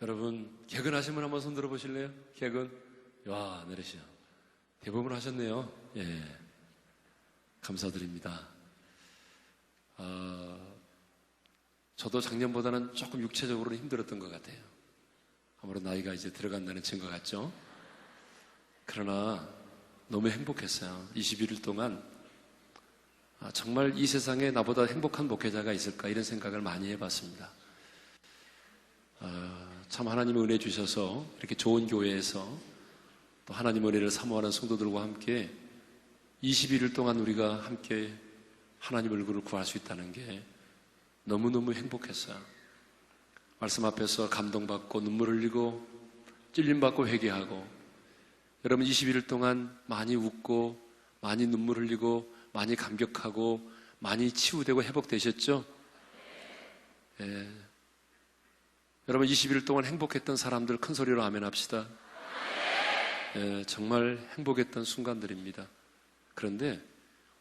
여러분, 개근하신 분 한번 손 들어 보실래요? 개근? 와, 내리시죠. 대부분 하셨네요. 예. 감사드립니다. 저도 작년보다는 조금 육체적으로는 힘들었던 것 같아요. 아무래도 나이가 이제 들어간다는 증거 같죠? 그러나 너무 행복했어요. 21일 동안 정말 이 세상에 나보다 행복한 목회자가 있을까 이런 생각을 많이 해봤습니다. 참 하나님의 은혜 주셔서 이렇게 좋은 교회에서 또 하나님의 은혜를 사모하는 성도들과 함께 21일 동안 우리가 함께 하나님 얼굴을 구할 수 있다는 게 너무너무 행복했어요. 말씀 앞에서 감동받고 눈물 흘리고 찔림받고 회개하고, 여러분 21일 동안 많이 웃고 많이 눈물 흘리고 많이 감격하고 많이 치유되고 회복되셨죠? 예. 여러분 21일 동안 행복했던 사람들 큰 소리로 아멘 합시다. 예, 정말 행복했던 순간들입니다. 그런데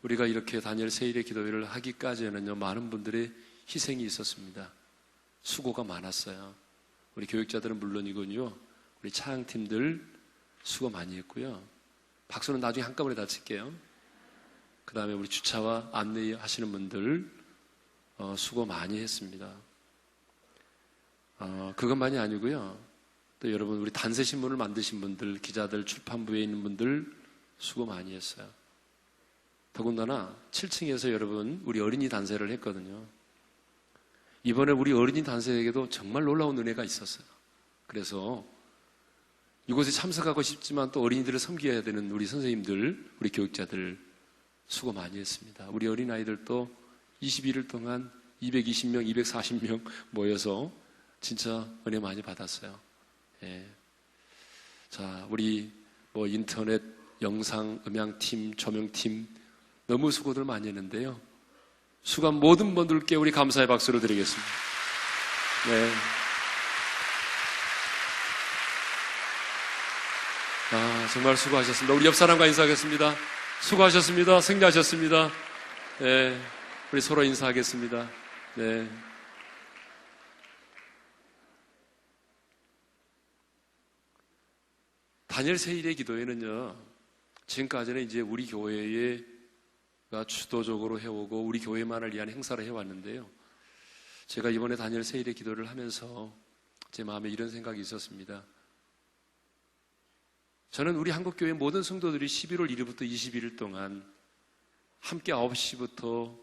우리가 이렇게 다니엘 세일의 기도회를 하기까지는요, 많은 분들의 희생이 있었습니다. 수고가 많았어요. 우리 교육자들은 물론이군요, 우리 차양팀들 수고 많이 했고요. 박수는 나중에 한꺼번에 다 칠게요. 그 다음에 우리 주차와 안내 하시는 분들 수고 많이 했습니다. 그것만이 아니고요, 또 여러분 우리 단세신문을 만드신 분들, 기자들, 출판부에 있는 분들 수고 많이 했어요. 더군다나 7층에서 여러분 우리 어린이 단세를 했거든요. 이번에 우리 어린이 단세에게도 정말 놀라운 은혜가 있었어요. 그래서 이곳에 참석하고 싶지만 또 어린이들을 섬겨야 되는 우리 선생님들, 우리 교육자들 수고 많이 했습니다. 우리 어린아이들도 21일 동안 220명, 240명 모여서 진짜 은혜 많이 받았어요. 예. 자, 우리 인터넷, 영상, 음향팀, 조명팀 너무 수고들 많이 했는데요. 수고한 모든 분들께 우리 감사의 박수를 드리겠습니다. 네. 정말 수고하셨습니다. 우리 옆 사람과 인사하겠습니다. 수고하셨습니다. 승리하셨습니다. 네. 우리 서로 인사하겠습니다. 네. 다니엘 세일의 기도회는요, 지금까지는 이제 우리 교회가 주도적으로 해오고 우리 교회만을 위한 행사를 해왔는데요, 제가 이번에 다니엘 세일의 기도를 하면서 제 마음에 이런 생각이 있었습니다. 저는 우리 한국교회 모든 성도들이 11월 1일부터 21일 동안 함께 9시부터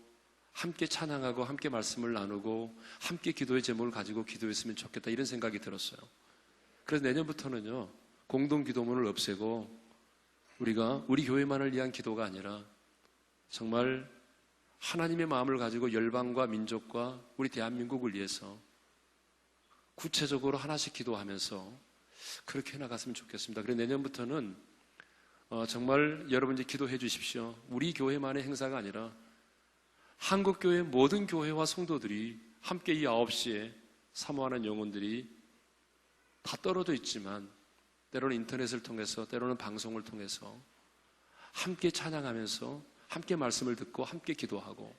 함께 찬양하고 함께 말씀을 나누고 함께 기도의 제목을 가지고 기도했으면 좋겠다, 이런 생각이 들었어요. 그래서 내년부터는요, 공동기도문을 없애고 우리가 우리 교회만을 위한 기도가 아니라 정말 하나님의 마음을 가지고 열방과 민족과 우리 대한민국을 위해서 구체적으로 하나씩 기도하면서 그렇게 나갔으면 좋겠습니다. 그래서 내년부터는 정말 여러분 이제 기도해 주십시오. 우리 교회만의 행사가 아니라 한국교회 모든 교회와 성도들이 함께 이 9시에 사모하는 영혼들이 다 떨어져 있지만 때로는 인터넷을 통해서, 때로는 방송을 통해서 함께 찬양하면서 함께 말씀을 듣고 함께 기도하고,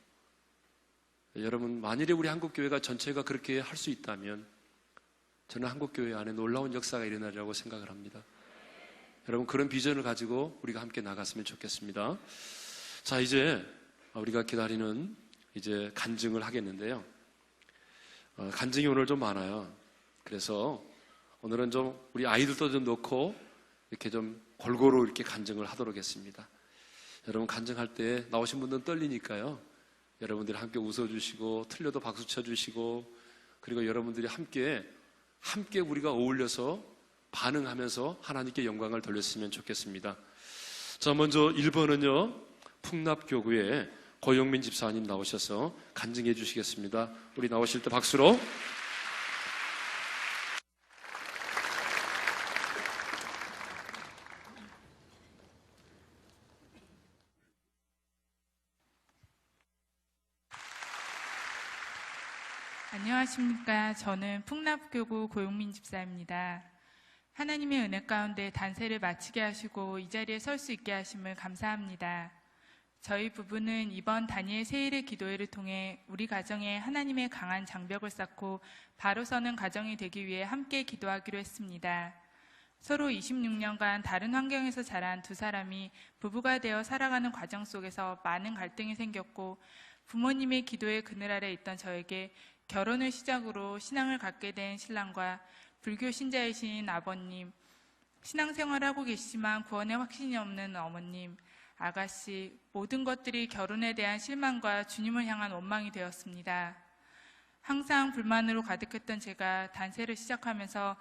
여러분 만일에 우리 한국교회가 전체가 그렇게 할 수 있다면 저는 한국교회 안에 놀라운 역사가 일어나리라고 생각을 합니다. 여러분 그런 비전을 가지고 우리가 함께 나갔으면 좋겠습니다. 자, 이제 우리가 기다리는 이제 간증을 하겠는데요, 간증이 오늘 좀 많아요. 그래서 오늘은 좀 우리 아이들도 좀 넣고 이렇게 좀 골고루 이렇게 간증을 하도록 했습니다. 여러분 간증할 때 나오신 분들은 떨리니까요, 여러분들이 함께 웃어주시고 틀려도 박수 쳐주시고, 그리고 여러분들이 함께 우리가 어울려서 반응하면서 하나님께 영광을 돌렸으면 좋겠습니다. 자, 먼저 1번은요 풍납교구의 고영민 집사님 나오셔서 간증해 주시겠습니다. 우리 나오실 때 박수로. 안녕하십니까. 저는 풍납교구 고용민 집사입니다. 하나님의 은혜 가운데 단세를 마치게 하시고 이 자리에 설 수 있게 하심을 감사합니다. 저희 부부는 이번 다니엘 세일의 기도회를 통해 우리 가정에 하나님의 강한 장벽을 쌓고 바로 서는 가정이 되기 위해 함께 기도하기로 했습니다. 서로 26년간 다른 환경에서 자란 두 사람이 부부가 되어 살아가는 과정 속에서 많은 갈등이 생겼고, 부모님의 기도의 그늘 아래 있던 저에게 결혼을 시작으로 신앙을 갖게 된 신랑과 불교 신자이신 아버님, 신앙생활을 하고 계시지만 구원의 확신이 없는 어머님, 아가씨, 모든 것들이 결혼에 대한 실망과 주님을 향한 원망이 되었습니다. 항상 불만으로 가득했던 제가 단세를 시작하면서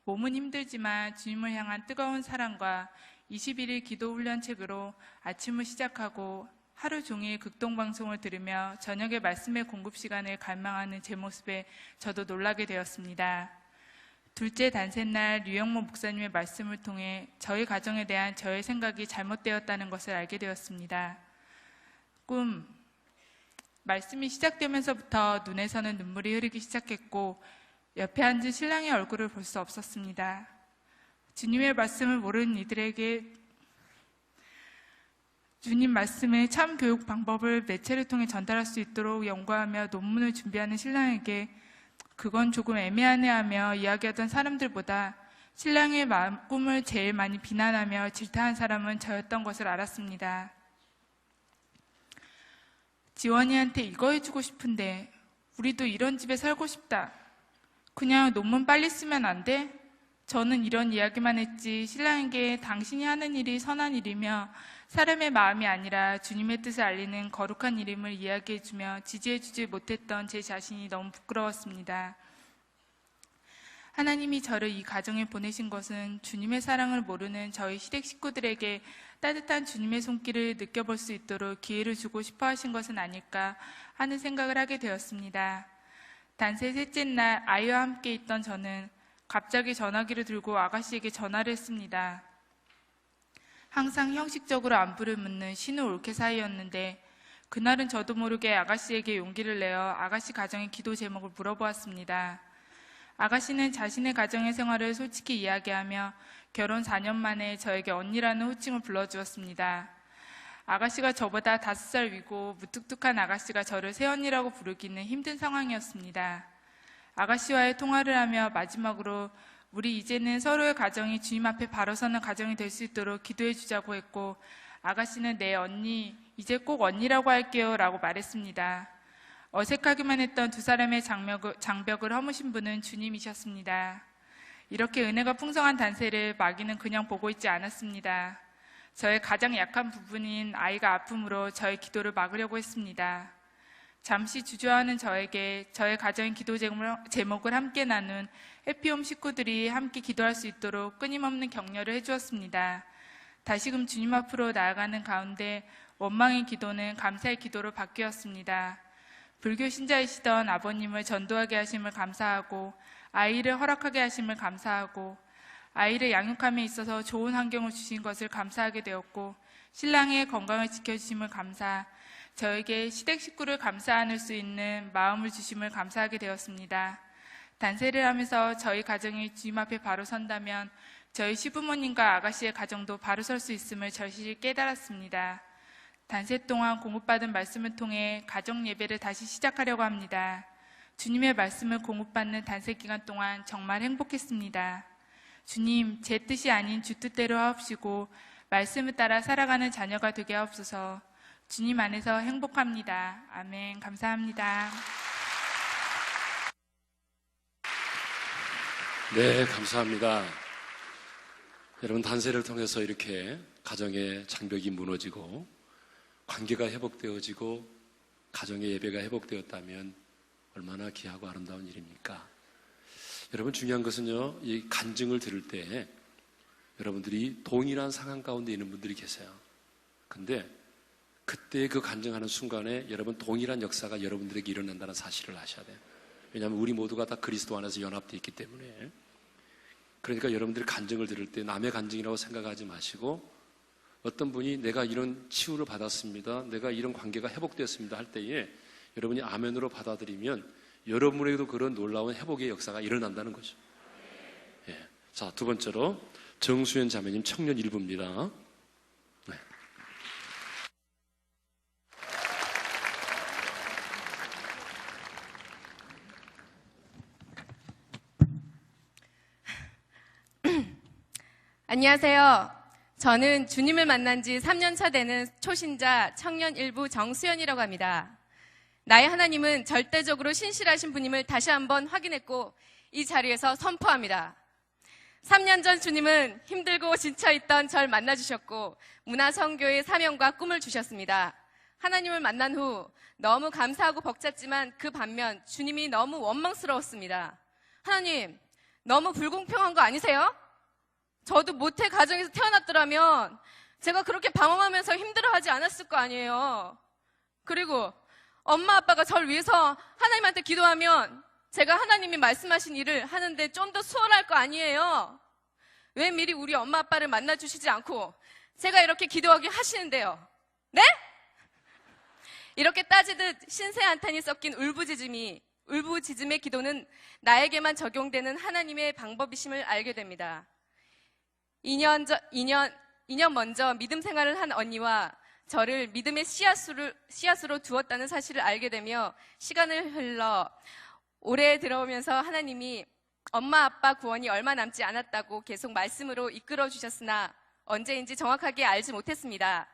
몸은 힘들지만 주님을 향한 뜨거운 사랑과 21일 기도훈련 책으로 아침을 시작하고 하루 종일 극동방송을 들으며 저녁에 말씀의 공급 시간을 갈망하는 제 모습에 저도 놀라게 되었습니다. 둘째 단셋날 류영모 목사님의 말씀을 통해 저희 가정에 대한 저의 생각이 잘못되었다는 것을 알게 되었습니다. 말씀이 시작되면서부터 눈에서는 눈물이 흐르기 시작했고 옆에 앉은 신랑의 얼굴을 볼 수 없었습니다. 주님의 말씀을 모르는 이들에게 주님 말씀의 참 교육 방법을 매체를 통해 전달할 수 있도록 연구하며 논문을 준비하는 신랑에게 그건 조금 애매하네하며 이야기하던 사람들보다 신랑의 꿈을 제일 많이 비난하며 질타한 사람은 저였던 것을 알았습니다. 지원이한테 이거 해주고 싶은데 우리도 이런 집에 살고 싶다. 그냥 논문 빨리 쓰면 안 돼? 저는 이런 이야기만 했지 신랑에게 당신이 하는 일이 선한 일이며 사람의 마음이 아니라 주님의 뜻을 알리는 거룩한 일임을 이야기해주며 지지해주지 못했던 제 자신이 너무 부끄러웠습니다. 하나님이 저를 이 가정에 보내신 것은 주님의 사랑을 모르는 저희 시댁 식구들에게 따뜻한 주님의 손길을 느껴볼 수 있도록 기회를 주고 싶어 하신 것은 아닐까 하는 생각을 하게 되었습니다. 단세 셋째 날 아이와 함께 있던 저는 갑자기 전화기를 들고 아가씨에게 전화를 했습니다. 항상 형식적으로 안부를 묻는 신우 올케 사이였는데 그날은 저도 모르게 아가씨에게 용기를 내어 아가씨 가정의 기도 제목을 물어보았습니다. 아가씨는 자신의 가정의 생활을 솔직히 이야기하며 결혼 4년 만에 저에게 언니라는 호칭을 불러주었습니다. 아가씨가 저보다 5살 위고 무뚝뚝한 아가씨가 저를 새언니라고 부르기는 힘든 상황이었습니다. 아가씨와의 통화를 하며 마지막으로 우리 이제는 서로의 가정이 주님 앞에 바로 서는 가정이 될 수 있도록 기도해 주자고 했고 아가씨는 네 언니, 이제 꼭 언니라고 할게요 라고 말했습니다. 어색하기만 했던 두 사람의 장벽을 허무신 분은 주님이셨습니다. 이렇게 은혜가 풍성한 단세를 마귀는 그냥 보고 있지 않았습니다. 저의 가장 약한 부분인 아이가 아픔으로 저의 기도를 막으려고 했습니다. 잠시 주저하는 저에게 저의 가정의 기도 제목을 함께 나눈 해피홈 식구들이 함께 기도할 수 있도록 끊임없는 격려를 해주었습니다. 다시금 주님 앞으로 나아가는 가운데 원망의 기도는 감사의 기도로 바뀌었습니다. 불교 신자이시던 아버님을 전도하게 하심을 감사하고 아이를 허락하게 하심을 감사하고 아이를 양육함에 있어서 좋은 환경을 주신 것을 감사하게 되었고 신랑의 건강을 지켜주심을 감사, 저에게 시댁 식구를 감싸 안을 수 있는 마음을 주심을 감사하게 되었습니다. 단세를 하면서 저희 가정이 주님 앞에 바로 선다면 저희 시부모님과 아가씨의 가정도 바로 설 수 있음을 절실히 깨달았습니다. 단세 동안 공급받은 말씀을 통해 가정 예배를 다시 시작하려고 합니다. 주님의 말씀을 공급받는 단세 기간 동안 정말 행복했습니다. 주님, 제 뜻이 아닌 주 뜻대로 하옵시고 말씀을 따라 살아가는 자녀가 되게 하옵소서. 주님 안에서 행복합니다. 아멘. 감사합니다. 네, 감사합니다. 여러분, 단세를 통해서 이렇게 가정의 장벽이 무너지고 관계가 회복되어지고 가정의 예배가 회복되었다면 얼마나 귀하고 아름다운 일입니까? 여러분, 중요한 것은요, 이 간증을 들을 때 여러분들이 동일한 상황 가운데 있는 분들이 계세요. 근데 그때 그 간증하는 순간에 여러분 동일한 역사가 여러분들에게 일어난다는 사실을 아셔야 돼요. 왜냐하면 우리 모두가 다 그리스도 안에서 연합되어 있기 때문에. 그러니까 여러분들이 간증을 들을 때 남의 간증이라고 생각하지 마시고 어떤 분이 내가 이런 치유를 받았습니다, 내가 이런 관계가 회복되었습니다 할 때에 여러분이 아멘으로 받아들이면 여러분에게도 그런 놀라운 회복의 역사가 일어난다는 거죠. 예. 자, 두 번째로 정수연 자매님 청년 일부입니다. 네. 안녕하세요. 저는 주님을 만난 지 3년 차 되는 초신자 청년 일부 정수연이라고 합니다. 나의 하나님은 절대적으로 신실하신 분임을 다시 한번 확인했고 이 자리에서 선포합니다. 3년 전 주님은 힘들고 지쳐있던 절 만나주셨고 문화선교의 사명과 꿈을 주셨습니다. 하나님을 만난 후 너무 감사하고 벅찼지만 그 반면 주님이 너무 원망스러웠습니다. 하나님, 너무 불공평한 거 아니세요? 저도 모태 가정에서 태어났더라면 제가 그렇게 방황하면서 힘들어하지 않았을 거 아니에요. 그리고 엄마 아빠가 저를 위해서 하나님한테 기도하면 제가 하나님이 말씀하신 일을 하는데 좀 더 수월할 거 아니에요. 왜 미리 우리 엄마 아빠를 만나주시지 않고 제가 이렇게 기도하게 하시는데요. 네? 이렇게 따지듯 신세 한탄이 섞인 울부짖음의 기도는 나에게만 적용되는 하나님의 방법이심을 알게 됩니다. 2년 먼저 믿음 생활을 한 언니와 저를 믿음의 씨앗으로 두었다는 사실을 알게 되며 시간을 흘러 올해 들어오면서 하나님이 엄마 아빠 구원이 얼마 남지 않았다고 계속 말씀으로 이끌어 주셨으나 언제인지 정확하게 알지 못했습니다.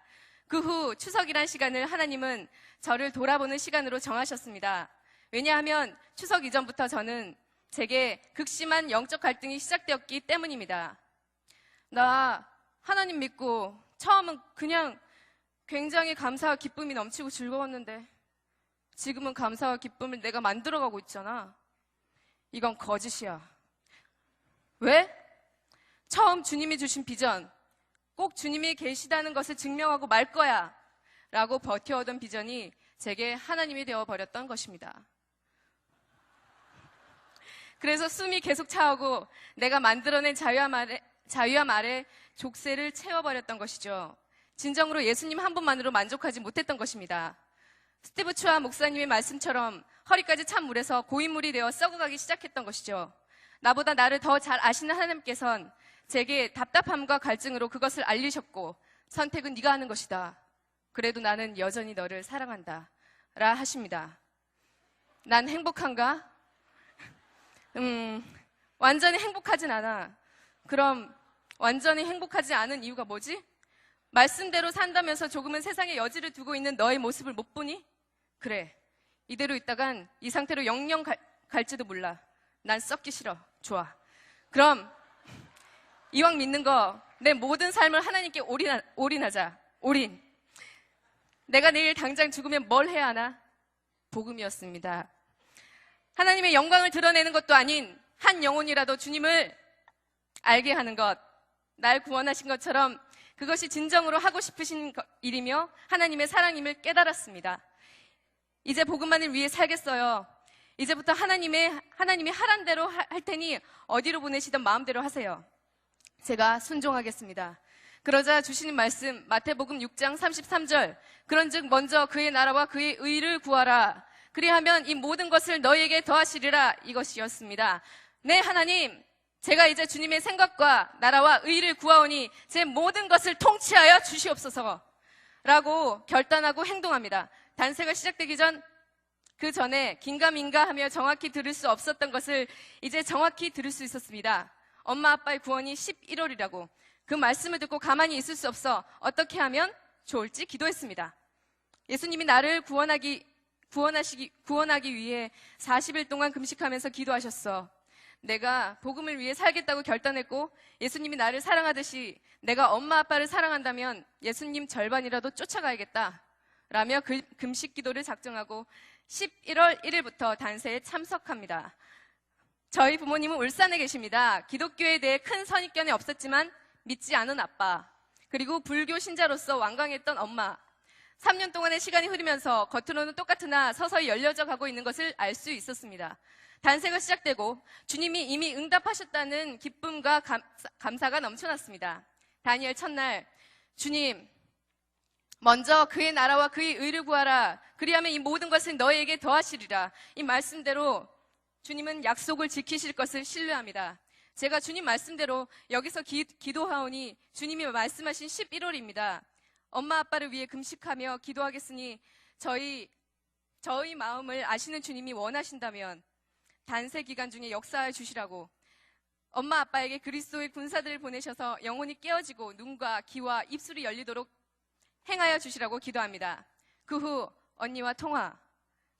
그 후 추석이란 시간을 하나님은 저를 돌아보는 시간으로 정하셨습니다. 왜냐하면 추석 이전부터 저는 제게 극심한 영적 갈등이 시작되었기 때문입니다. 나 하나님 믿고 처음은 그냥 굉장히 감사와 기쁨이 넘치고 즐거웠는데 지금은 감사와 기쁨을 내가 만들어가고 있잖아. 이건 거짓이야. 왜? 처음 주님이 주신 비전, 꼭 주님이 계시다는 것을 증명하고 말 거야 라고 버텨오던 비전이 제게 하나님이 되어버렸던 것입니다. 그래서 숨이 계속 차오고 내가 만들어낸 자유함 아래 족쇄를 채워버렸던 것이죠. 진정으로 예수님 한 분만으로 만족하지 못했던 것입니다. 스티브 추아 목사님의 말씀처럼 허리까지 찬 물에서 고인물이 되어 썩어가기 시작했던 것이죠. 나보다 나를 더 잘 아시는 하나님께서는 제게 답답함과 갈증으로 그것을 알리셨고 선택은 네가 하는 것이다. 그래도 나는 여전히 너를 사랑한다 라 하십니다. 난 행복한가? 완전히 행복하진 않아. 그럼 완전히 행복하지 않은 이유가 뭐지? 말씀대로 산다면서 조금은 세상에 여지를 두고 있는 너의 모습을 못 보니? 그래, 이대로 있다간 이 상태로 영영 갈지도 몰라. 난 썩기 싫어. 좋아. 그럼 이왕 믿는 거 내 모든 삶을 하나님께 올인하자. 올인. 내가 내일 당장 죽으면 뭘 해야 하나? 복음이었습니다. 하나님의 영광을 드러내는 것도 아닌 한 영혼이라도 주님을 알게 하는 것, 날 구원하신 것처럼 그것이 진정으로 하고 싶으신 일이며 하나님의 사랑임을 깨달았습니다. 이제 복음만을 위해 살겠어요. 이제부터 하나님이 하란 대로 할 테니 어디로 보내시던 마음대로 하세요. 제가 순종하겠습니다. 그러자 주시는 말씀 마태복음 6장 33절 그런즉 먼저 그의 나라와 그의 의를 구하라. 그리하면 이 모든 것을 너희에게 더하시리라 이것이었습니다. 네, 하나님, 제가 이제 주님의 생각과 나라와 의를 구하오니 제 모든 것을 통치하여 주시옵소서 라고 결단하고 행동합니다. 단세가 시작되기 그 전에 긴가민가 하며 정확히 들을 수 없었던 것을 이제 정확히 들을 수 있었습니다. 엄마 아빠의 구원이 11월이라고 그 말씀을 듣고 가만히 있을 수 없어 어떻게 하면 좋을지 기도했습니다. 예수님이 나를 구원하기 위해 40일 동안 금식하면서 기도하셨어. 내가 복음을 위해 살겠다고 결단했고 예수님이 나를 사랑하듯이 내가 엄마 아빠를 사랑한다면 예수님 절반이라도 쫓아가야겠다 라며 금식 기도를 작정하고 11월 1일부터 단세에 참석합니다. 저희 부모님은 울산에 계십니다. 기독교에 대해 큰 선입견이 없었지만 믿지 않은 아빠, 그리고 불교 신자로서 완강했던 엄마. 3년 동안의 시간이 흐르면서 겉으로는 똑같으나 서서히 열려져 가고 있는 것을 알 수 있었습니다. 단세가 시작되고 주님이 이미 응답하셨다는 기쁨과 감사가 넘쳐났습니다. 다니엘 첫날, 주님, 먼저 그의 나라와 그의 의를 구하라. 그리하면 이 모든 것을 너희에게 더하시리라. 이 말씀대로 주님은 약속을 지키실 것을 신뢰합니다. 제가 주님 말씀대로 여기서 기도하오니 주님이 말씀하신 11월입니다. 엄마 아빠를 위해 금식하며 기도하겠으니 저희 마음을 아시는 주님이 원하신다면 단세 기간 중에 역사해 주시라고 엄마 아빠에게 그리스도의 군사들을 보내셔서 영혼이 깨어지고 눈과 귀와 입술이 열리도록 행하여 주시라고 기도합니다. 그 후 언니와 통화.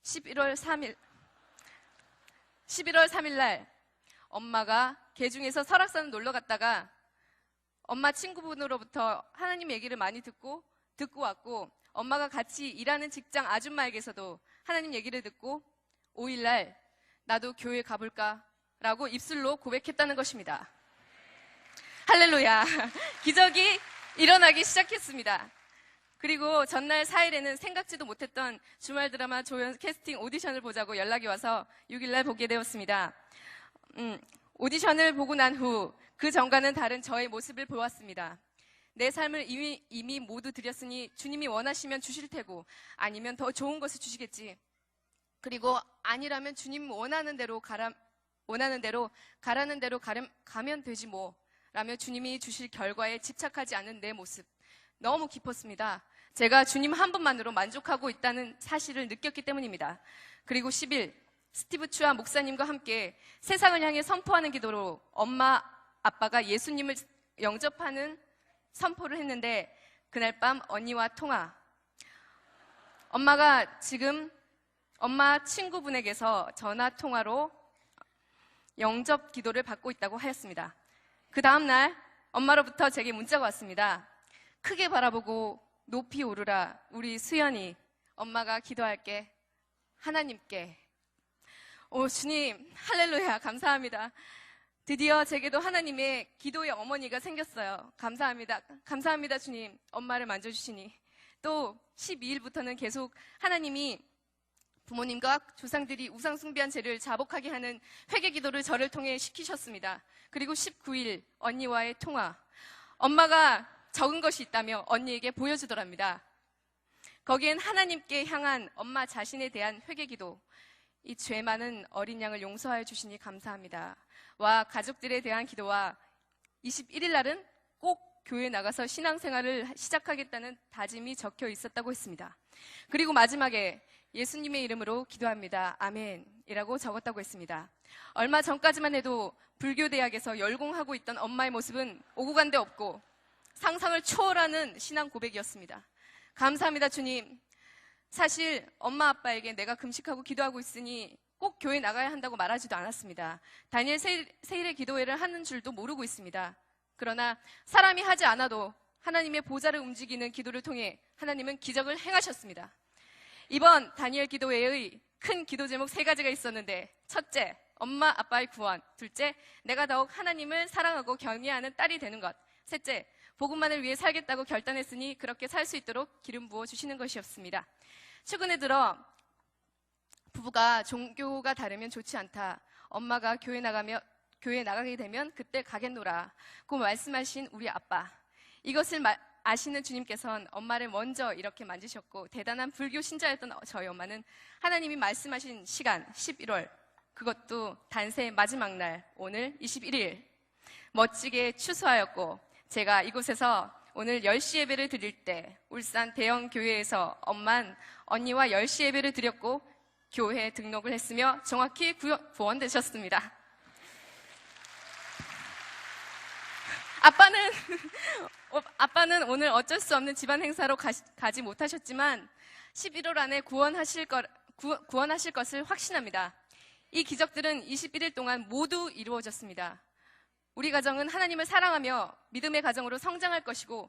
11월 3일 날 엄마가 개중에서 설악산 놀러 갔다가 엄마 친구분으로부터 하나님 얘기를 많이 듣고 왔고, 엄마가 같이 일하는 직장 아줌마에게서도 하나님 얘기를 듣고 5일 날 나도 교회 가볼까? 라고 입술로 고백했다는 것입니다. 할렐루야. 기적이 일어나기 시작했습니다. 그리고 전날 4일에는 생각지도 못했던 주말 드라마 조연 캐스팅 오디션을 보자고 연락이 와서 6일 날 보게 되었습니다. 오디션을 보고 난 후 그 전과는 다른 저의 모습을 보았습니다. 내 삶을 이미 모두 드렸으니 주님이 원하시면 주실 테고, 아니면 더 좋은 것을 주시겠지. 그리고 아니라면 주님 원하는 대로 가라는 대로 가면 되지 뭐, 라며 주님이 주실 결과에 집착하지 않은 내 모습. 너무 깊었습니다. 제가 주님 한 분만으로 만족하고 있다는 사실을 느꼈기 때문입니다. 그리고 10일 스티브 추아 목사님과 함께 세상을 향해 선포하는 기도로 엄마 아빠가 예수님을 영접하는 선포를 했는데, 그날 밤 언니와 통화. 엄마가 지금 엄마 친구분에게서 전화 통화로 영접 기도를 받고 있다고 하였습니다. 그 다음날 엄마로부터 제게 문자가 왔습니다. 크게 바라보고 높이 오르라 우리 수연이, 엄마가 기도할게. 하나님께. 오 주님, 할렐루야, 감사합니다. 드디어 제게도 하나님의 기도의 어머니가 생겼어요. 감사합니다. 감사합니다 주님, 엄마를 만져주시니. 또 12일부터는 계속 하나님이 부모님과 조상들이 우상 숭배한 죄를 자복하게 하는 회개 기도를 저를 통해 시키셨습니다. 그리고 19일 언니와의 통화. 엄마가 적은 것이 있다며 언니에게 보여주더랍니다. 거기엔 하나님께 향한 엄마 자신에 대한 회개 기도. 이 죄 많은 어린 양을 용서하여 주시니 감사합니다. 와 가족들에 대한 기도와 21일 날은 꼭 교회 나가서 신앙생활을 시작하겠다는 다짐이 적혀 있었다고 했습니다. 그리고 마지막에 예수님의 이름으로 기도합니다. 아멘이라고 적었다고 했습니다. 얼마 전까지만 해도 불교대학에서 열공하고 있던 엄마의 모습은 오고 간 데 없고 상상을 초월하는 신앙 고백이었습니다. 감사합니다 주님. 사실 엄마 아빠에게 내가 금식하고 기도하고 있으니 꼭 교회 나가야 한다고 말하지도 않았습니다. 다니엘 세일의 기도회를 하는 줄도 모르고 있습니다. 그러나 사람이 하지 않아도 하나님의 보좌를 움직이는 기도를 통해 하나님은 기적을 행하셨습니다. 이번 다니엘 기도회의 큰 기도 제목 3가지가 있었는데, 첫째, 엄마 아빠의 구원. 둘째, 내가 더욱 하나님을 사랑하고 경외하는 딸이 되는 것. 셋째, 복음만을 위해 살겠다고 결단했으니 그렇게 살 수 있도록 기름 부어 주시는 것이었습니다. 최근에 들어 부부가 종교가 다르면 좋지 않다. 엄마가 교회 나가게 되면 그때 가겠노라. 고 말씀하신 우리 아빠. 이것을 아시는 주님께서는 엄마를 먼저 이렇게 만지셨고, 대단한 불교 신자였던 저희 엄마는 하나님이 말씀하신 시간 11월, 그것도 단세의 마지막 날 오늘 21일 멋지게 추수하였고, 제가 이곳에서 오늘 10시 예배를 드릴 때 울산 대형 교회에서 언니와 10시 예배를 드렸고 교회 등록을 했으며 정확히 구원되셨습니다. 아빠는 오늘 어쩔 수 없는 집안 행사로 가지 못하셨지만 11월 안에 구원하실 것을 확신합니다. 이 기적들은 21일 동안 모두 이루어졌습니다. 우리 가정은 하나님을 사랑하며 믿음의 가정으로 성장할 것이고,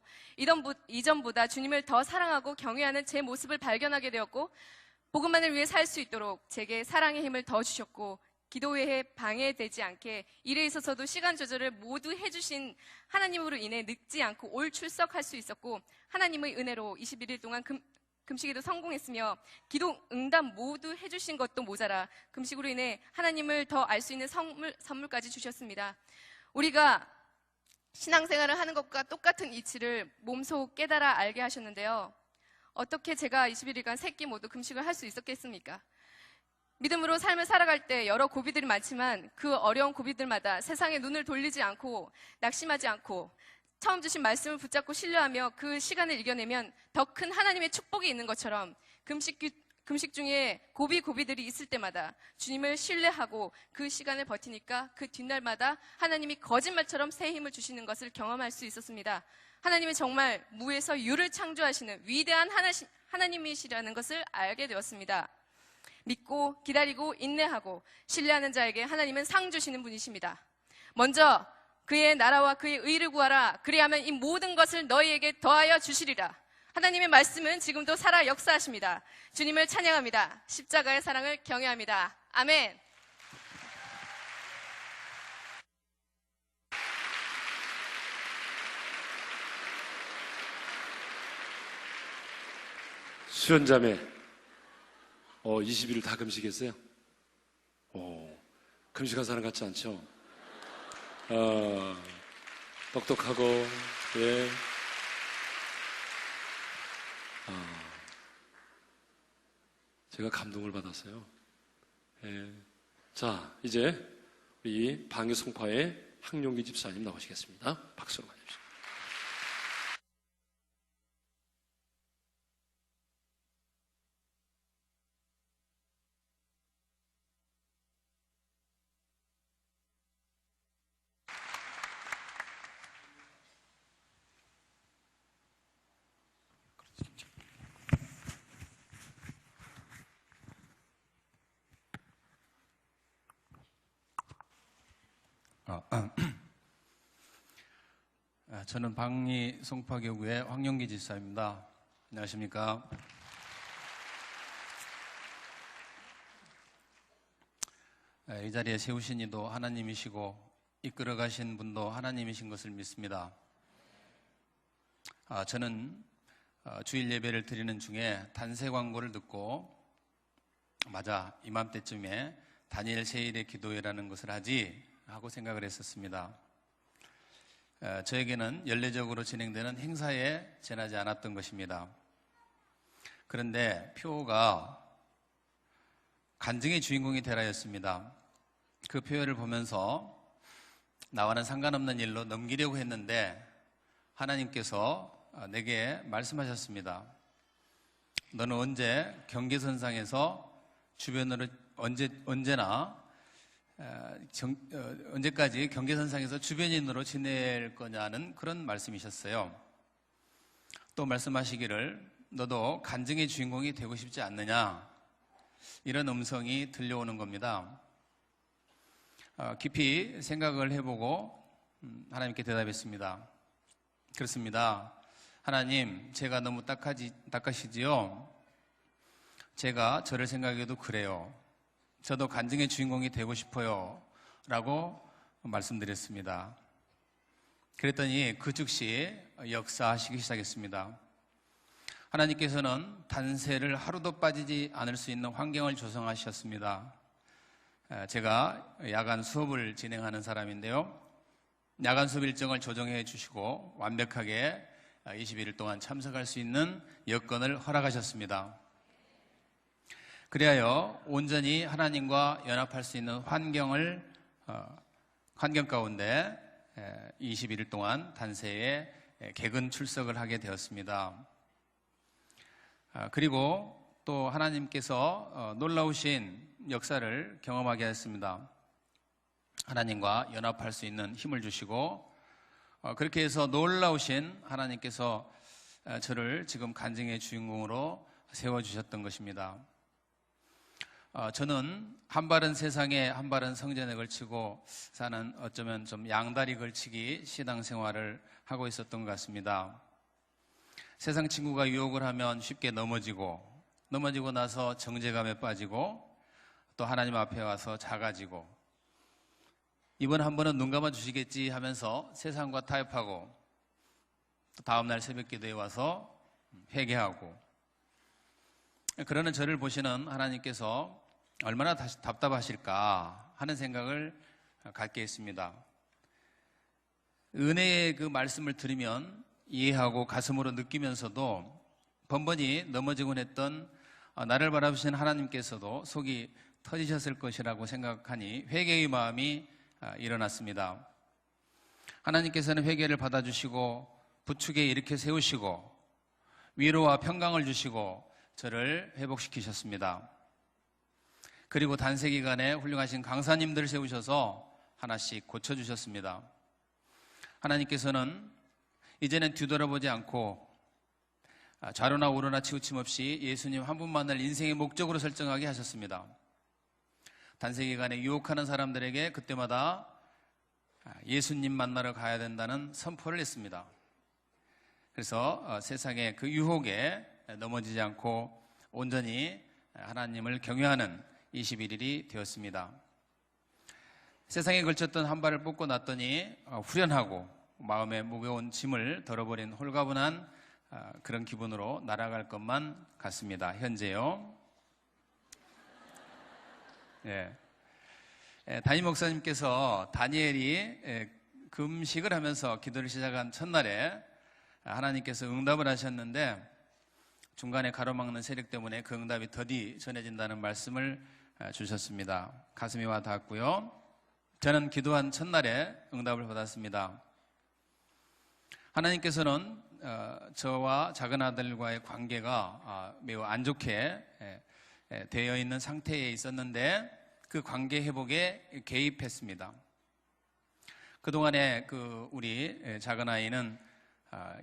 이전보다 주님을 더 사랑하고 경외하는 제 모습을 발견하게 되었고, 복음만을 위해 살 수 있도록 제게 사랑의 힘을 더 주셨고, 기도회에 방해되지 않게 일에 있어서도 시간 조절을 모두 해주신 하나님으로 인해 늦지 않고 올 출석할 수 있었고, 하나님의 은혜로 21일 동안 금식에도 성공했으며, 기도 응답 모두 해주신 것도 모자라 금식으로 인해 하나님을 더 알 수 있는 선물까지 주셨습니다. 우리가 신앙생활을 하는 것과 똑같은 이치를 몸소 깨달아 알게 하셨는데요. 어떻게 제가 21일간 3끼 모두 금식을 할 수 있었겠습니까? 믿음으로 삶을 살아갈 때 여러 고비들이 많지만 그 어려운 고비들마다 세상에 눈을 돌리지 않고 낙심하지 않고 처음 주신 말씀을 붙잡고 신뢰하며 그 시간을 이겨내면 더 큰 하나님의 축복이 있는 것처럼 금식 중에 고비들이 있을 때마다 주님을 신뢰하고 그 시간을 버티니까 그 뒷날마다 하나님이 거짓말처럼 새 힘을 주시는 것을 경험할 수 있었습니다. 하나님이 정말 무에서 유를 창조하시는 위대한 하나님이시라는 것을 알게 되었습니다. 믿고 기다리고 인내하고 신뢰하는 자에게 하나님은 상 주시는 분이십니다. 먼저 그의 나라와 그의 의를 구하라. 그리하면 이 모든 것을 너희에게 더하여 주시리라. 하나님의 말씀은 지금도 살아 역사하십니다. 주님을 찬양합니다. 십자가의 사랑을 경외합니다. 아멘. 수연자매, 20일을 다 금식했어요? 금식한 사람 같지 않죠? 똑똑하고, 예. 제가 감동을 받았어요. 예. 자, 이제 우리 방위송파의 항용기 집사님 나오시겠습니다. 박수로 맞으십시오. 저는 방리 송파교구의 황영기 집사입니다. 안녕하십니까? 이 자리에 세우신 이도 하나님이시고 이끌어 가신 분도 하나님이신 것을 믿습니다. 저는 주일 예배를 드리는 중에 단세 광고를 듣고 맞아 이맘때쯤에 다니엘 세일의 기도회라는 것을 하지 하고 생각을 했었습니다. 저에게는 연례적으로 진행되는 행사에 지나지 않았던 것입니다. 그런데 표가 간증의 주인공이 되라였습니다. 그 표를 보면서 나와는 상관없는 일로 넘기려고 했는데 하나님께서 내게 말씀하셨습니다. 너는 언제 경계선상에서 주변으로 언제까지 경계선상에서 주변인으로 지낼 거냐는 그런 말씀이셨어요. 또 말씀하시기를 너도 간증의 주인공이 되고 싶지 않느냐, 이런 음성이 들려오는 겁니다. 깊이 생각을 해보고 하나님께 대답했습니다. 그렇습니다. 하나님, 제가 너무 딱하시지요? 제가 저를 생각해도 그래요. 저도 간증의 주인공이 되고 싶어요 라고 말씀드렸습니다. 그랬더니 그 즉시 역사하시기 시작했습니다. 하나님께서는 단세를 하루도 빠지지 않을 수 있는 환경을 조성하셨습니다. 제가 야간 수업을 진행하는 사람인데요, 야간 수업 일정을 조정해 주시고 완벽하게 21일 동안 참석할 수 있는 여건을 허락하셨습니다. 그리하여 온전히 하나님과 연합할 수 있는 환경 가운데 21일 동안 단세에 개근 출석을 하게 되었습니다. 그리고 또 하나님께서 놀라우신 역사를 경험하게 했습니다. 하나님과 연합할 수 있는 힘을 주시고 그렇게 해서 놀라우신 하나님께서 저를 지금 간증의 주인공으로 세워주셨던 것입니다. 저는 한 발은 세상에 한 발은 성전에 걸치고 사는 어쩌면 좀 양다리 걸치기 신앙생활을 하고 있었던 것 같습니다. 세상 친구가 유혹을 하면 쉽게 넘어지고 나서 정죄감에 빠지고 또 하나님 앞에 와서 작아지고 이번 한 번은 눈 감아 주시겠지 하면서 세상과 타협하고 또 다음날 새벽 기도에 와서 회개하고, 그러는 저를 보시는 하나님께서 얼마나 답답하실까 하는 생각을 갖게 했습니다. 은혜의 그 말씀을 들으면 이해하고 가슴으로 느끼면서도 번번이 넘어지곤 했던 나를 바라보시는 하나님께서도 속이 터지셨을 것이라고 생각하니 회개의 마음이 일어났습니다. 하나님께서는 회개를 받아주시고 부축에 일으켜 세우시고 위로와 평강을 주시고 저를 회복시키셨습니다. 그리고 단세 기간에 훌륭하신 강사님들 세우셔서 하나씩 고쳐주셨습니다. 하나님께서는 이제는 뒤돌아보지 않고 좌로나 우로나 치우침 없이 예수님 한 분만을 인생의 목적으로 설정하게 하셨습니다. 단세 기간에 유혹하는 사람들에게 그때마다 예수님 만나러 가야 된다는 선포를 했습니다. 그래서 세상의 그 유혹에 넘어지지 않고 온전히 하나님을 경외하는 21일이 되었습니다. 세상에 걸쳤던 한 발을 뽑고 났더니 후련하고 마음에 무거운 짐을 덜어버린 홀가분한 그런 기분으로 날아갈 것만 같습니다. 현재요. 예. 담임 목사님께서 다니엘이 금식을 하면서 기도를 시작한 첫날에 하나님께서 응답을 하셨는데 중간에 가로막는 세력 때문에 그 응답이 더디 전해진다는 말씀을 주셨습니다. 가슴이 와 닿았고요. 저는 기도한 첫날에 응답을 받았습니다. 하나님께서는 저와 작은 아들과의 관계가 매우 안 좋게 되어 있는 상태에 있었는데 그 관계 회복에 개입했습니다. 그동안에 우리 작은 아이는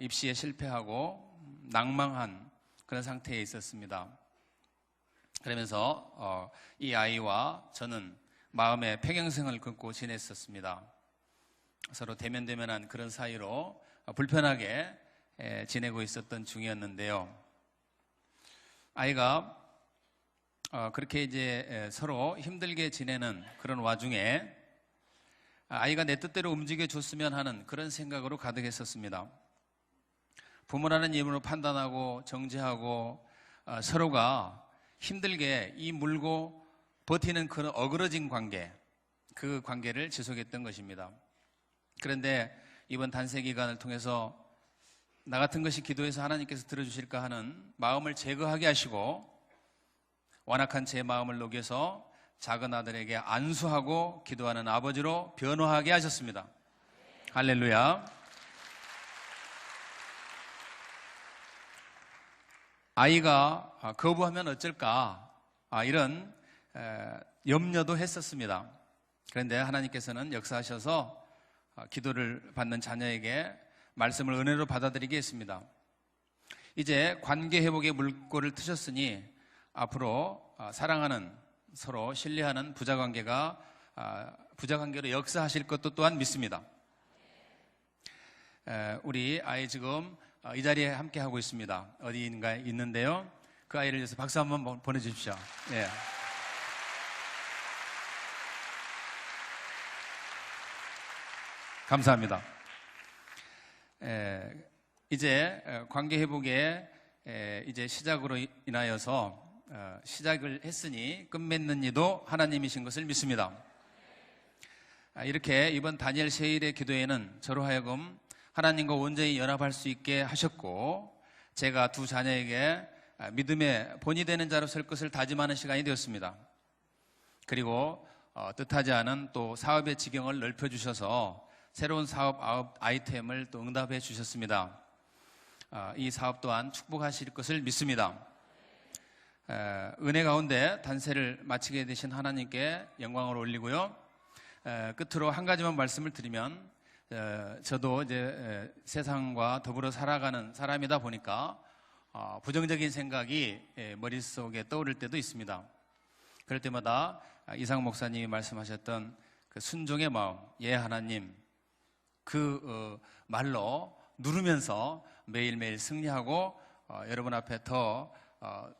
입시에 실패하고 낭망한 그런 상태에 있었습니다. 그러면서 이 아이와 저는 마음의 평행선을 긋고 지냈었습니다. 서로 대면대면한 그런 사이로 불편하게 지내고 있었던 중이었는데요. 아이가 그렇게 이제 서로 힘들게 지내는 그런 와중에 아이가 내 뜻대로 움직여 줬으면 하는 그런 생각으로 가득했었습니다. 부모라는 이름으로 판단하고 정죄하고 서로가 힘들게 이 물고 버티는 그런 어그러진 관계, 그 관계를 지속했던 것입니다. 그런데 이번 단세 기간을 통해서 나 같은 것이 기도해서 하나님께서 들어주실까 하는 마음을 제거하게 하시고 완악한 제 마음을 녹여서 작은 아들에게 안수하고 기도하는 아버지로 변화하게 하셨습니다. 할렐루야. 아이가 거부하면 어쩔까 이런 염려도 했었습니다. 그런데 하나님께서는 역사하셔서 기도를 받는 자녀에게 말씀을 은혜로 받아들이게 했습니다. 이제 관계 회복의 물꼬를 트셨으니 앞으로 사랑하는 서로 신뢰하는 부자관계로 역사하실 것도 또한 믿습니다. 우리 아이 지금 이 자리에 함께 하고 있습니다. 어디인가 있는데요. 그 아이를 위해서 박수 한번 보내주십시오. 예. 감사합니다. 이제 관계 회복의 이제 시작으로 인하여서 시작을 했으니 끝맺는 이도 하나님이신 것을 믿습니다. 이렇게 이번 다니엘 세일의 기도에는 저로 하여금 하나님과 온전히 연합할 수 있게 하셨고 제가 두 자녀에게 믿음의 본이 되는 자로 설 것을 다짐하는 시간이 되었습니다. 그리고 뜻하지 않은 또 사업의 지경을 넓혀주셔서 새로운 사업 아이템을 또 응답해 주셨습니다. 이 사업 또한 축복하실 것을 믿습니다. 은혜 가운데 단세를 마치게 되신 하나님께 영광을 올리고요. 끝으로 한 가지만 말씀을 드리면 저도 이제 세상과 더불어 살아가는 사람이다 보니까 부정적인 생각이 머릿속에 떠오를 때도 있습니다. 그럴 때마다 이상 목사님이 말씀하셨던 그 순종의 마음, 예 하나님 그 말로 누르면서 매일매일 승리하고 여러분 앞에 더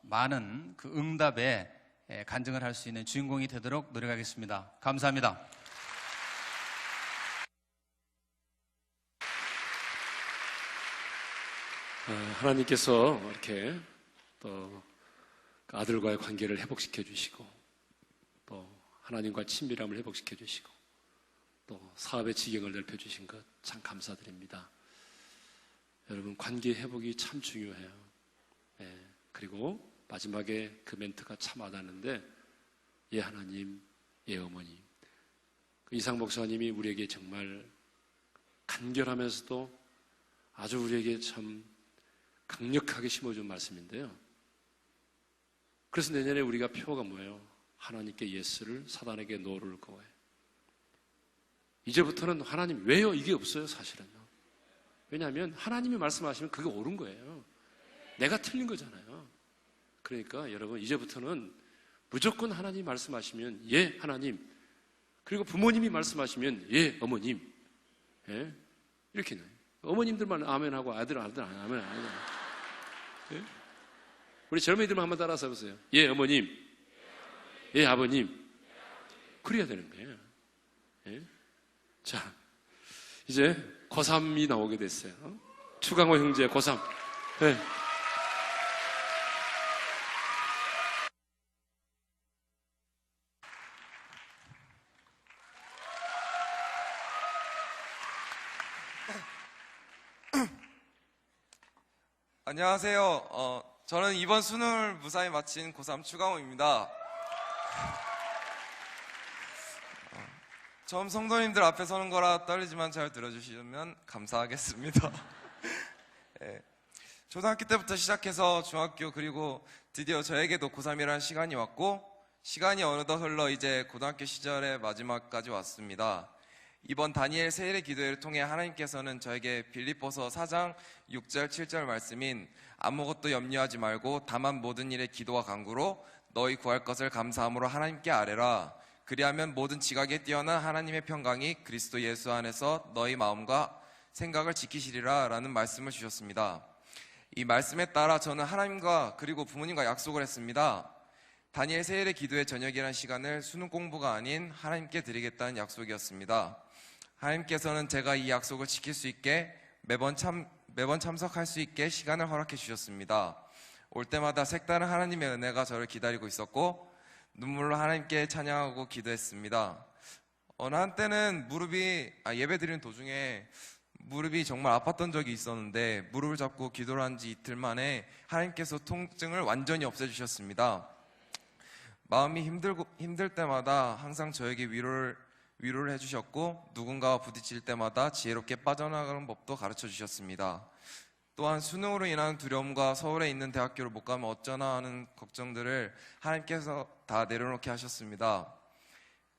많은 그 응답에 간증을 할 수 있는 주인공이 되도록 노력하겠습니다. 감사합니다. 하나님께서 이렇게 또 아들과의 관계를 회복시켜 주시고 또 하나님과 친밀함을 회복시켜 주시고 또 사업의 지경을 넓혀 주신 것 참 감사드립니다. 여러분 관계 회복이 참 중요해요. 그리고 마지막에 그 멘트가 참 와닿는데 예 하나님, 예 어머니. 이상 목사님이 우리에게 정말 간결하면서도 아주 우리에게 참 강력하게 심어준 말씀인데요. 그래서 내년에 우리가 표가 뭐예요? 하나님께 예스를, 사단에게 노를 거예요. 이제부터는 하나님 왜요? 이게 없어요, 사실은요. 왜냐하면 하나님이 말씀하시면 그게 옳은 거예요. 내가 틀린 거잖아요. 그러니까 여러분, 이제부터는 무조건 하나님이 말씀하시면 예, 하나님. 그리고 부모님이 말씀하시면 예, 어머님. 예? 이렇게 나요. 어머님들만 아멘하고 아들은 아멘 안 해요. 예? 우리 젊은이들만 한번 따라서 해보세요. 예, 어머님. 예, 아버님. 그래야 되는 거예요. 예? 자, 이제 고3이 나오게 됐어요. 추강호 형제 고3. 예. 안녕하세요. 저는 이번 수능을 무사히 마친 고3 추강호입니다. 처음 성도님들 앞에 서는 거라 떨리지만 잘 들어주시면 감사하겠습니다. 네. 초등학교 때부터 시작해서 중학교 그리고 드디어 저에게도 고3이라는 시간이 왔고 시간이 어느덧 흘러 이제 고등학교 시절의 마지막까지 왔습니다. 이번 다니엘 세일의 기도회를 통해 하나님께서는 저에게 빌립보서 4장 6절 7절 말씀인 아무것도 염려하지 말고 다만 모든 일에 기도와 간구로 너희 구할 것을 감사함으로 하나님께 아뢰라. 그리하면 모든 지각에 뛰어난 하나님의 평강이 그리스도 예수 안에서 너희 마음과 생각을 지키시리라 라는 말씀을 주셨습니다. 이 말씀에 따라 저는 하나님과 그리고 부모님과 약속을 했습니다. 다니엘 세일의 기도회 저녁이라는 시간을 수능 공부가 아닌 하나님께 드리겠다는 약속이었습니다. 하나님께서는 제가 이 약속을 지킬 수 있게 매번 참석할 수 있게 시간을 허락해 주셨습니다. 올 때마다 색다른 하나님의 은혜가 저를 기다리고 있었고 눈물로 하나님께 찬양하고 기도했습니다. 어느 한때는 예배 드리는 도중에 무릎이 정말 아팠던 적이 있었는데 무릎을 잡고 기도를 한 지 이틀 만에 하나님께서 통증을 완전히 없애주셨습니다. 마음이 힘들 때마다 항상 저에게 위로를 해주셨고 누군가와 부딪힐 때마다 지혜롭게 빠져나가는 법도 가르쳐 주셨습니다. 또한 수능으로 인한 두려움과 서울에 있는 대학교를 못 가면 어쩌나 하는 걱정들을 하나님께서 다 내려놓게 하셨습니다.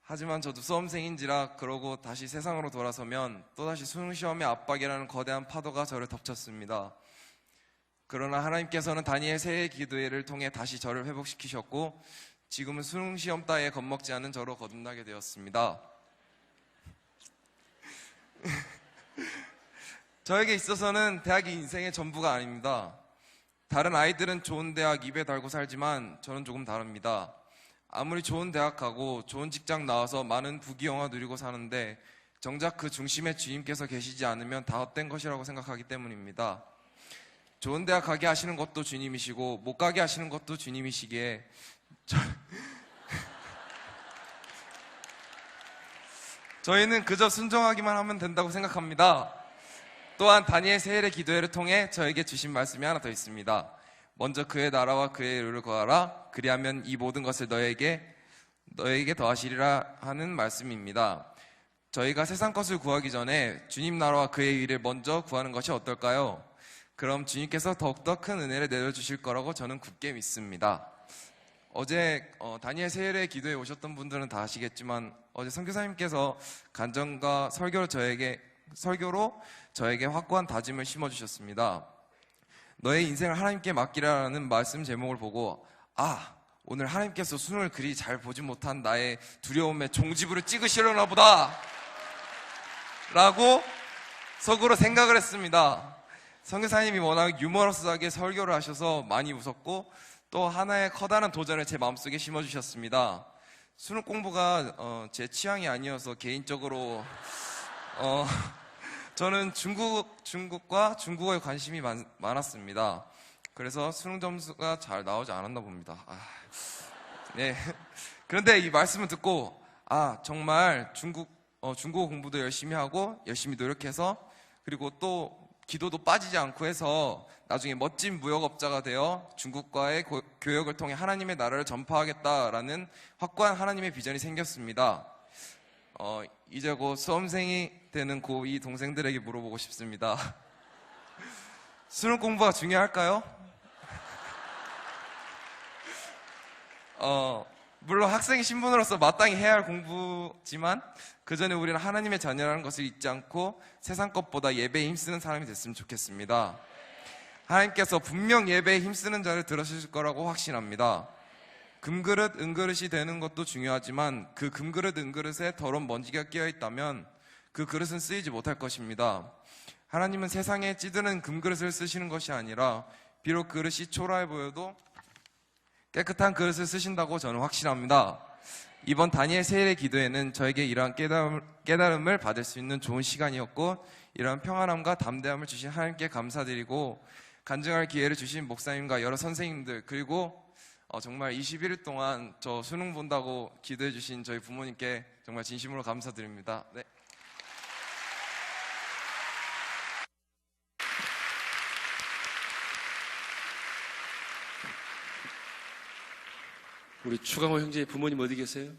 하지만 저도 수험생인지라 그러고 다시 세상으로 돌아서면 또다시 수능시험의 압박이라는 거대한 파도가 저를 덮쳤습니다. 그러나 하나님께서는 다니엘 세일 기도회를 통해 다시 저를 회복시키셨고 지금은 수능시험 따위에 겁먹지 않은 저로 거듭나게 되었습니다. 저에게 있어서는 대학이 인생의 전부가 아닙니다. 다른 아이들은 좋은 대학 입에 달고 살지만 저는 조금 다릅니다. 아무리 좋은 대학 가고 좋은 직장 나와서 많은 부귀영화 누리고 사는데 정작 그 중심에 주님께서 계시지 않으면 다 헛된 것이라고 생각하기 때문입니다. 좋은 대학 가게 하시는 것도 주님이시고 못 가게 하시는 것도 주님이시기에 저희는 그저 순종하기만 하면 된다고 생각합니다. 또한 다니엘 세일의 기도회를 통해 저에게 주신 말씀이 하나 더 있습니다. 먼저 그의 나라와 그의 의를 구하라. 그리하면 이 모든 것을 너에게 더하시리라 하는 말씀입니다. 저희가 세상 것을 구하기 전에 주님 나라와 그의 의를 먼저 구하는 것이 어떨까요? 그럼 주님께서 더욱더 큰 은혜를 내려주실 거라고 저는 굳게 믿습니다. 어제 다니엘 세일의 기도에 오셨던 분들은 다 아시겠지만 어제 선교사님께서 간증과 설교로 저에게 확고한 다짐을 심어주셨습니다. 너의 인생을 하나님께 맡기라는 말씀 제목을 보고 오늘 하나님께서 수능을 그리 잘 보지 못한 나의 두려움에 종지부를 찍으시려나 보다 라고 속으로 생각을 했습니다. 선교사님이 워낙 유머러스하게 설교를 하셔서 많이 웃었고 또 하나의 커다란 도전을 제 마음속에 심어주셨습니다. 수능 공부가 제 취향이 아니어서 개인적으로 저는 중국과 중국어에 관심이 많았습니다. 그래서 수능 점수가 잘 나오지 않았나 봅니다. 네. 그런데 이 말씀을 듣고 정말 중국어 공부도 열심히 하고 열심히 노력해서 그리고 또 기도도 빠지지 않고 해서 나중에 멋진 무역업자가 되어 중국과의 교역을 통해 하나님의 나라를 전파하겠다라는 확고한 하나님의 비전이 생겼습니다. 이제 곧 수험생이 되는 고2 동생들에게 물어보고 싶습니다. 수능 공부가 중요할까요? 물론 학생 신분으로서 마땅히 해야 할 공부지만 그 전에 우리는 하나님의 자녀라는 것을 잊지 않고 세상 것보다 예배에 힘쓰는 사람이 됐으면 좋겠습니다. 하나님께서 분명 예배에 힘쓰는 자를 들어주실 거라고 확신합니다. 금그릇, 은그릇이 되는 것도 중요하지만 그 금그릇, 은그릇에 더러운 먼지가 끼어 있다면 그 그릇은 쓰이지 못할 것입니다. 하나님은 세상에 찌드는 금그릇을 쓰시는 것이 아니라 비록 그릇이 초라해 보여도 깨끗한 그릇을 쓰신다고 저는 확신합니다. 이번 다니엘 세일의 기도에는 저에게 이러한 깨달음을 받을 수 있는 좋은 시간이었고 이러한 평안함과 담대함을 주신 하나님께 감사드리고 간증할 기회를 주신 목사님과 여러 선생님들 그리고 정말 21일 동안 저 수능 본다고 기도해 주신 저희 부모님께 정말 진심으로 감사드립니다. 네. 우리 추강호 형제의 부모님 어디 계세요?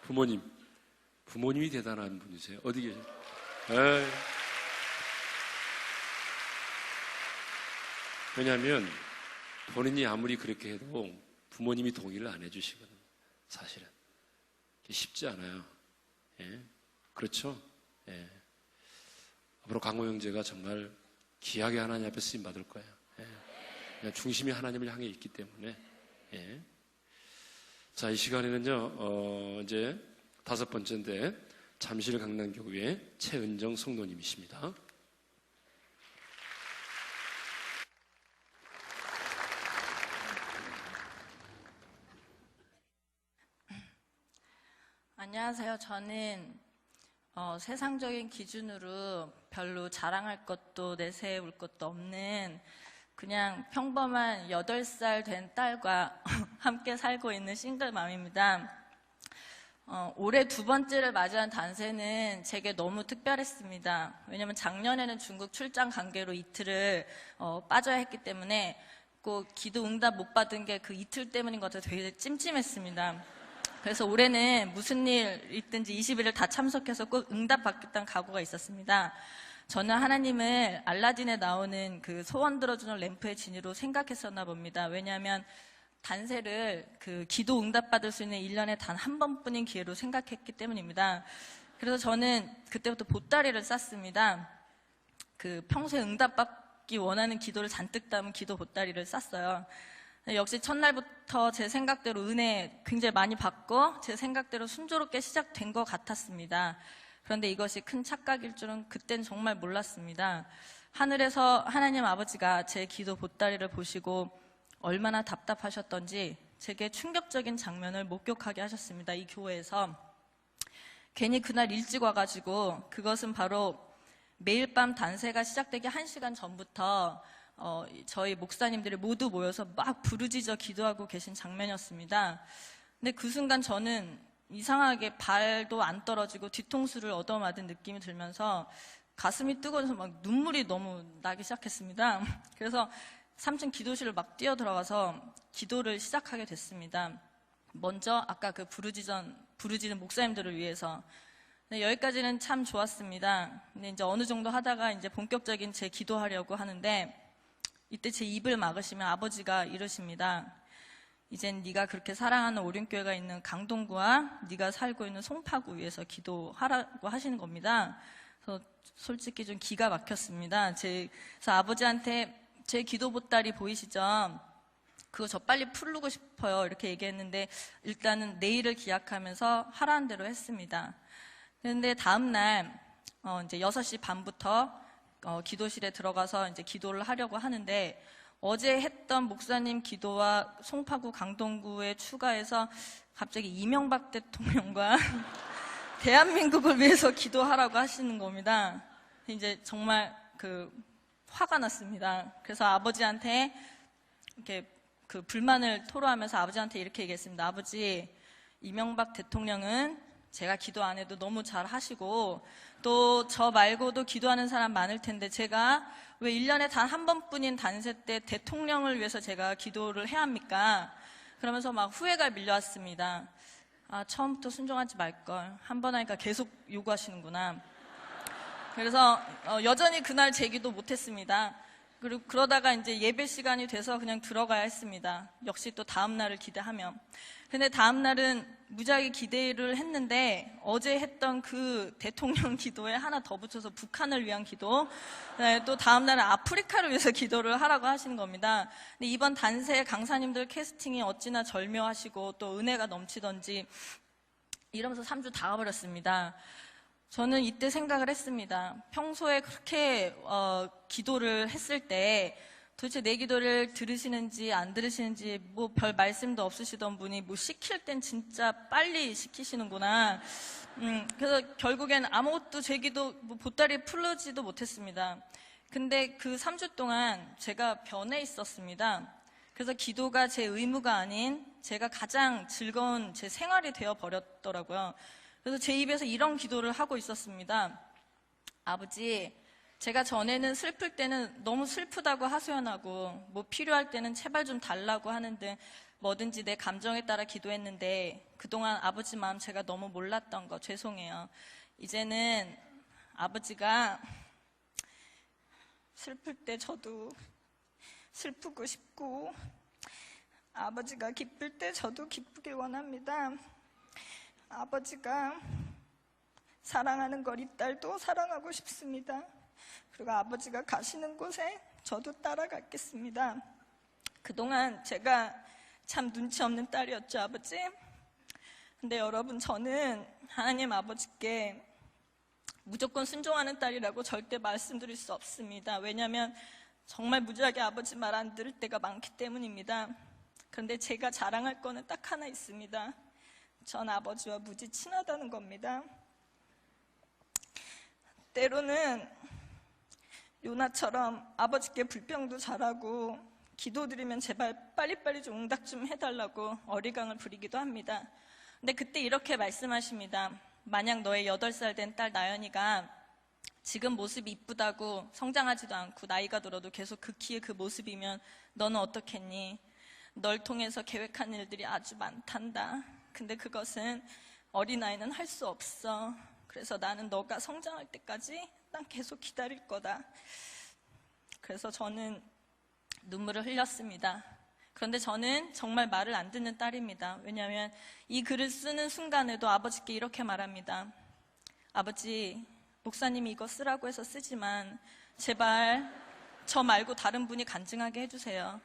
부모님이 대단한 분이세요. 어디 계세요? 에이. 왜냐하면 본인이 아무리 그렇게 해도 부모님이 동의를 안 해주시거든. 사실은 쉽지 않아요. 예? 그렇죠? 예. 앞으로 강호 형제가 정말 귀하게 하나님 앞에 쓰임 받을 거예요. 예. 그냥 중심이 하나님을 향해 있기 때문에. 예. 자, 이 시간에는요, 이제 5번째인데, 잠실 강남교회 최은정 성도님이십니다. 안녕하세요. 저는 세상적인 기준으로 별로 자랑할 것도 내세울 것도 없는 그냥 평범한 8살 된 딸과 함께 살고 있는 싱글맘입니다. 올해 2번째를 맞이한 단세는 제게 너무 특별했습니다. 왜냐면 작년에는 중국 출장 관계로 이틀을 빠져야 했기 때문에 꼭 기도 응답 못 받은 게 그 이틀 때문인 것 같아서 되게 찜찜했습니다. 그래서 올해는 무슨 일 있든지 20일을 다 참석해서 꼭 응답 받겠다는 각오가 있었습니다. 저는 하나님을 알라딘에 나오는 그 소원 들어주는 램프의 진이로 생각했었나 봅니다. 왜냐하면 단세를 그 기도 응답받을 수 있는 1년에 단 한 번뿐인 기회로 생각했기 때문입니다. 그래서 저는 그때부터 보따리를 쌌습니다. 그 평소에 응답받기 원하는 기도를 잔뜩 담은 기도 보따리를 쌌어요. 역시 첫날부터 제 생각대로 은혜 굉장히 많이 받고 제 생각대로 순조롭게 시작된 것 같았습니다. 그런데 이것이 큰 착각일 줄은 그땐 정말 몰랐습니다. 하늘에서 하나님 아버지가 제 기도 보따리를 보시고 얼마나 답답하셨던지 제게 충격적인 장면을 목격하게 하셨습니다. 이 교회에서. 괜히 그날 일찍 와가지고 그것은 바로 매일 밤 단세가 시작되기 1시간 전부터 저희 목사님들이 모두 모여서 막 부르짖어 기도하고 계신 장면이었습니다. 근데 그 순간 저는 이상하게 발도 안 떨어지고 뒤통수를 얻어맞은 느낌이 들면서 가슴이 뜨거워서 막 눈물이 너무 나기 시작했습니다. 그래서 3층 기도실을 막 뛰어들어가서 기도를 시작하게 됐습니다. 먼저 아까 그 부르짖는 목사님들을 위해서. 네, 여기까지는 참 좋았습니다. 근데 이제 어느 정도 하다가 이제 본격적인 제 기도하려고 하는데 이때 제 입을 막으시면 아버지가 이러십니다. 이젠 네가 그렇게 사랑하는 오륜교회가 있는 강동구와 네가 살고 있는 송파구 위에서 기도하라고 하시는 겁니다. 그래서 솔직히 좀 기가 막혔습니다. 그래서 아버지한테 제 기도 보따리 보이시죠? 그거 저 빨리 풀르고 싶어요. 이렇게 얘기했는데 일단은 내일을 기약하면서 하라는 대로 했습니다. 그런데 다음날 이제 6시 반부터 기도실에 들어가서 이제 기도를 하려고 하는데 어제 했던 목사님 기도와 송파구 강동구에 추가해서 갑자기 이명박 대통령과 대한민국을 위해서 기도하라고 하시는 겁니다. 이제 정말 화가 났습니다. 그래서 아버지한테 이렇게 그 불만을 토로하면서 아버지한테 이렇게 얘기했습니다. 아버지, 이명박 대통령은 제가 기도 안 해도 너무 잘 하시고 또 저 말고도 기도하는 사람 많을 텐데 제가 왜 1년에 단 한 번뿐인 단세 때 대통령을 위해서 제가 기도를 해야 합니까? 그러면서 막 후회가 밀려왔습니다. 아, 처음부터 순종하지 말걸. 한 번 하니까 계속 요구하시는구나. 그래서 여전히 그날 제 기도 못했습니다. 그리고 그러다가 이제 예배 시간이 돼서 그냥 들어가야 했습니다. 역시 또 다음 날을 기대하며. 근데 다음 날은 무지하게 기대를 했는데 어제 했던 그 대통령 기도에 하나 더 붙여서 북한을 위한 기도, 네, 또 다음 날은 아프리카를 위해서 기도를 하라고 하시는 겁니다. 근데 이번 단세 강사님들 캐스팅이 어찌나 절묘하시고 또 은혜가 넘치던지 이러면서 3주 다 가버렸습니다. 저는 이때 생각을 했습니다. 평소에 그렇게 기도를 했을 때 도대체 내 기도를 들으시는지 안 들으시는지 뭐 별 말씀도 없으시던 분이 뭐 시킬 땐 진짜 빨리 시키시는구나. 그래서 결국엔 아무것도 제 기도 뭐 보따리에 풀르지도 못했습니다. 근데 그 3주 동안 제가 변해 있었습니다. 그래서 기도가 제 의무가 아닌 제가 가장 즐거운 제 생활이 되어 버렸더라고요. 그래서 제 입에서 이런 기도를 하고 있었습니다. 아버지, 제가 전에는 슬플 때는 너무 슬프다고 하소연하고 뭐 필요할 때는 제발 좀 달라고 하는 등 뭐든지 내 감정에 따라 기도했는데 그동안 아버지 마음 제가 너무 몰랐던 거 죄송해요. 이제는 아버지가 슬플 때 저도 슬프고 싶고 아버지가 기쁠 때 저도 기쁘길 원합니다. 아버지가 사랑하는 거리 딸도 사랑하고 싶습니다. 그리고 아버지가 가시는 곳에 저도 따라가겠습니다. 그동안 제가 참 눈치 없는 딸이었죠, 아버지. 근데 여러분, 저는 하나님 아버지께 무조건 순종하는 딸이라고 절대 말씀드릴 수 없습니다. 왜냐하면 정말 무지하게 아버지 말 안 들을 때가 많기 때문입니다. 그런데 제가 자랑할 거는 딱 하나 있습니다. 전 아버지와 무지 친하다는 겁니다. 때로는 요나처럼 아버지께 불평도 잘하고 기도드리면 제발 빨리빨리 좀 응답 좀 해달라고 어리광을 부리기도 합니다. 근데 그때 이렇게 말씀하십니다. 만약 너의 8살 된 딸 나연이가 지금 모습이 이쁘다고 성장하지도 않고 나이가 들어도 계속 그 키의 그 모습이면 너는 어떻겠니? 널 통해서 계획한 일들이 아주 많단다. 근데 그것은 어린아이는 할 수 없어. 그래서 나는 너가 성장할 때까지 난 계속 기다릴 거다. 그래서 저는 눈물을 흘렸습니다. 그런데 저는 정말 말을 안 듣는 딸입니다. 왜냐하면 이 글을 쓰는 순간에도 아버지께 이렇게 말합니다. 아버지, 목사님이 이거 쓰라고 해서 쓰지만 제발 저 말고 다른 분이 간증하게 해주세요.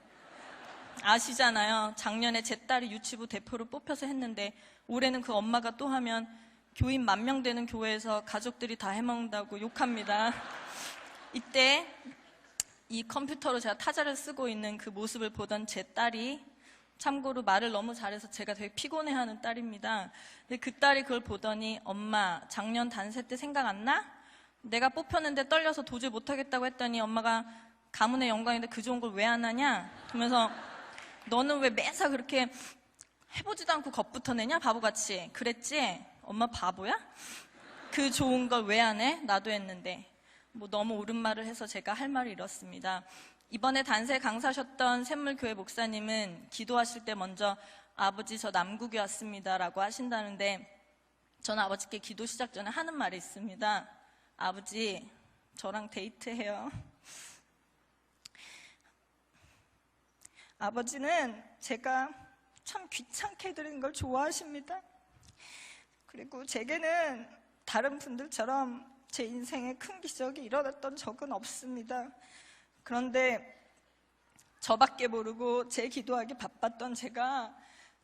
아시잖아요. 작년에 제 딸이 유치부 대표로 뽑혀서 했는데 올해는 그 엄마가 또 하면 교인 10,000명 되는 교회에서 가족들이 다 해먹는다고 욕합니다. 이때 이 컴퓨터로 제가 타자를 쓰고 있는 그 모습을 보던 제 딸이 참고로 말을 너무 잘해서 제가 되게 피곤해하는 딸입니다. 근데 그 딸이 그걸 보더니 엄마 작년 단세 때 생각 안 나? 내가 뽑혔는데 떨려서 도저히 못하겠다고 했더니 엄마가 가문의 영광인데 그 좋은 걸 왜 안 하냐? 그러면서 너는 왜 매사 그렇게 해보지도 않고 겁부터 내냐? 바보같이. 그랬지? 엄마 바보야? 그 좋은 걸 왜 안 해? 나도 했는데. 뭐 너무 옳은 말을 해서 제가 할 말을 잃었습니다. 이번에 단세 강사셨던 샘물교회 목사님은 기도하실 때 먼저 아버지 저 남국에 왔습니다 라고 하신다는데 저는 아버지께 기도 시작 전에 하는 말이 있습니다. 아버지 저랑 데이트해요. 아버지는 제가 참 귀찮게 해드리는 걸 좋아하십니다. 그리고 제게는 다른 분들처럼 제 인생에 큰 기적이 일어났던 적은 없습니다. 그런데 저밖에 모르고 제 기도하기 바빴던 제가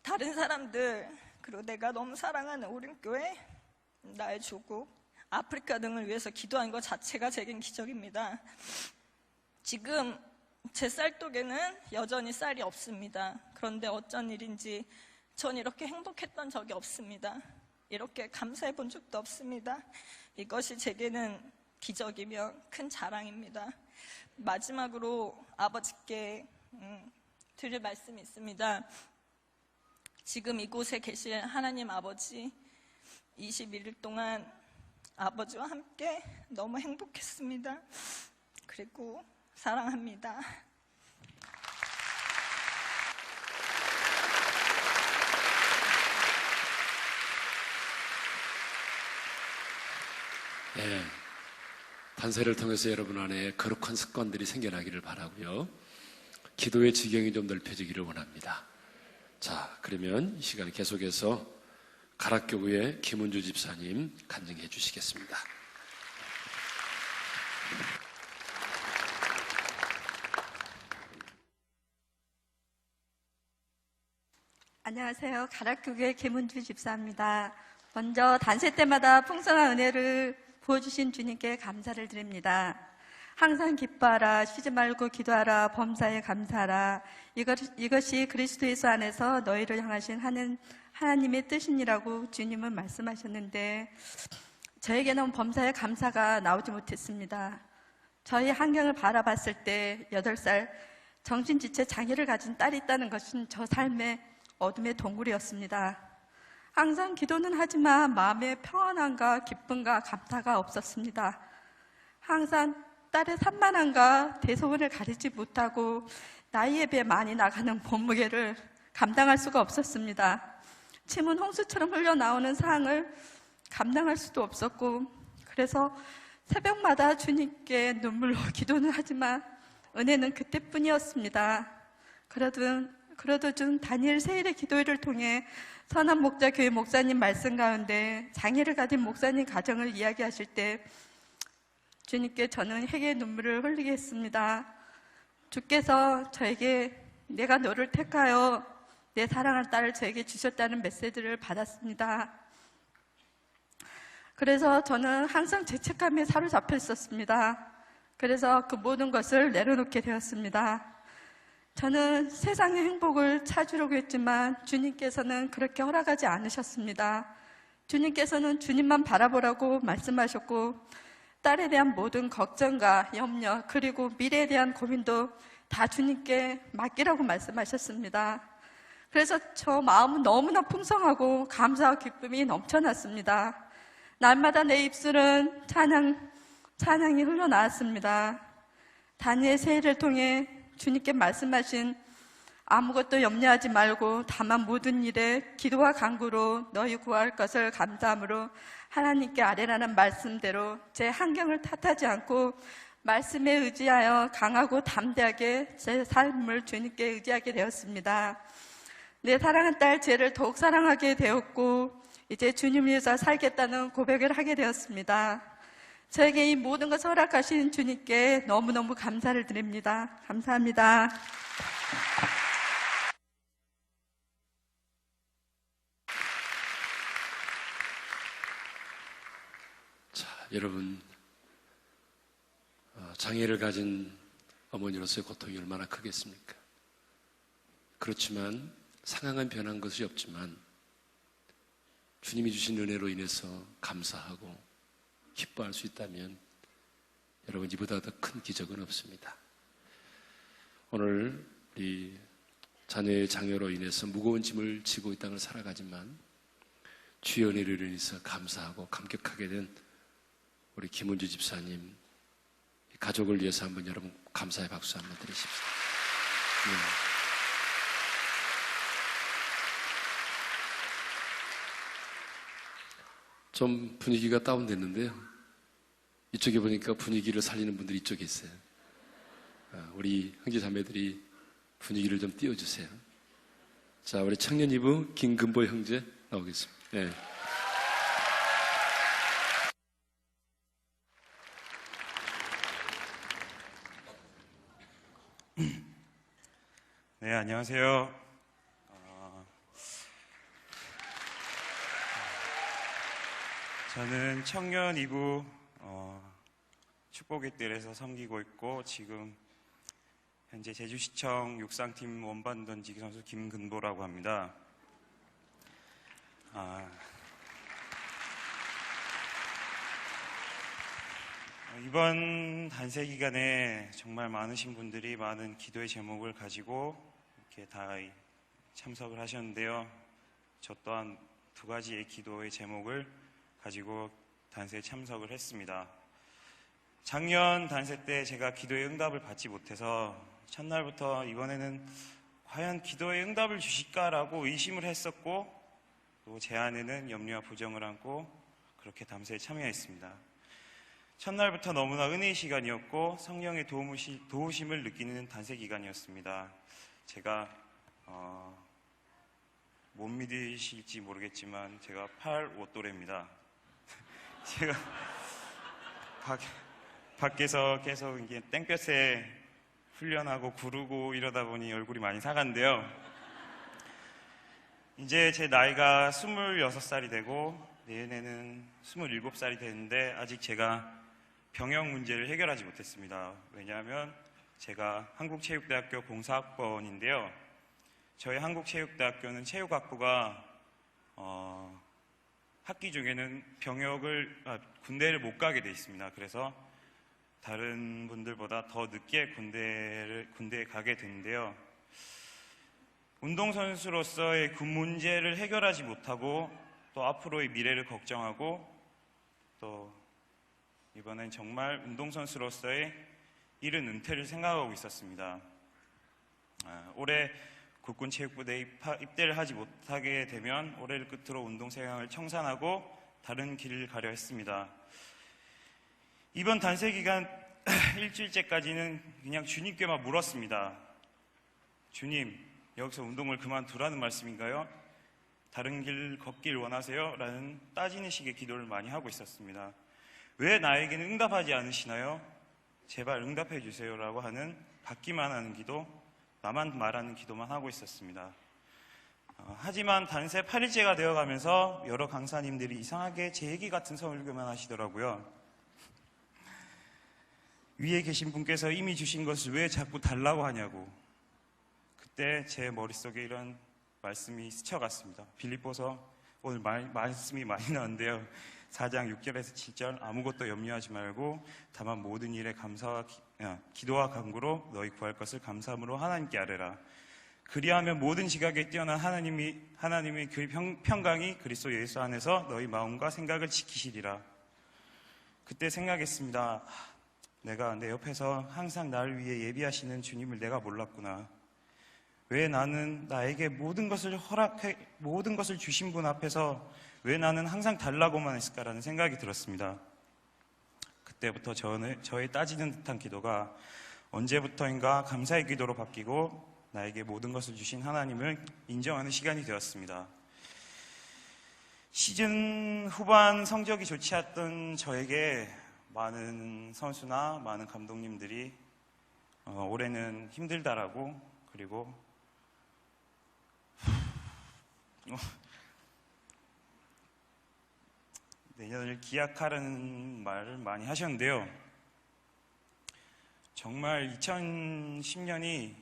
다른 사람들 그리고 내가 너무 사랑하는 오륜교회, 나의 조국, 아프리카 등을 위해서 기도한 것 자체가 제겐 기적입니다. 지금 제 쌀독에는 여전히 쌀이 없습니다. 그런데 어쩐 일인지 전 이렇게 행복했던 적이 없습니다. 이렇게 감사해 본 적도 없습니다. 이것이 제게는 기적이며 큰 자랑입니다. 마지막으로 아버지께 드릴 말씀이 있습니다. 지금 이곳에 계실 하나님 아버지, 21일 동안 아버지와 함께 너무 행복했습니다. 그리고 사랑합니다. 네. 단세를 통해서 여러분 안에 거룩한 습관들이 생겨나기를 바라고요. 기도의 지경이 좀 넓혀지기를 원합니다. 자, 그러면 이 시간에 계속해서 가락교구의 김은주 집사님 간증해 주시겠습니다. 안녕하세요. 가락교회 김은주 집사입니다. 먼저 단세 때마다 풍성한 은혜를 부어주신 주님께 감사를 드립니다. 항상 기뻐하라, 쉬지 말고 기도하라, 범사에 감사하라. 이것이 그리스도 예수 안에서 너희를 향하신 하나님의 뜻이니라고 주님은 말씀하셨는데 저에게는 범사에 감사가 나오지 못했습니다. 저희 환경을 바라봤을 때 8살 정신지체 장애를 가진 딸이 있다는 것은 저 삶의 어둠의 동굴이었습니다. 항상 기도는 하지만 마음에 평안함과 기쁨과 감사가 없었습니다. 항상 딸의 산만함과 대소원을 가리지 못하고 나이에 비해 많이 나가는 몸무게를 감당할 수가 없었습니다. 침은 홍수처럼 흘러나오는 상황을 감당할 수도 없었고 그래서 새벽마다 주님께 눈물로 기도는 하지만 은혜는 그때뿐이었습니다. 그러도 좀 다니엘 세일의 기도회를 통해 선한 목자 교회 목사님 말씀 가운데 장애를 가진 목사님 가정을 이야기하실 때 주님께 저는 회개의 눈물을 흘리게 했습니다. 주께서 저에게 내가 너를 택하여 내 사랑하는 딸을 저에게 주셨다는 메시지를 받았습니다. 그래서 저는 항상 죄책감에 사로잡혀 있었습니다. 그래서 그 모든 것을 내려놓게 되었습니다. 저는 세상의 행복을 찾으려고 했지만 주님께서는 그렇게 허락하지 않으셨습니다. 주님께서는 주님만 바라보라고 말씀하셨고 딸에 대한 모든 걱정과 염려 그리고 미래에 대한 고민도 다 주님께 맡기라고 말씀하셨습니다. 그래서 저 마음은 너무나 풍성하고 감사와 기쁨이 넘쳐났습니다. 날마다 내 입술은 찬양이 흘러나왔습니다. 다니엘 세일을 통해 주님께 말씀하신 아무것도 염려하지 말고 다만 모든 일에 기도와 간구로 너희 구할 것을 감사함으로 하나님께 아뢰라는 말씀대로 제 환경을 탓하지 않고 말씀에 의지하여 강하고 담대하게 제 삶을 주님께 의지하게 되었습니다. 내 사랑하는 딸 쟤를 더욱 사랑하게 되었고 이제 주님 위해서 살겠다는 고백을 하게 되었습니다. 저에게 이 모든 것을 허락하신 주님께 너무너무 감사를 드립니다. 감사합니다. 자, 여러분, 장애를 가진 어머니로서의 고통이 얼마나 크겠습니까? 그렇지만 상황은 변한 것이 없지만 주님이 주신 은혜로 인해서 감사하고 기뻐할 수 있다면 여러분 이보다 더 큰 기적은 없습니다. 오늘 우리 자녀의 장애로 인해서 무거운 짐을 지고 이 땅을 살아가지만 주의 은혜로 인해서 감사하고 감격하게 된 우리 김은주 집사님 가족을 위해서 한번 여러분 감사의 박수 한번 드리십시오. 네. 좀 분위기가 다운됐는데요. 이쪽에 보니까 분위기를 살리는 분들이 이쪽에 있어요. 우리 형제 자매들이 분위기를 좀 띄워주세요. 자, 우리 청년 이부 김근보 형제 나오겠습니다. 네. 네, 안녕하세요. 저는 청년 2부 축복의 뜰에서 섬기고 있고 지금 현재 제주시청 육상팀 원반 던지기 선수 김근보라고 합니다. 이번 단세 기간에 정말 많으신 분들이 많은 기도의 제목을 가지고 이렇게 다 참석을 하셨는데요. 저 또한 2가지의 기도의 제목을 가지고 단세에 참석을 했습니다. 작년 단세 때 제가 기도의 응답을 받지 못해서 첫날부터 이번에는 과연 기도의 응답을 주실까라고 의심을 했었고 또 제 안에는 염려와 부정을 안고 그렇게 단세에 참여했습니다. 첫날부터 너무나 은혜의 시간이었고 성령의 도우심을 느끼는 단세 기간이었습니다. 제가 못 믿으실지 모르겠지만 제가 8, 5또래입니다. 제가 밖에서 계속 이게 땡볕에 훈련하고 구르고 이러다 보니 얼굴이 많이 상한데요. 이제 제 나이가 26살이 되고 내년에는 27살이 되는데 아직 제가 병역 문제를 해결하지 못했습니다. 왜냐하면 제가 한국체육대학교 공사학번인데요. 저희 한국체육대학교는 체육학부가 학기 중에는 군대를 못 가게 돼 있습니다. 그래서 다른 분들보다 더 늦게 군대에 가게 되는데요. 운동선수로서의 그 문제를 해결하지 못하고 또 앞으로의 미래를 걱정하고 또 이번엔 정말 운동선수로서의 이른 은퇴를 생각하고 있었습니다. 올해 국군체육부대에 입대를 하지 못하게 되면 올해를 끝으로 운동생활을 청산하고 다른 길을 가려 했습니다. 이번 단세 기간 일주일째까지는 그냥 주님께만 물었습니다. 주님, 여기서 운동을 그만두라는 말씀인가요? 다른 길 걷길 원하세요? 라는 따지는 식의 기도를 많이 하고 있었습니다. 왜 나에게는 응답하지 않으시나요? 제발 응답해 주세요 라고 하는 받기만 하는 기도, 나만 말하는 기도만 하고 있었습니다. 하지만 단세 8일째가 되어가면서 여러 강사님들이 이상하게 제 얘기 같은 설교만 하시더라고요. 위에 계신 분께서 이미 주신 것을 왜 자꾸 달라고 하냐고. 그때 제 머릿속에 이런 말씀이 스쳐갔습니다. 빌립보서 오늘 말씀이 많이 나왔는데요. 4장 6절에서 7절 아무것도 염려하지 말고 다만 모든 일에 기도와 간구로 너희 구할 것을 감사함으로 하나님께 아뢰라. 그리하면 모든 지각에 뛰어난 하나님의 그 평강이 그리스도 예수 안에서 너희 마음과 생각을 지키시리라. 그때 생각했습니다. 내가 내 옆에서 항상 나를 위해 예비하시는 주님을 내가 몰랐구나. 왜 나는 나에게 모든 것을 주신 분 앞에서 왜 나는 항상 달라고만 했을까라는 생각이 들었습니다. 그때부터 저의 따지는 듯한 기도가 언제부터인가 감사의 기도로 바뀌고 나에게 모든 것을 주신 하나님을 인정하는 시간이 되었습니다. 시즌 후반 성적이 좋지 않던 저에게 많은 선수나 많은 감독님들이 올해는 힘들다라고 그리고 내년을 기약하라는 말을 많이 하셨는데요. 정말 2010년이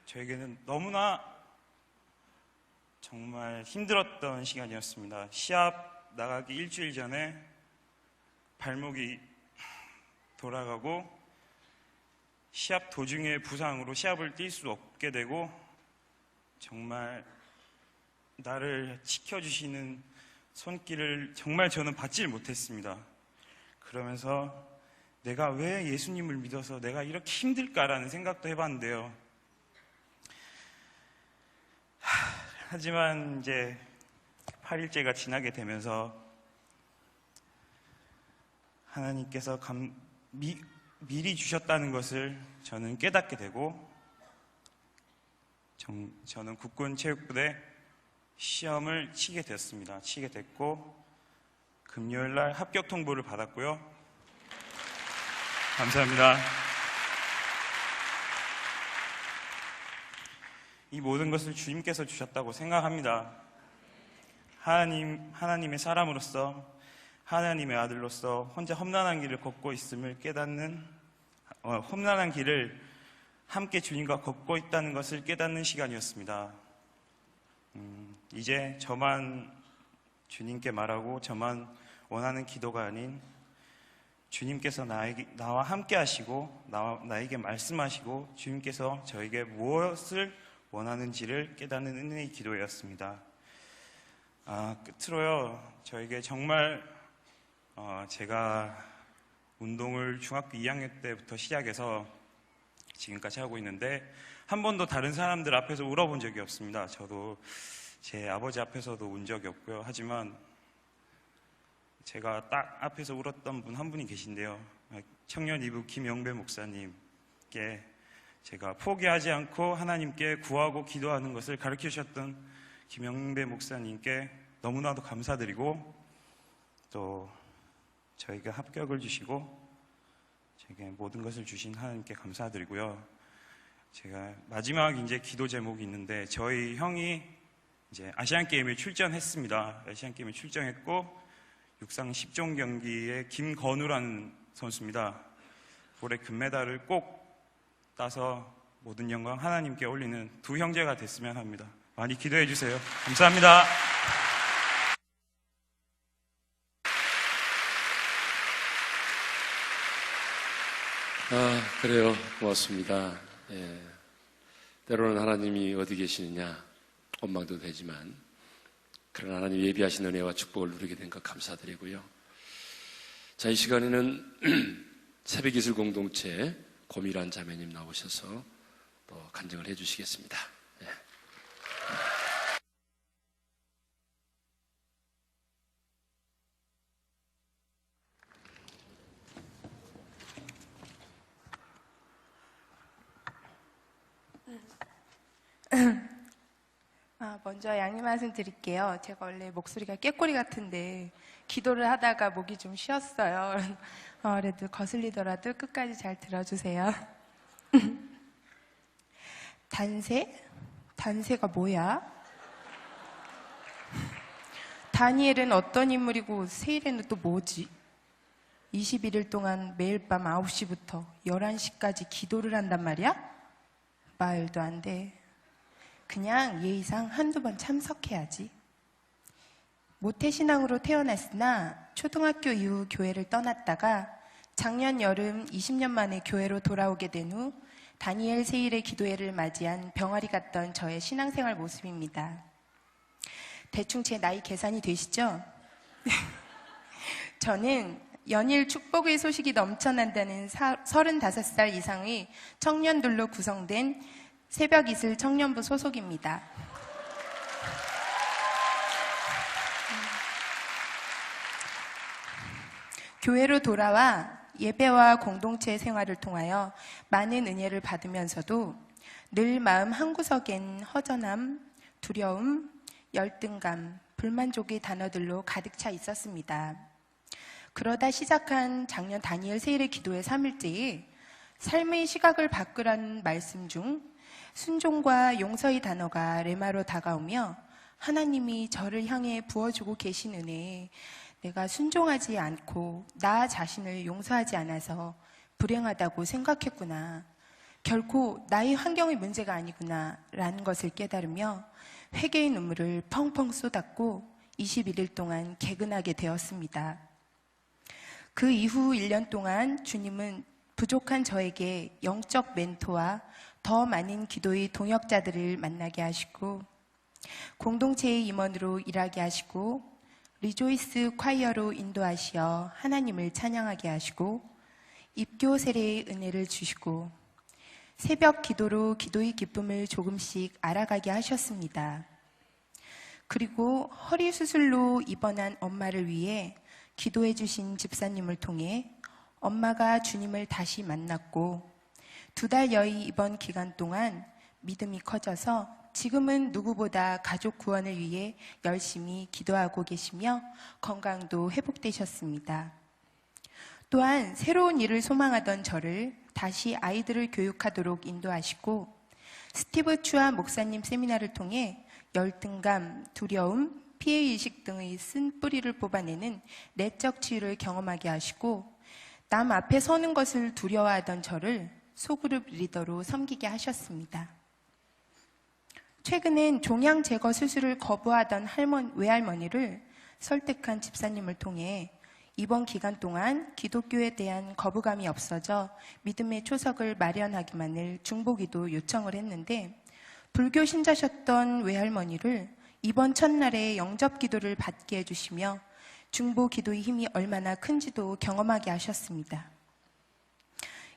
저에게는 너무나 정말 힘들었던 시간이었습니다. 시합 나가기 일주일 전에 발목이 돌아가고 시합 도중에 부상으로 시합을 뛸 수 없게 되고 정말 나를 지켜주시는 손길을 정말 저는 받질 못했습니다. 그러면서 내가 왜 예수님을 믿어서 내가 이렇게 힘들까라는 생각도 해봤는데요. 하지만 이제 8일째가 지나게 되면서 하나님께서 미리 주셨다는 것을 저는 깨닫게 되고 저는 국군체육부대 시험을 치게 됐습니다. 치게 됐고 금요일날 합격 통보를 받았고요. 감사합니다. 이 모든 것을 주님께서 주셨다고 생각합니다. 하나님의 사람으로서 하나님의 아들로서 혼자 험난한 길을 걷고 있음을 깨닫는 험난한 길을 함께 주님과 걷고 있다는 것을 깨닫는 시간이었습니다. 이제 저만 주님께 말하고 저만 원하는 기도가 아닌 주님께서 나와 함께 하시고 나에게 말씀하시고 주님께서 저에게 무엇을 원하는지를 깨닫는 은혜의 기도였습니다. 끝으로요, 저에게 정말 제가 운동을 중학교 2학년 때부터 시작해서 지금까지 하고 있는데 한 번도 다른 사람들 앞에서 울어본 적이 없습니다. 저도 제 아버지 앞에서도 운 적이 없고요. 하지만 제가 딱 앞에서 울었던 분 한 분이 계신데요. 청년 이부 김영배 목사님께 제가 포기하지 않고 하나님께 구하고 기도하는 것을 가르쳐 주셨던 김영배 목사님께 너무나도 감사드리고, 또 저에게 합격을 주시고 제게 모든 것을 주신 하나님께 감사드리고요. 제가 마지막 이제 기도 제목이 있는데, 저희 형이 이제 아시안 게임에 출전했습니다. 아시안 게임에 출전했고 육상 10종 경기에 김건우라는 선수입니다. 올해 금메달을 꼭 따서 모든 영광 하나님께 올리는 두 형제가 됐으면 합니다. 많이 기도해 주세요. 감사합니다. 그래요. 고맙습니다. 예. 때로는 하나님이 어디 계시느냐 원망도 되지만, 그러나 하나님 예비하신 은혜와 축복을 누리게 된 것 감사드리고요. 자, 이 시간에는 새벽이슬 공동체 고미란 자매님 나오셔서 또 간증을 해주시겠습니다. 예. 먼저 양해 말씀 드릴게요. 제가 원래 목소리가 꾀꼬리 같은데 기도를 하다가 목이 좀 쉬었어요. 그래도 거슬리더라도 끝까지 잘 들어주세요. 단세? 단세가 뭐야? 다니엘은 어떤 인물이고 세일에는 또 뭐지? 21일 동안 매일 밤 9시부터 11시까지 기도를 한단 말이야? 말도 안 돼. 그냥 예의상 한두 번 참석해야지. 모태신앙으로 태어났으나 초등학교 이후 교회를 떠났다가 작년 여름 20년 만에 교회로 돌아오게 된 후 다니엘 세일의 기도회를 맞이한 병아리 같던 저의 신앙생활 모습입니다. 대충 제 나이 계산이 되시죠? 저는 연일 축복의 소식이 넘쳐난다는 35살 이상의 청년들로 구성된 새벽이슬 청년부 소속입니다. 교회로 돌아와 예배와 공동체 생활을 통하여 많은 은혜를 받으면서도 늘 마음 한구석엔 허전함, 두려움, 열등감, 불만족의 단어들로 가득 차 있었습니다. 그러다 시작한 작년 다니엘 세일의 기도회 3일째에 삶의 시각을 바꾸라는 말씀 중 순종과 용서의 단어가 레마로 다가오며 하나님이 저를 향해 부어주고 계신 은혜에 내가 순종하지 않고 나 자신을 용서하지 않아서 불행하다고 생각했구나. 결코 나의 환경의 문제가 아니구나 라는 것을 깨달으며 회개의 눈물을 펑펑 쏟았고 21일 동안 개근하게 되었습니다. 그 이후 1년 동안 주님은 부족한 저에게 영적 멘토와 더 많은 기도의 동역자들을 만나게 하시고 공동체의 임원으로 일하게 하시고 리조이스 콰이어로 인도하시어 하나님을 찬양하게 하시고 입교 세례의 은혜를 주시고 새벽 기도로 기도의 기쁨을 조금씩 알아가게 하셨습니다. 그리고 허리 수술로 입원한 엄마를 위해 기도해 주신 집사님을 통해 엄마가 주님을 다시 만났고 2달여의 입원 기간 동안 믿음이 커져서 지금은 누구보다 가족 구원을 위해 열심히 기도하고 계시며 건강도 회복되셨습니다. 또한 새로운 일을 소망하던 저를 다시 아이들을 교육하도록 인도하시고 스티브 추아 목사님 세미나를 통해 열등감, 두려움, 피해의식 등의 쓴 뿌리를 뽑아내는 내적 치유를 경험하게 하시고 남 앞에 서는 것을 두려워하던 저를 소그룹 리더로 섬기게 하셨습니다. 최근엔 종양 제거 수술을 거부하던 외할머니를 설득한 집사님을 통해 이번 기간 동안 기독교에 대한 거부감이 없어져 믿음의 초석을 마련하기만을 중보기도 요청을 했는데 불교 신자셨던 외할머니를 이번 첫날에 영접 기도를 받게 해주시며 중보 기도의 힘이 얼마나 큰지도 경험하게 하셨습니다.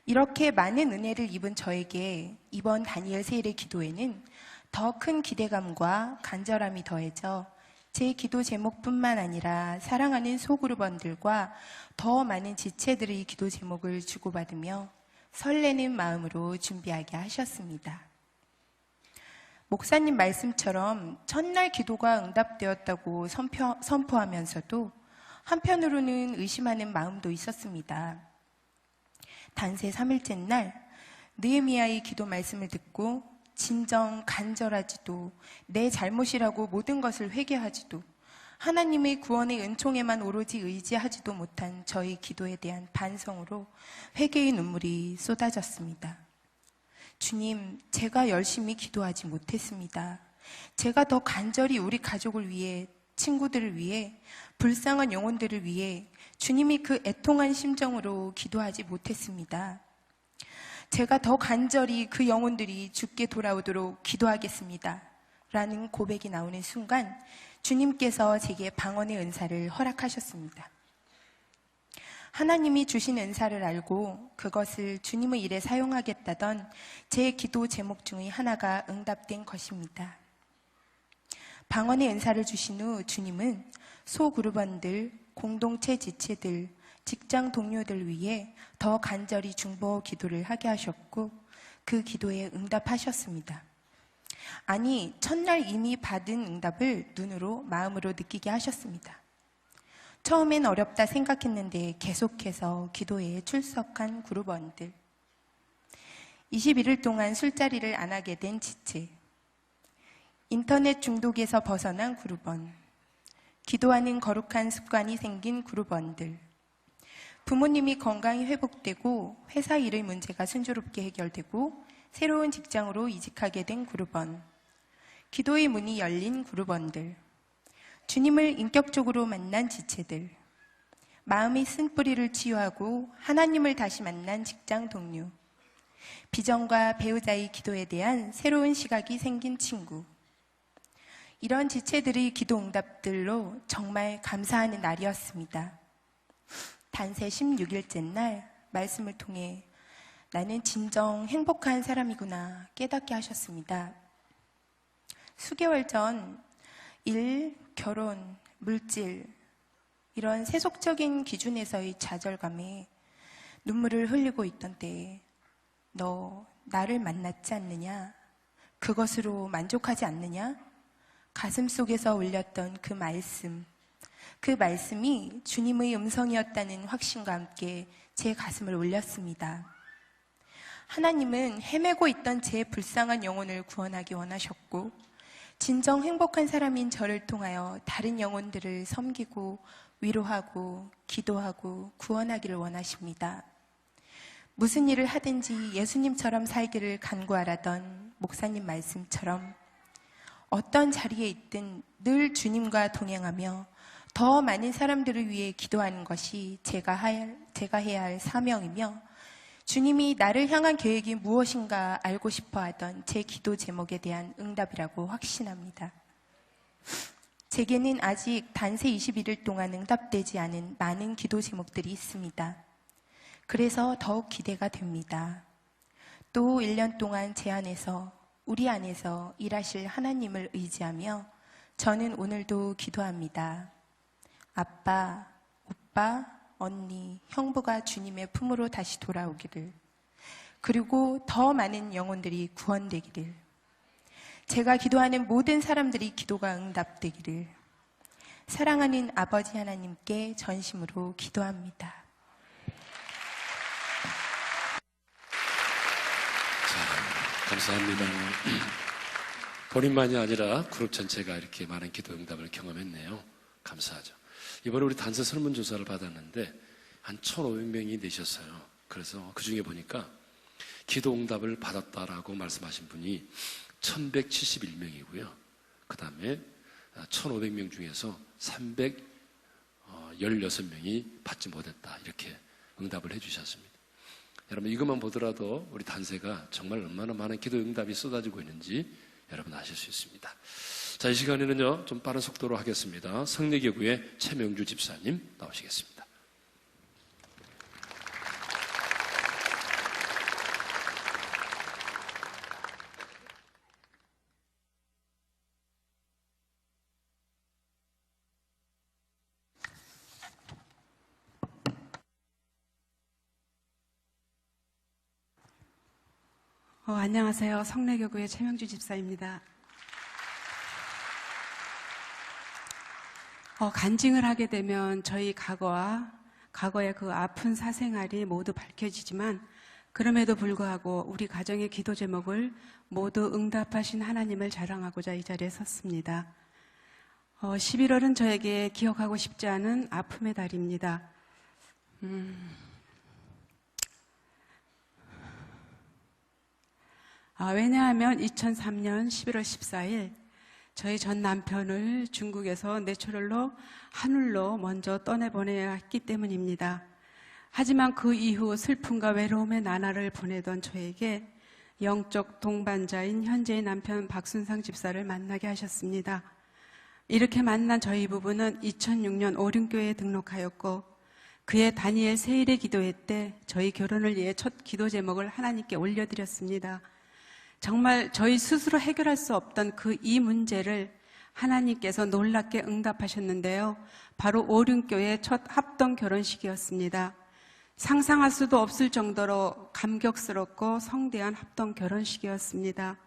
이렇게 많은 은혜를 입은 저에게 이번 다니엘 세일의 기도에는 더 큰 기대감과 간절함이 더해져 제 기도 제목뿐만 아니라 사랑하는 소그룹원들과 더 많은 지체들의 기도 제목을 주고받으며 설레는 마음으로 준비하게 하셨습니다. 목사님 말씀처럼 첫날 기도가 응답되었다고 선포하면서도 한편으로는 의심하는 마음도 있었습니다. 단세 3일째 날 느헤미야의 기도 말씀을 듣고 진정 간절하지도 내 잘못이라고 모든 것을 회개하지도 하나님의 구원의 은총에만 오로지 의지하지도 못한 저의 기도에 대한 반성으로 회개의 눈물이 쏟아졌습니다. 주님, 제가 열심히 기도하지 못했습니다. 제가 더 간절히 우리 가족을 위해, 친구들을 위해, 불쌍한 영혼들을 위해 주님이 그 애통한 심정으로 기도하지 못했습니다. 제가 더 간절히 그 영혼들이 주께 돌아오도록 기도하겠습니다. 라는 고백이 나오는 순간 주님께서 제게 방언의 은사를 허락하셨습니다. 하나님이 주신 은사를 알고 그것을 주님의 일에 사용하겠다던 제 기도 제목 중의 하나가 응답된 것입니다. 방언의 은사를 주신 후 주님은 소그룹원들, 공동체 지체들, 직장 동료들 위해 더 간절히 중보 기도를 하게 하셨고 그 기도에 응답하셨습니다. 아니, 첫날 이미 받은 응답을 눈으로, 마음으로 느끼게 하셨습니다. 처음엔 어렵다 생각했는데 계속해서 기도에 출석한 그룹원들, 21일 동안 술자리를 안 하게 된 지체, 인터넷 중독에서 벗어난 그룹원, 기도하는 거룩한 습관이 생긴 그룹원들, 부모님이 건강이 회복되고 회사 일의 문제가 순조롭게 해결되고 새로운 직장으로 이직하게 된 그룹원, 기도의 문이 열린 그룹원들, 주님을 인격적으로 만난 지체들, 마음의 쓴뿌리를 치유하고 하나님을 다시 만난 직장 동료, 비전과 배우자의 기도에 대한 새로운 시각이 생긴 친구, 이런 지체들의 기도 응답들로 정말 감사하는 날이었습니다. 단세 16일째 날 말씀을 통해 나는 진정 행복한 사람이구나 깨닫게 하셨습니다. 수개월 전 일, 결혼, 물질 이런 세속적인 기준에서의 좌절감에 눈물을 흘리고 있던 때에 너 나를 만났지 않느냐? 그것으로 만족하지 않느냐? 가슴 속에서 울렸던 그 말씀이 주님의 음성이었다는 확신과 함께 제 가슴을 울렸습니다. 하나님은 헤매고 있던 제 불쌍한 영혼을 구원하기 원하셨고 진정 행복한 사람인 저를 통하여 다른 영혼들을 섬기고 위로하고 기도하고 구원하기를 원하십니다. 무슨 일을 하든지 예수님처럼 살기를 간구하라던 목사님 말씀처럼 어떤 자리에 있든 늘 주님과 동행하며 더 많은 사람들을 위해 기도하는 것이 제가 해야 할 사명이며 주님이 나를 향한 계획이 무엇인가 알고 싶어 하던 제 기도 제목에 대한 응답이라고 확신합니다. 제게는 아직 단세 21일 동안 응답되지 않은 많은 기도 제목들이 있습니다. 그래서 더욱 기대가 됩니다. 또 1년 동안 제 안에서, 우리 안에서 일하실 하나님을 의지하며 저는 오늘도 기도합니다. 아빠, 오빠, 언니, 형부가 주님의 품으로 다시 돌아오기를, 그리고 더 많은 영혼들이 구원되기를, 제가 기도하는 모든 사람들이 기도가 응답되기를 사랑하는 아버지 하나님께 전심으로 기도합니다. 자, 감사합니다. 본인만이 아니라 그룹 전체가 이렇게 많은 기도 응답을 경험했네요. 감사하죠. 이번에 우리 단서 설문조사를 받았는데 한 1,500명이 내셨어요. 그래서 그 중에 보니까 기도 응답을 받았다라고 말씀하신 분이 1,171명이고요. 그 다음에 1,500명 중에서 316명이 받지 못했다. 이렇게 응답을 해주셨습니다. 여러분 이것만 보더라도 우리 단세가 정말 얼마나 많은 기도 응답이 쏟아지고 있는지 여러분 아실 수 있습니다. 자, 이 시간에는요, 좀 빠른 속도로 하겠습니다. 성내교구의 최명주 집사님 나오시겠습니다. 안녕하세요. 성내교구의 최명주 집사입니다. 간증을 하게 되면 저희 과거의 그 아픈 사생활이 모두 밝혀지지만 그럼에도 불구하고 우리 가정의 기도 제목을 모두 응답하신 하나님을 자랑하고자 이 자리에 섰습니다. 11월은 저에게 기억하고 싶지 않은 아픔의 달입니다. 왜냐하면 2003년 11월 14일 저희 전 남편을 중국에서 내추럴로 하늘로 먼저 떠내보내야 했기 때문입니다. 하지만 그 이후 슬픔과 외로움의 나날을 보내던 저에게 영적 동반자인 현재의 남편 박순상 집사를 만나게 하셨습니다. 이렇게 만난 저희 부부는 2006년 오륜교회에 등록하였고 그해 다니엘 세일의 기도회 때 저희 결혼을 위해 첫 기도 제목을 하나님께 올려드렸습니다. 정말 저희 스스로 해결할 수 없던 그 이 문제를 하나님께서 놀랍게 응답하셨는데요. 바로 오륜교회 첫 합동 결혼식이었습니다. 상상할 수도 없을 정도로 감격스럽고 성대한 합동 결혼식이었습니다.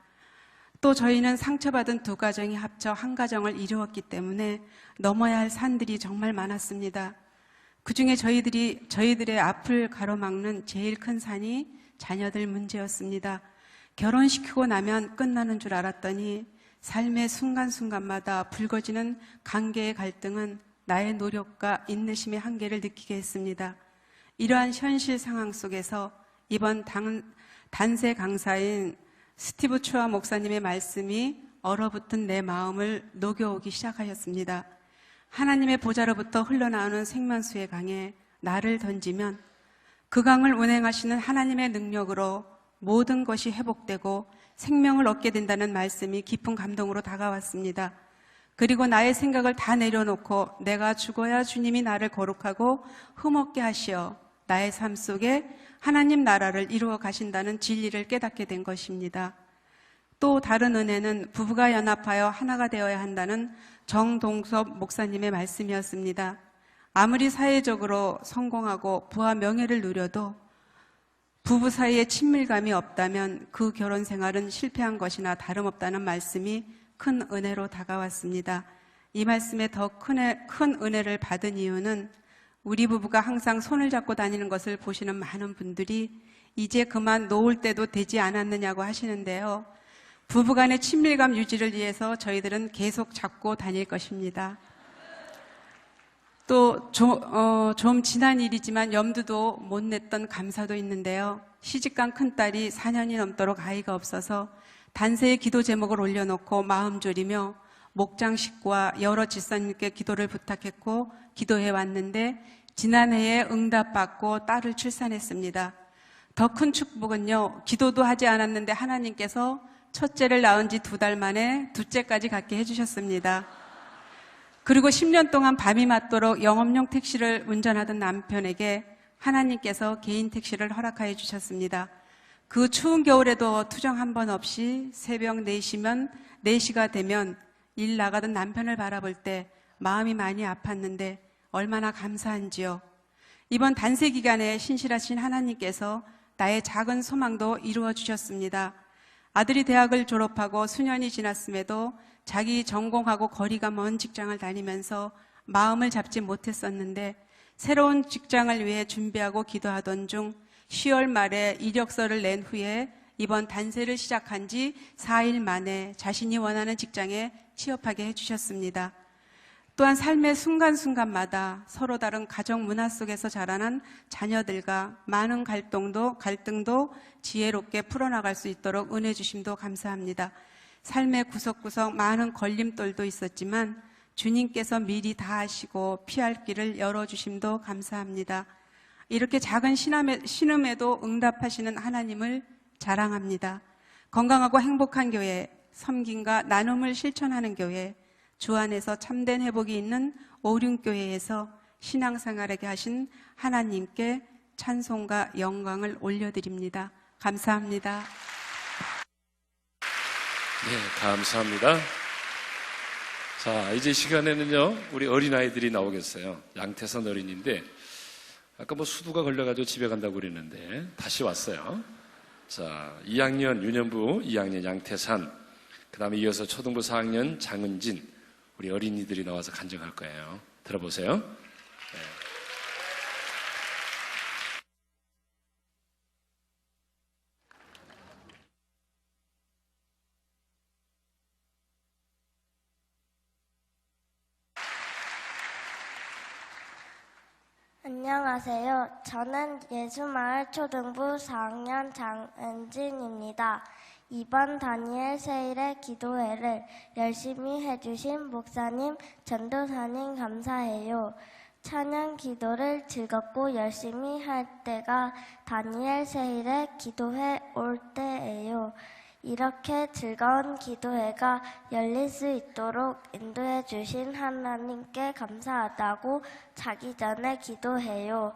또 저희는 상처받은 두 가정이 합쳐 한 가정을 이루었기 때문에 넘어야 할 산들이 정말 많았습니다. 그 중에 저희들의 앞을 가로막는 제일 큰 산이 자녀들 문제였습니다. 결혼시키고 나면 끝나는 줄 알았더니 삶의 순간순간마다 불거지는 관계의 갈등은 나의 노력과 인내심의 한계를 느끼게 했습니다. 이러한 현실 상황 속에서 이번 단세 강사인 스티브 추아 목사님의 말씀이 얼어붙은 내 마음을 녹여오기 시작하였습니다. 하나님의 보좌로부터 흘러나오는 생명수의 강에 나를 던지면 그 강을 운행하시는 하나님의 능력으로 모든 것이 회복되고 생명을 얻게 된다는 말씀이 깊은 감동으로 다가왔습니다. 그리고 나의 생각을 다 내려놓고 내가 죽어야 주님이 나를 거룩하고 흠없게 하시어 나의 삶 속에 하나님 나라를 이루어 가신다는 진리를 깨닫게 된 것입니다. 또 다른 은혜는 부부가 연합하여 하나가 되어야 한다는 정동섭 목사님의 말씀이었습니다. 아무리 사회적으로 성공하고 부와 명예를 누려도 부부 사이에 친밀감이 없다면 그 결혼 생활은 실패한 것이나 다름없다는 말씀이 큰 은혜로 다가왔습니다. 이 말씀에 더 큰 은혜를 받은 이유는 우리 부부가 항상 손을 잡고 다니는 것을 보시는 많은 분들이 이제 그만 놓을 때도 되지 않았느냐고 하시는데요. 부부간의 친밀감 유지를 위해서 저희들은 계속 잡고 다닐 것입니다. 또 좀 지난 일이지만 염두도 못 냈던 감사도 있는데요. 시집간 큰딸이 4년이 넘도록 아이가 없어서 단세의 기도 제목을 올려놓고 마음 졸이며 목장 식구와 여러 집사님께 기도를 부탁했고 기도해 왔는데 지난해에 응답받고 딸을 출산했습니다. 더 큰 축복은요, 기도도 하지 않았는데 하나님께서 첫째를 낳은 지 2달 만에 둘째까지 갖게 해주셨습니다. 그리고 10년 동안 밤이 맞도록 영업용 택시를 운전하던 남편에게 하나님께서 개인 택시를 허락하여 주셨습니다. 그 추운 겨울에도 투정 한 번 없이 새벽 4시가 되면 일 나가던 남편을 바라볼 때 마음이 많이 아팠는데 얼마나 감사한지요. 이번 단세 기간에 신실하신 하나님께서 나의 작은 소망도 이루어 주셨습니다. 아들이 대학을 졸업하고 수년이 지났음에도 자기 전공하고 거리가 먼 직장을 다니면서 마음을 잡지 못했었는데 새로운 직장을 위해 준비하고 기도하던 중 10월 말에 이력서를 낸 후에 이번 단세를 시작한 지 4일 만에 자신이 원하는 직장에 취업하게 해주셨습니다. 또한 삶의 순간순간마다 서로 다른 가정 문화 속에서 자라난 자녀들과 많은 갈등도 지혜롭게 풀어나갈 수 있도록 은혜 주심도 감사합니다. 삶의 구석구석 많은 걸림돌도 있었지만 주님께서 미리 다 하시고 피할 길을 열어주심도 감사합니다. 이렇게 작은 신음에도 응답하시는 하나님을 자랑합니다. 건강하고 행복한 교회, 섬김과 나눔을 실천하는 교회, 주 안에서 참된 회복이 있는 오륜교회에서 신앙생활하게 하신 하나님께 찬송과 영광을 올려드립니다. 감사합니다. 네, 감사합니다. 자, 이제 시간에는요, 우리 어린아이들이 나오겠어요. 양태선 어린인데, 아까 수두가 걸려가지고 집에 간다고 그랬는데, 다시 왔어요. 자, 2학년 윤현부, 2학년 양태산, 그 다음에 이어서 초등부 4학년 장은진, 우리 어린이들이 나와서 간증할 거예요. 들어보세요. 네. 안녕하세요. 저는 예수마을 초등부 4학년 장은진입니다. 이번 다니엘 세일의 기도회를 열심히 해주신 목사님, 전도사님 감사해요. 찬양 기도를 즐겁고 열심히 할 때가 다니엘 세일의 기도회 올 때예요. 이렇게 즐거운 기도회가 열릴 수 있도록 인도해 주신 하나님께 감사하다고 자기 전에 기도해요.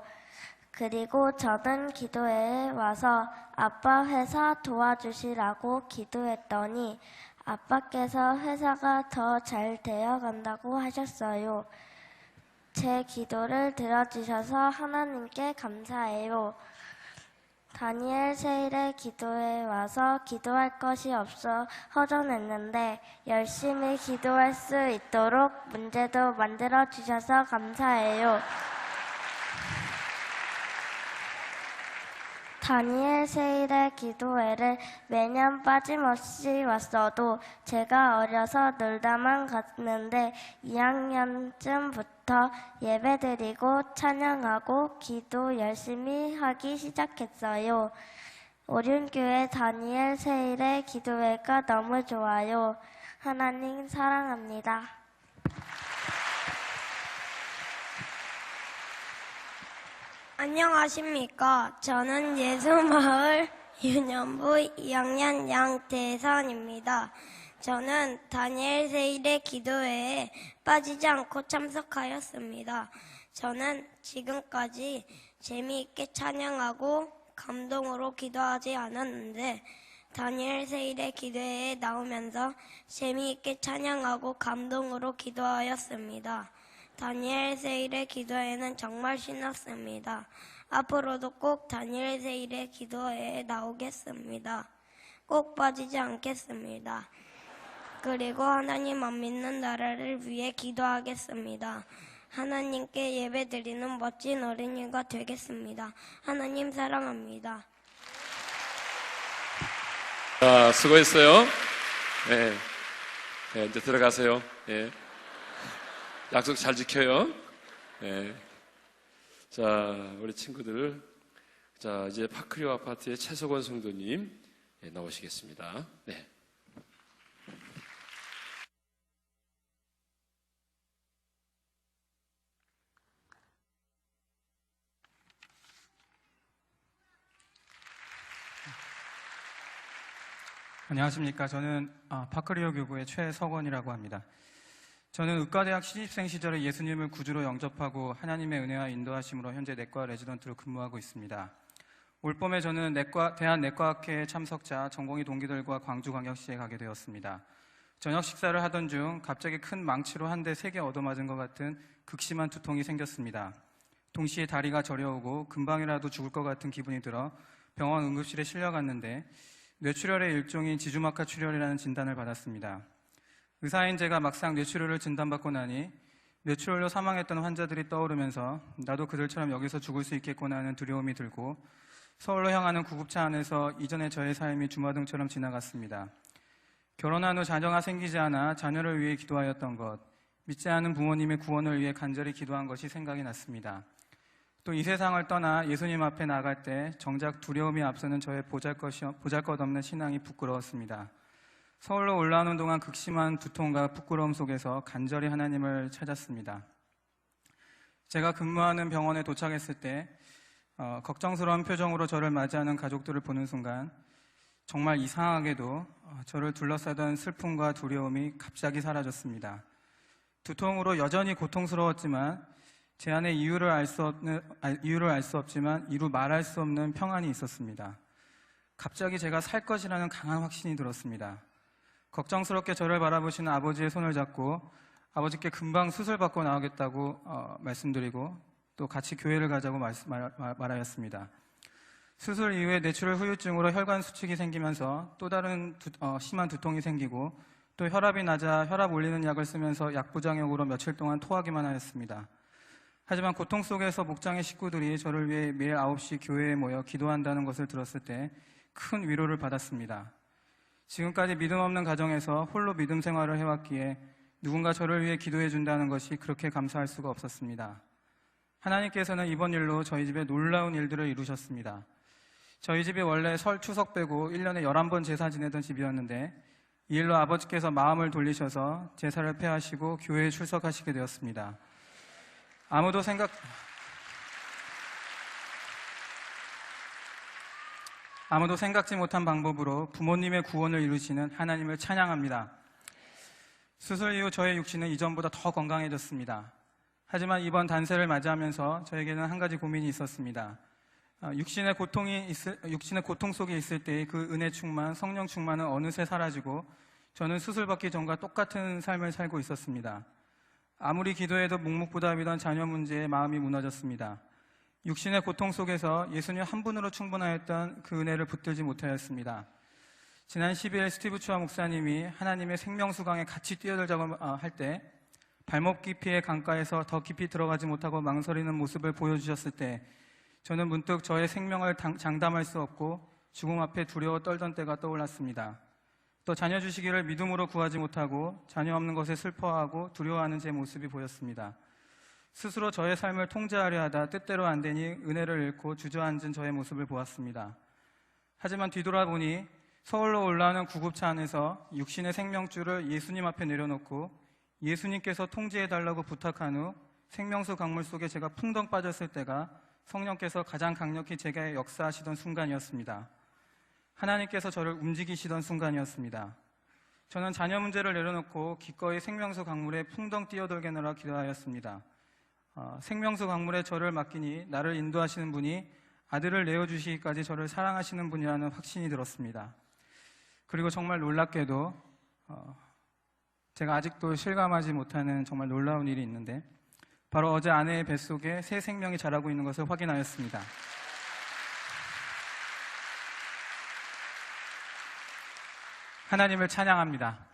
그리고 저는 기도회에 와서 아빠 회사 도와주시라고 기도했더니 아빠께서 회사가 더 잘 되어간다고 하셨어요. 제 기도를 들어주셔서 하나님께 감사해요. 다니엘 세일의 기도에 와서 기도할 것이 없어 허전했는데 열심히 기도할 수 있도록 문제도 만들어 주셔서 감사해요. 다니엘 세일의 기도회를 매년 빠짐없이 왔어도 제가 어려서 놀다만 갔는데 2학년쯤부터 예배드리고 찬양하고 기도 열심히 하기 시작했어요. 오륜교회 다니엘 세일의 기도회가 너무 좋아요. 하나님 사랑합니다. 안녕하십니까. 저는 예수마을 윤현부 2학년 양태선입니다. 저는 다니엘 세일의 기도회에 빠지지 않고 참석하였습니다. 저는 지금까지 재미있게 찬양하고 감동으로 기도하지 않았는데 다니엘 세일의 기도회에 나오면서 재미있게 찬양하고 감동으로 기도하였습니다. 다니엘 세일의 기도회는 정말 신났습니다. 앞으로도 꼭 다니엘 세일의 기도회에 나오겠습니다. 꼭 빠지지 않겠습니다. 그리고 하나님 안 믿는 나라를 위해 기도하겠습니다. 하나님께 예배드리는 멋진 어린이가 되겠습니다. 하나님 사랑합니다. 자, 수고했어요. 네. 네, 이제 들어가세요. 네. 약속 잘 지켜요. 네. 자, 우리 친구들. 자, 이제 파크리오 아파트의 최석원 성도님 나오시겠습니다. 네. 안녕하십니까. 저는 파크리오 교구의 최석원이라고 합니다. 저는 의과대학 신입생 시절에 예수님을 구주로 영접하고 하나님의 은혜와 인도하심으로 현재 내과 레지던트로 근무하고 있습니다. 올봄에 저는 대한내과학회의 참석자 전공의 동기들과 광주광역시에 가게 되었습니다. 저녁 식사를 하던 중 갑자기 큰 망치로 한 대 세게 얻어맞은 것 같은 극심한 두통이 생겼습니다. 동시에 다리가 저려오고 금방이라도 죽을 것 같은 기분이 들어 병원 응급실에 실려갔는데 뇌출혈의 일종인 지주막하 출혈이라는 진단을 받았습니다. 의사인 제가 막상 뇌출혈을 진단받고 나니 뇌출혈로 사망했던 환자들이 떠오르면서 나도 그들처럼 여기서 죽을 수 있겠구나 하는 두려움이 들고 서울로 향하는 구급차 안에서 이전의 저의 삶이 주마등처럼 지나갔습니다. 결혼한 후 자녀가 생기지 않아 자녀를 위해 기도하였던 것, 믿지 않은 부모님의 구원을 위해 간절히 기도한 것이 생각이 났습니다. 또 이 세상을 떠나 예수님 앞에 나갈 때 정작 두려움이 앞서는 저의 보잘것없는 신앙이 부끄러웠습니다. 서울로 올라오는 동안 극심한 두통과 부끄러움 속에서 간절히 하나님을 찾았습니다. 제가 근무하는 병원에 도착했을 때 걱정스러운 표정으로 저를 맞이하는 가족들을 보는 순간 정말 이상하게도 저를 둘러싸던 슬픔과 두려움이 갑자기 사라졌습니다. 두통으로 여전히 고통스러웠지만 제 안에 이유를 알 수 없지만 이루 말할 수 없는 평안이 있었습니다. 갑자기 제가 살 것이라는 강한 확신이 들었습니다. 걱정스럽게 저를 바라보시는 아버지의 손을 잡고 아버지께 금방 수술받고 나오겠다고 말씀드리고 또 같이 교회를 가자고 말하였습니다. 수술 이후에 뇌출혈 후유증으로 혈관 수축이 생기면서 또 다른 심한 두통이 생기고 또 혈압이 낮아 혈압 올리는 약을 쓰면서 약부작용으로 며칠 동안 토하기만 하였습니다. 하지만 고통 속에서 목장의 식구들이 저를 위해 매일 9시 교회에 모여 기도한다는 것을 들었을 때 큰 위로를 받았습니다. 지금까지 믿음 없는 가정에서 홀로 믿음 생활을 해왔기에 누군가 저를 위해 기도해 준다는 것이 그렇게 감사할 수가 없었습니다. 하나님께서는 이번 일로 저희 집에 놀라운 일들을 이루셨습니다. 저희 집이 원래 설 추석 빼고 1년에 11번 제사 지내던 집이었는데 이 일로 아버지께서 마음을 돌리셔서 제사를 폐하시고 교회에 출석하시게 되었습니다. 아무도 생각지 못한 방법으로 부모님의 구원을 이루시는 하나님을 찬양합니다. 수술 이후 저의 육신은 이전보다 더 건강해졌습니다. 하지만 이번 단세를 맞이하면서 저에게는 한 가지 고민이 있었습니다. 육신의 고통 속에 있을 때의 그 은혜 충만, 성령 충만은 어느새 사라지고 저는 수술 받기 전과 똑같은 삶을 살고 있었습니다. 아무리 기도해도 묵묵부답이던 자녀 문제에 마음이 무너졌습니다. 육신의 고통 속에서 예수님 한 분으로 충분하였던 그 은혜를 붙들지 못하였습니다. 지난 12일 스티브 추아 목사님이 하나님의 생명수 강에 같이 뛰어들자고 할 때 발목 깊이의 강가에서 더 깊이 들어가지 못하고 망설이는 모습을 보여주셨을 때 저는 문득 저의 생명을 장담할 수 없고 죽음 앞에 두려워 떨던 때가 떠올랐습니다. 또 자녀 주시기를 믿음으로 구하지 못하고 자녀 없는 것에 슬퍼하고 두려워하는 제 모습이 보였습니다. 스스로 저의 삶을 통제하려 하다 뜻대로 안 되니 은혜를 잃고 주저앉은 저의 모습을 보았습니다. 하지만 뒤돌아보니 서울로 올라오는 구급차 안에서 육신의 생명줄을 예수님 앞에 내려놓고 예수님께서 통제해달라고 부탁한 후 생명수 강물 속에 제가 풍덩 빠졌을 때가 성령께서 가장 강력히 제게 역사하시던 순간이었습니다. 하나님께서 저를 움직이시던 순간이었습니다. 저는 자녀 문제를 내려놓고 기꺼이 생명수 강물에 풍덩 뛰어들게느라 기도하였습니다. 생명수 강물에 저를 맡기니 나를 인도하시는 분이 아들을 내어주시기까지 저를 사랑하시는 분이라는 확신이 들었습니다. 그리고 정말 놀랍게도 제가 아직도 실감하지 못하는 정말 놀라운 일이 있는데 바로 어제 아내의 뱃속에 새 생명이 자라고 있는 것을 확인하였습니다. 하나님을 찬양합니다.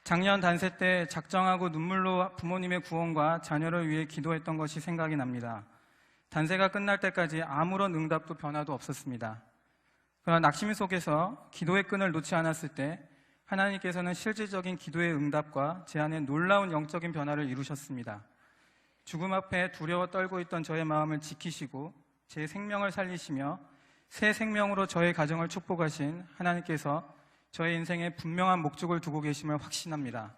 작년 단세 때 작정하고 눈물로 부모님의 구원과 자녀를 위해 기도했던 것이 생각이 납니다. 단세가 끝날 때까지 아무런 응답도 변화도 없었습니다. 그러나 낙심 속에서 기도의 끈을 놓지 않았을 때 하나님께서는 실질적인 기도의 응답과 제 안에 놀라운 영적인 변화를 이루셨습니다. 죽음 앞에 두려워 떨고 있던 저의 마음을 지키시고 제 생명을 살리시며 새 생명으로 저의 가정을 축복하신 하나님께서 저의 인생에 분명한 목적을 두고 계심을 확신합니다.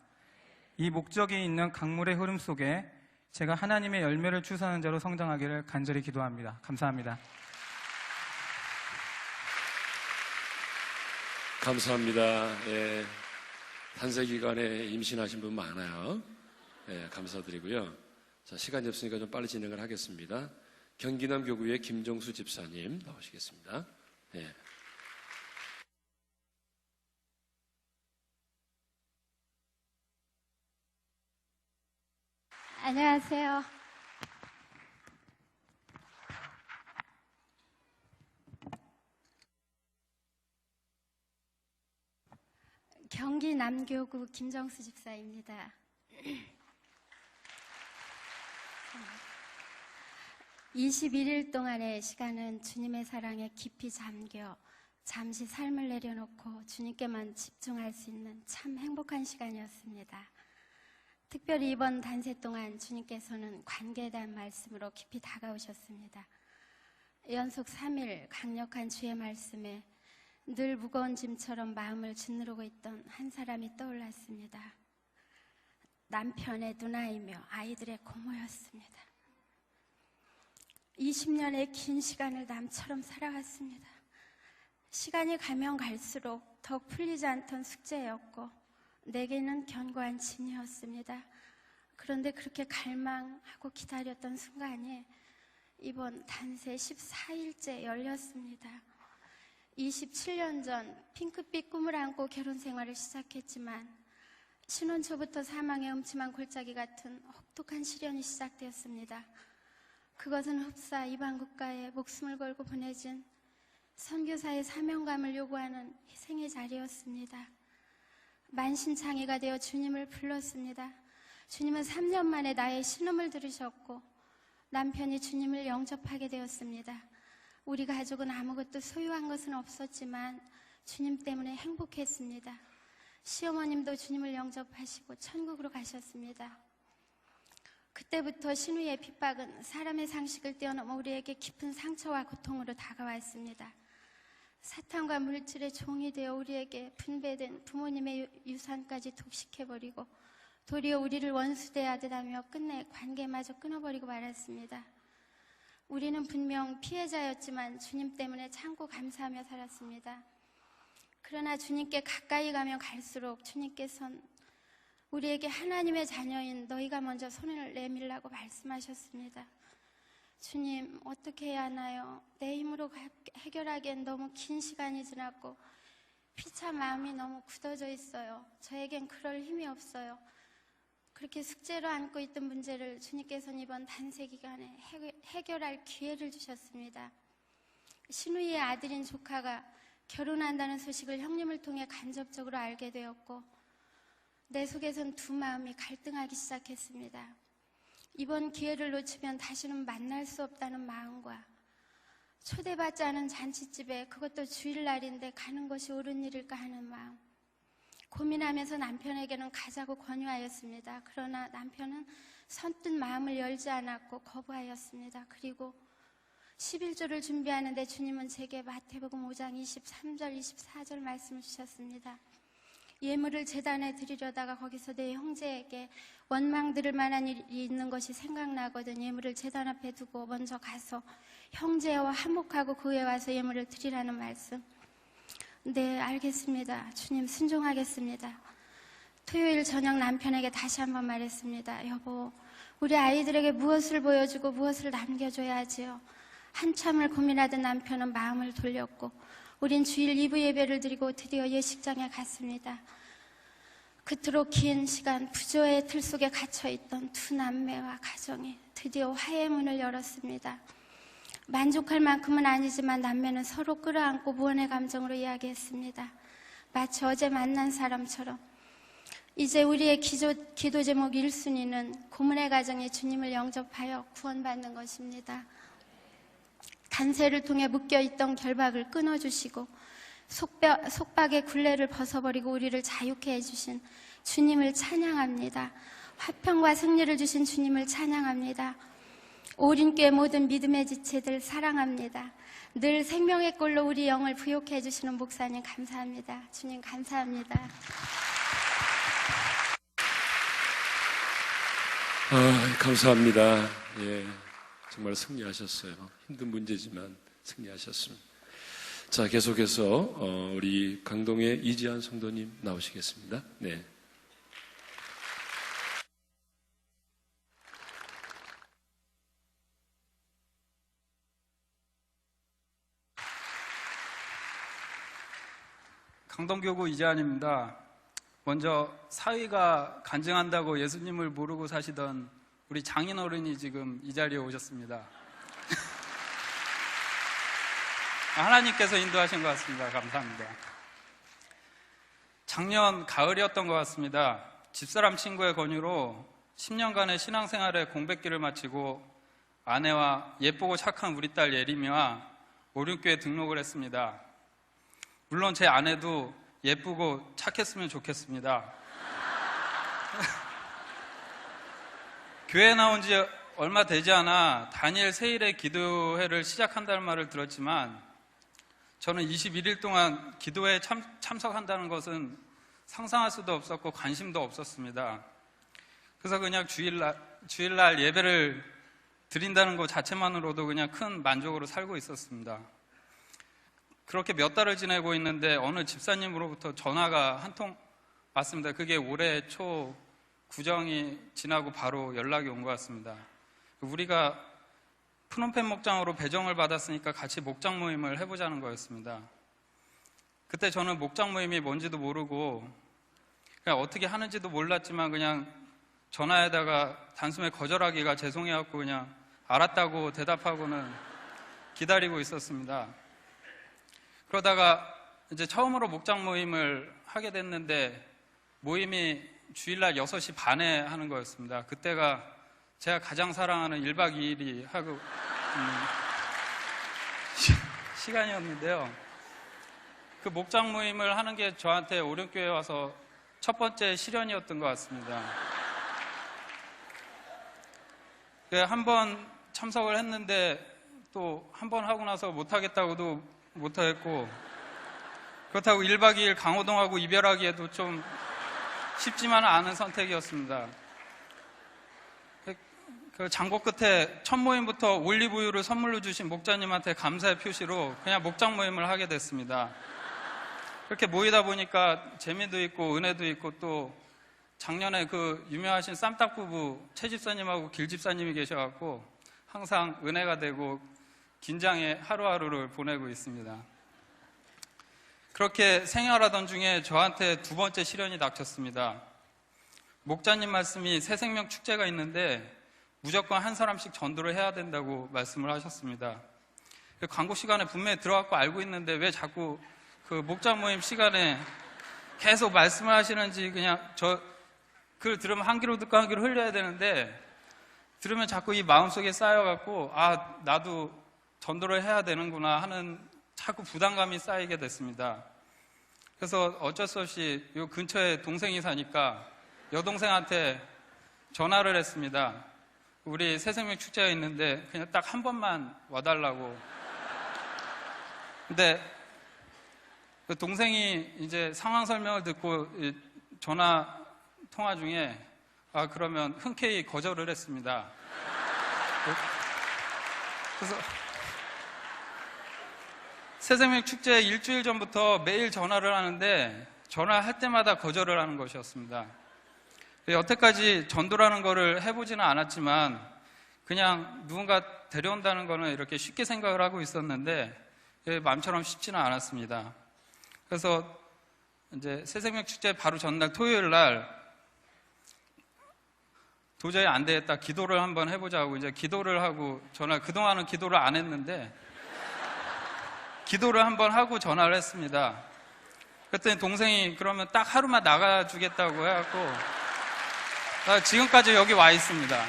이 목적이 있는 강물의 흐름 속에 제가 하나님의 열매를 추수하는 자로 성장하기를 간절히 기도합니다. 감사합니다. 감사합니다. 예, 단세 기간에 임신하신 분 많아요. 예, 감사드리고요. 자, 시간이 없으니까 좀 빨리 진행을 하겠습니다. 경기남 교구의 김정수 집사님 나오시겠습니다. 예. 안녕하세요. 경기 남교구 김정수 집사입니다. 21일 동안의 시간은 주님의 사랑에 깊이 잠겨 잠시 삶을 내려놓고 주님께만 집중할 수 있는 참 행복한 시간이었습니다. 특별히 이번 단세 동안 주님께서는 관계에 대한 말씀으로 깊이 다가오셨습니다. 연속 3일 강력한 주의 말씀에 늘 무거운 짐처럼 마음을 짓누르고 있던 한 사람이 떠올랐습니다. 남편의 누나이며 아이들의 고모였습니다. 20년의 긴 시간을 남처럼 살아왔습니다. 시간이 가면 갈수록 더욱 풀리지 않던 숙제였고 내게는 견고한 짐이었습니다. 그런데 그렇게 갈망하고 기다렸던 순간에 이번 단세 14일째 열렸습니다. 27년 전 핑크빛 꿈을 안고 결혼 생활을 시작했지만 신혼 초부터 사망의 음침한 골짜기 같은 혹독한 시련이 시작되었습니다. 그것은 흡사 이방 국가에 목숨을 걸고 보내준 선교사의 사명감을 요구하는 희생의 자리였습니다. 만신창이가 되어 주님을 불렀습니다. 주님은 3년 만에 나의 신음을 들으셨고 남편이 주님을 영접하게 되었습니다. 우리 가족은 아무것도 소유한 것은 없었지만 주님 때문에 행복했습니다. 시어머님도 주님을 영접하시고 천국으로 가셨습니다. 그때부터 신우의 핍박은 사람의 상식을 뛰어넘어 우리에게 깊은 상처와 고통으로 다가왔습니다. 사탄과 물질의 종이 되어 우리에게 분배된 부모님의 유산까지 독식해버리고 도리어 우리를 원수대하듯 하며 끝내 관계마저 끊어버리고 말았습니다. 우리는 분명 피해자였지만 주님 때문에 참고 감사하며 살았습니다. 그러나 주님께 가까이 가면 갈수록 주님께서는 우리에게 하나님의 자녀인 너희가 먼저 손을 내밀라고 말씀하셨습니다. 주님, 어떻게 해야 하나요? 내 힘으로 해결하기엔 너무 긴 시간이 지났고 피차 마음이 너무 굳어져 있어요. 저에겐 그럴 힘이 없어요. 그렇게 숙제로 안고 있던 문제를 주님께서는 이번 단세 기간에 해결할 기회를 주셨습니다. 신우이의 아들인 조카가 결혼한다는 소식을 형님을 통해 간접적으로 알게 되었고 내 속에선 두 마음이 갈등하기 시작했습니다. 이번 기회를 놓치면 다시는 만날 수 없다는 마음과 초대받지 않은 잔치집에 그것도 주일날인데 가는 것이 옳은 일일까 하는 마음. 고민하면서 남편에게는 가자고 권유하였습니다. 그러나 남편은 선뜻 마음을 열지 않았고 거부하였습니다. 그리고 11조를 준비하는데 주님은 제게 마태복음 5장 23절 24절 말씀을 주셨습니다. 예물을 제단에 드리려다가 거기서 내 형제에게 원망 들을 만한 일이 있는 것이 생각나거든 예물을 제단 앞에 두고 먼저 가서 형제와 화목하고 그 후에 와서 예물을 드리라는 말씀. 네, 알겠습니다. 주님, 순종하겠습니다. 토요일 저녁 남편에게 다시 한번 말했습니다. 여보, 우리 아이들에게 무엇을 보여주고 무엇을 남겨줘야 하지요? 한참을 고민하던 남편은 마음을 돌렸고 우린 주일 2부 예배를 드리고 드디어 예식장에 갔습니다. 그토록 긴 시간 부조의 틀 속에 갇혀있던 두 남매와 가정이 드디어 화해의 문을 열었습니다. 만족할 만큼은 아니지만 남매는 서로 끌어안고 무언의 감정으로 이야기했습니다. 마치 어제 만난 사람처럼. 이제 우리의 기도 제목 1순위는 고문의 가정이 주님을 영접하여 구원받는 것입니다. 단세를 통해 묶여있던 결박을 끊어주시고 속박의 굴레를 벗어버리고 우리를 자유케 해주신 주님을 찬양합니다. 화평과 승리를 주신 주님을 찬양합니다. 오륜교회 모든 믿음의 지체들 사랑합니다. 늘 생명의 꼴로 우리 영을 부욕해 해주시는 목사님 감사합니다. 주님 감사합니다. 감사합니다. 예, 정말 승리하셨어요. 힘든 문제지만 승리하셨습니다. 자, 계속해서 우리 강동의 이지한 성도님 나오시겠습니다. 네. 강동교구 이재한입니다. 먼저 사위가 간증한다고 예수님을 모르고 사시던 우리 장인어른이 지금 이 자리에 오셨습니다. 하나님께서 인도하신 것 같습니다. 감사합니다. 작년 가을이었던 것 같습니다. 집사람 친구의 권유로 10년간의 신앙생활의 공백기를 마치고 아내와 예쁘고 착한 우리 딸 예림이와 오륜교에 등록을 했습니다. 물론 제 아내도 예쁘고 착했으면 좋겠습니다. 교회 나온 지 얼마 되지 않아 다니엘 세일의 기도회를 시작한다는 말을 들었지만 저는 21일 동안 기도회에 참석한다는 것은 상상할 수도 없었고 관심도 없었습니다. 그래서 그냥 주일날 예배를 드린다는 것 자체만으로도 그냥 큰 만족으로 살고 있었습니다. 그렇게 몇 달을 지내고 있는데 어느 집사님으로부터 전화가 한 통 왔습니다. 그게 올해 초 구정이 지나고 바로 연락이 온 것 같습니다. 우리가 프놈펜 목장으로 배정을 받았으니까 같이 목장 모임을 해보자는 거였습니다. 그때 저는 목장 모임이 뭔지도 모르고 그냥 어떻게 하는지도 몰랐지만 그냥 전화에다가 단숨에 거절하기가 죄송해갖고 그냥 알았다고 대답하고는 기다리고 있었습니다. 그러다가 이제 처음으로 목장 모임을 하게 됐는데 모임이 주일날 6시 반에 하는 거였습니다. 그때가 제가 가장 사랑하는 1박 2일이 하고 시간이었는데요. 그 목장 모임을 하는 게 저한테 오륜교회에 와서 첫 번째 시련이었던 것 같습니다. 한 번 참석을 했는데 또 한 번 하고 나서 못하겠다고도 못하겠고, 그렇다고 1박 2일 강호동하고 이별하기에도 좀 쉽지만 않은 선택이었습니다. 그 장고 끝에 첫 모임부터 올리브유를 선물로 주신 목자님한테 감사의 표시로 그냥 목장 모임을 하게 됐습니다. 그렇게 모이다 보니까 재미도 있고 은혜도 있고, 또 작년에 그 유명하신 쌈딱 부부 최 집사님하고 길 집사님이 계셔갖고 항상 은혜가 되고 긴장의 하루하루를 보내고 있습니다. 그렇게 생활하던 중에 저한테 두 번째 시련이 닥쳤습니다. 목자님 말씀이 새 생명 축제가 있는데 무조건 한 사람씩 전도를 해야 된다고 말씀을 하셨습니다. 광고 시간에 분명히 들어갔고 알고 있는데 왜 자꾸 그 목장 모임 시간에 계속 말씀을 하시는지, 그냥 그걸 들으면 한 귀로 듣고 한 귀로 흘려야 되는데 들으면 자꾸 이 마음속에 쌓여갖고 나도 전도를 해야 되는구나 하는 자꾸 부담감이 쌓이게 됐습니다. 그래서 어쩔 수 없이 요 근처에 동생이 사니까 여동생한테 전화를 했습니다. 우리 새생명 축제가 있는데 그냥 딱 한 번만 와달라고. 근데 그 동생이 이제 상황 설명을 듣고 전화 통화 중에 그러면 흔쾌히 거절을 했습니다. 그래서 새생명 축제 일주일 전부터 매일 전화를 하는데 전화할 때마다 거절을 하는 것이었습니다. 여태까지 전도라는 거를 해보지는 않았지만 그냥 누군가 데려온다는 거는 이렇게 쉽게 생각을 하고 있었는데 마음처럼 쉽지는 않았습니다. 그래서 이제 새생명 축제 바로 전날 토요일 날 도저히 안 되겠다, 기도를 한번 해보자고 이제 기도를 하고, 그동안은 기도를 안 했는데 기도를 한번 하고 전화를 했습니다. 그랬더니 동생이 그러면 딱 하루만 나가주겠다고 해갖고 지금까지 여기 와 있습니다.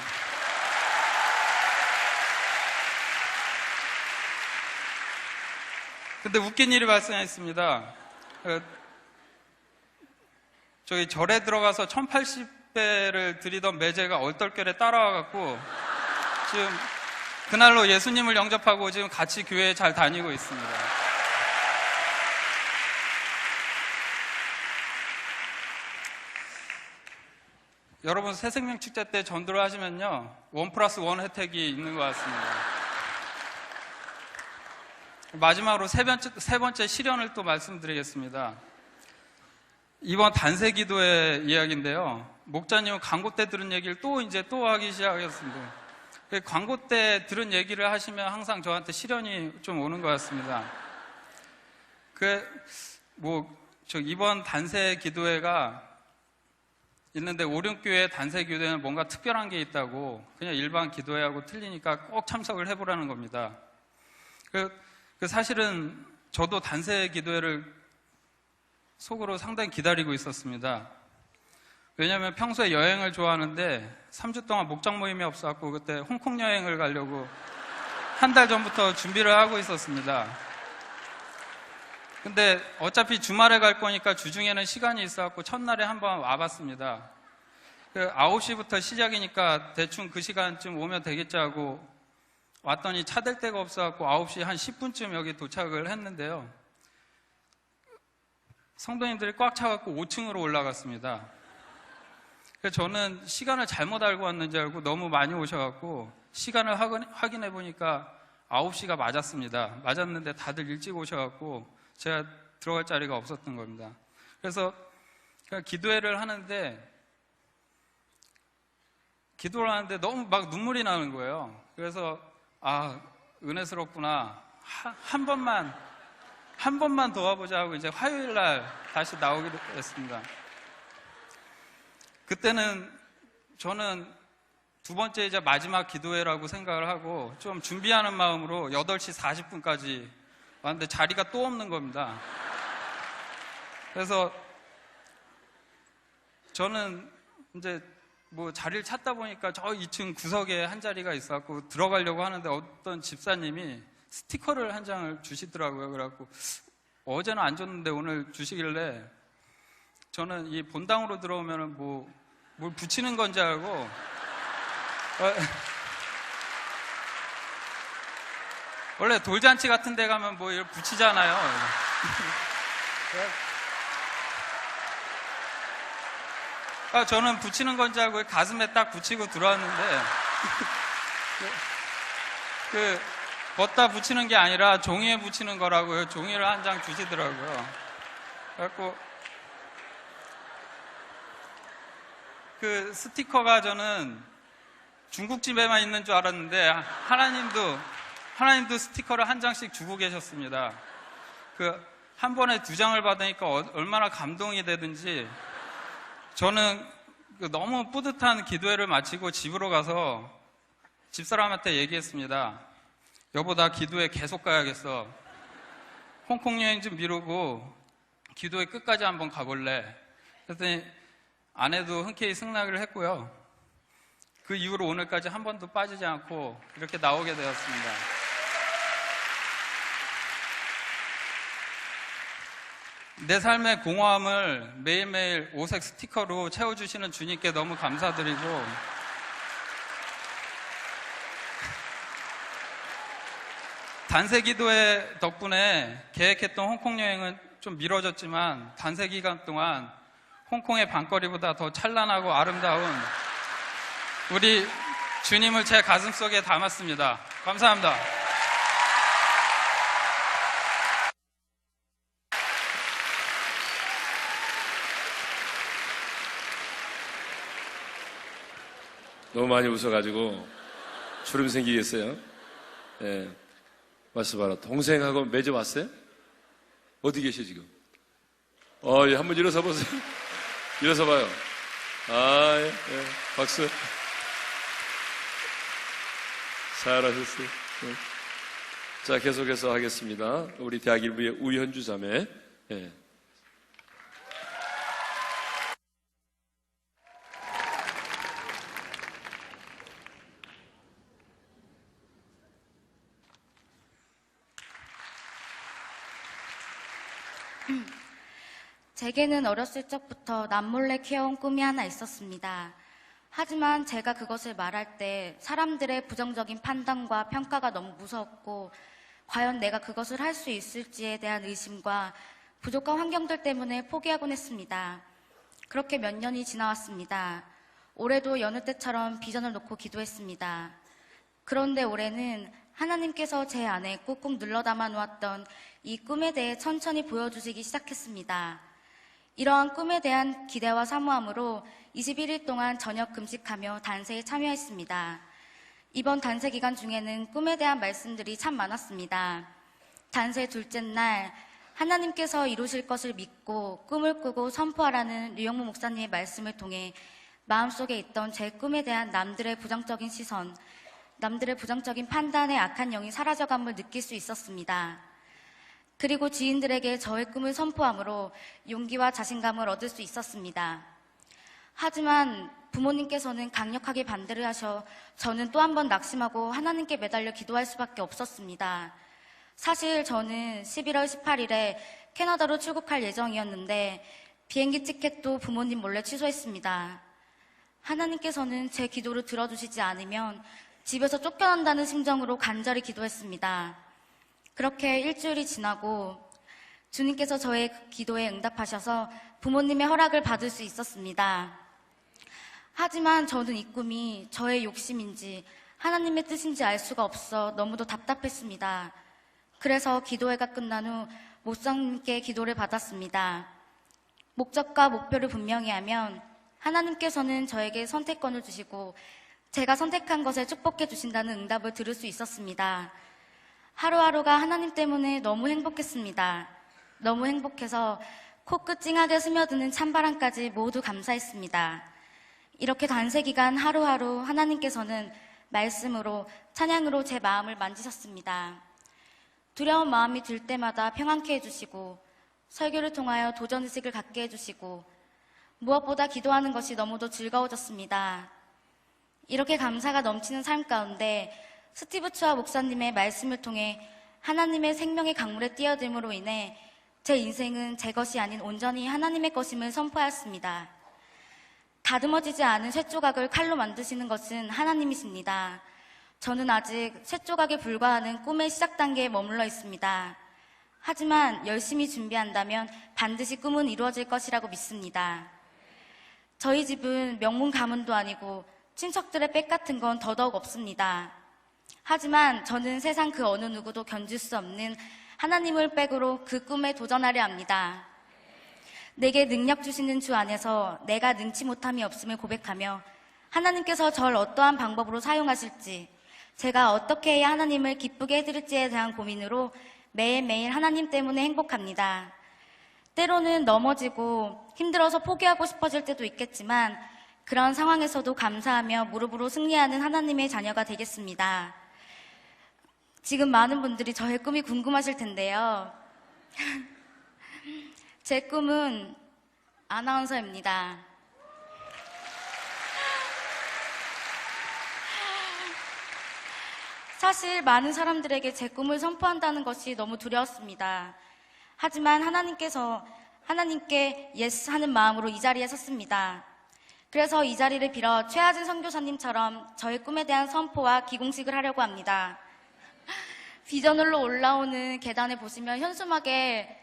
근데 웃긴 일이 발생했습니다. 저기 절에 들어가서 1080배를 드리던 매제가 얼떨결에 따라와갖고 지금 그날로 예수님을 영접하고 지금 같이 교회에 잘 다니고 있습니다. 여러분, 새생명 축제 때 전도를 하시면요 1+1 혜택이 있는 것 같습니다. 마지막으로 세 번째 시련을 또 말씀드리겠습니다. 이번 단세 기도의 이야기인데요, 목자님은 광고 때 들은 얘기를 또 하기 시작했습니다. 광고 때 들은 얘기를 하시면 항상 저한테 시련이 좀 오는 것 같습니다. 이번 단세 기도회가 있는데 오륜교회 단세 기도회는 뭔가 특별한 게 있다고, 그냥 일반 기도회하고 틀리니까 꼭 참석을 해보라는 겁니다. 사실은 저도 단세 기도회를 속으로 상당히 기다리고 있었습니다. 왜냐하면 평소에 여행을 좋아하는데 3주 동안 목장 모임이 없어갖고 그때 홍콩 여행을 가려고 한 달 전부터 준비를 하고 있었습니다. 근데 어차피 주말에 갈 거니까 주중에는 시간이 있어갖고 첫날에 한번 와봤습니다. 9시부터 시작이니까 대충 그 시간쯤 오면 되겠지 하고 왔더니 차 댈 데가 없어갖고 9시 한 10분쯤 여기 도착을 했는데요, 성도님들이 꽉 차갖고 5층으로 올라갔습니다. 그래서 저는 시간을 잘못 알고 왔는지 알고 너무 많이 오셔갖고 시간을 확인해 보니까 9시가 맞았습니다. 맞았는데 다들 일찍 오셔갖고 제가 들어갈 자리가 없었던 겁니다. 그래서 기도를 하는데 너무 막 눈물이 나는 거예요. 그래서 은혜스럽구나, 한 번만 더 와보자 하고 이제 화요일 날 다시 나오게 됐습니다. 그때는 저는 두 번째 이제 마지막 기도회라고 생각을 하고 좀 준비하는 마음으로 8시 40분까지 왔는데 자리가 또 없는 겁니다. 그래서 저는 이제 뭐 자리를 찾다 보니까 저 2층 구석에 한 자리가 있어갖고 들어가려고 하는데 어떤 집사님이 스티커를 한 장을 주시더라고요. 그래갖고 어제는 안 줬는데 오늘 주시길래 저는 이 본당으로 들어오면은 뭘 붙이는 건지 알고 원래 돌잔치 같은 데 가면 뭐 이걸 붙이잖아요. 저는 붙이는 건지 알고 가슴에 딱 붙이고 들어왔는데 걷다 붙이는 게 아니라 종이에 붙이는 거라고요. 종이를 한 장 주시더라고요. 그래갖고 그 스티커가 저는 중국집에만 있는 줄 알았는데 하나님도 스티커를 한 장씩 주고 계셨습니다. 한 번에 2장을 받으니까 얼마나 감동이 되든지 저는 너무 뿌듯한 기도회를 마치고 집으로 가서 집사람한테 얘기했습니다. 여보, 나 기도회 계속 가야겠어. 홍콩 여행 좀 미루고 기도회 끝까지 한번 가볼래. 그랬더니 아내도 흔쾌히 승낙을 했고요. 그 이후로 오늘까지 한 번도 빠지지 않고 이렇게 나오게 되었습니다. 내 삶의 공허함을 매일매일 오색 스티커로 채워주시는 주님께 너무 감사드리고 단세 기도회 덕분에 계획했던 홍콩 여행은 좀 미뤄졌지만 단세 기간 동안 홍콩의 밤거리보다 더 찬란하고 아름다운 우리 주님을 제 가슴속에 담았습니다. 감사합니다. 너무 많이 웃어가지고 주름 생기겠어요. 예. 말씀 봐라. 동생하고 매주 왔어요? 어디 계셔 지금? 예, 한번 일어서 보세요. 일어서 봐요. 예, 예. 박수. 잘하셨어요. 예. 자, 계속해서 하겠습니다. 우리 대학 일부의 우현주 자매. 예. 제게는 어렸을 적부터 남몰래 키워온 꿈이 하나 있었습니다. 하지만 제가 그것을 말할 때 사람들의 부정적인 판단과 평가가 너무 무서웠고 과연 내가 그것을 할 수 있을지에 대한 의심과 부족한 환경들 때문에 포기하곤 했습니다. 그렇게 몇 년이 지나왔습니다. 올해도 여느 때처럼 비전을 놓고 기도했습니다. 그런데 올해는 하나님께서 제 안에 꾹꾹 눌러 담아 놓았던 이 꿈에 대해 천천히 보여주시기 시작했습니다. 이러한 꿈에 대한 기대와 사모함으로 21일 동안 저녁 금식하며 단세에 참여했습니다. 이번 단세 기간 중에는 꿈에 대한 말씀들이 참 많았습니다. 단세 둘째 날 하나님께서 이루실 것을 믿고 꿈을 꾸고 선포하라는 류영무 목사님의 말씀을 통해 마음속에 있던 제 꿈에 대한 남들의 부정적인 시선, 남들의 부정적인 판단에 악한 영이 사라져감을 느낄 수 있었습니다. 그리고 지인들에게 저의 꿈을 선포함으로 용기와 자신감을 얻을 수 있었습니다. 하지만 부모님께서는 강력하게 반대를 하셔 저는 또 한 번 낙심하고 하나님께 매달려 기도할 수밖에 없었습니다. 사실 저는 11월 18일에 캐나다로 출국할 예정이었는데 비행기 티켓도 부모님 몰래 취소했습니다. 하나님께서는 제 기도를 들어주시지 않으면 집에서 쫓겨난다는 심정으로 간절히 기도했습니다. 그렇게 일주일이 지나고 주님께서 저의 기도에 응답하셔서 부모님의 허락을 받을 수 있었습니다. 하지만 저는 이 꿈이 저의 욕심인지 하나님의 뜻인지 알 수가 없어 너무도 답답했습니다. 그래서 기도회가 끝난 후 목사님께 기도를 받았습니다. 목적과 목표를 분명히 하면 하나님께서는 저에게 선택권을 주시고 제가 선택한 것에 축복해 주신다는 응답을 들을 수 있었습니다. 하루하루가 하나님 때문에 너무 행복했습니다. 너무 행복해서 코끝 찡하게 스며드는 찬바람까지 모두 감사했습니다. 이렇게 단세 기간 하루하루 하나님께서는 말씀으로 찬양으로 제 마음을 만지셨습니다. 두려운 마음이 들 때마다 평안케 해주시고 설교를 통하여 도전의식을 갖게 해주시고 무엇보다 기도하는 것이 너무도 즐거워졌습니다. 이렇게 감사가 넘치는 삶 가운데 스티브 추아 목사님의 말씀을 통해 하나님의 생명의 강물에 뛰어들므로 인해 제 인생은 제 것이 아닌 온전히 하나님의 것임을 선포하였습니다. 다듬어지지 않은 쇳조각을 칼로 만드시는 것은 하나님이십니다. 저는 아직 쇳조각에 불과하는 꿈의 시작 단계에 머물러 있습니다. 하지만 열심히 준비한다면 반드시 꿈은 이루어질 것이라고 믿습니다. 저희 집은 명문 가문도 아니고 친척들의 백 같은 건 더더욱 없습니다. 하지만 저는 세상 그 어느 누구도 견줄 수 없는 하나님을 백으로 그 꿈에 도전하려 합니다. 내게 능력 주시는 주 안에서 내가 능치 못함이 없음을 고백하며 하나님께서 절 어떠한 방법으로 사용하실지, 제가 어떻게 해야 하나님을 기쁘게 해드릴지에 대한 고민으로 매일매일 하나님 때문에 행복합니다. 때로는 넘어지고 힘들어서 포기하고 싶어질 때도 있겠지만 그런 상황에서도 감사하며 무릎으로 승리하는 하나님의 자녀가 되겠습니다. 지금 많은 분들이 저의 꿈이 궁금하실 텐데요. 제 꿈은 아나운서입니다. 사실 많은 사람들에게 제 꿈을 선포한다는 것이 너무 두려웠습니다. 하지만 하나님께 예스 하는 마음으로 이 자리에 섰습니다. 그래서 이 자리를 빌어 최하진 선교사님처럼 저의 꿈에 대한 선포와 기공식을 하려고 합니다. 비전홀로 올라오는 계단에 보시면 현수막에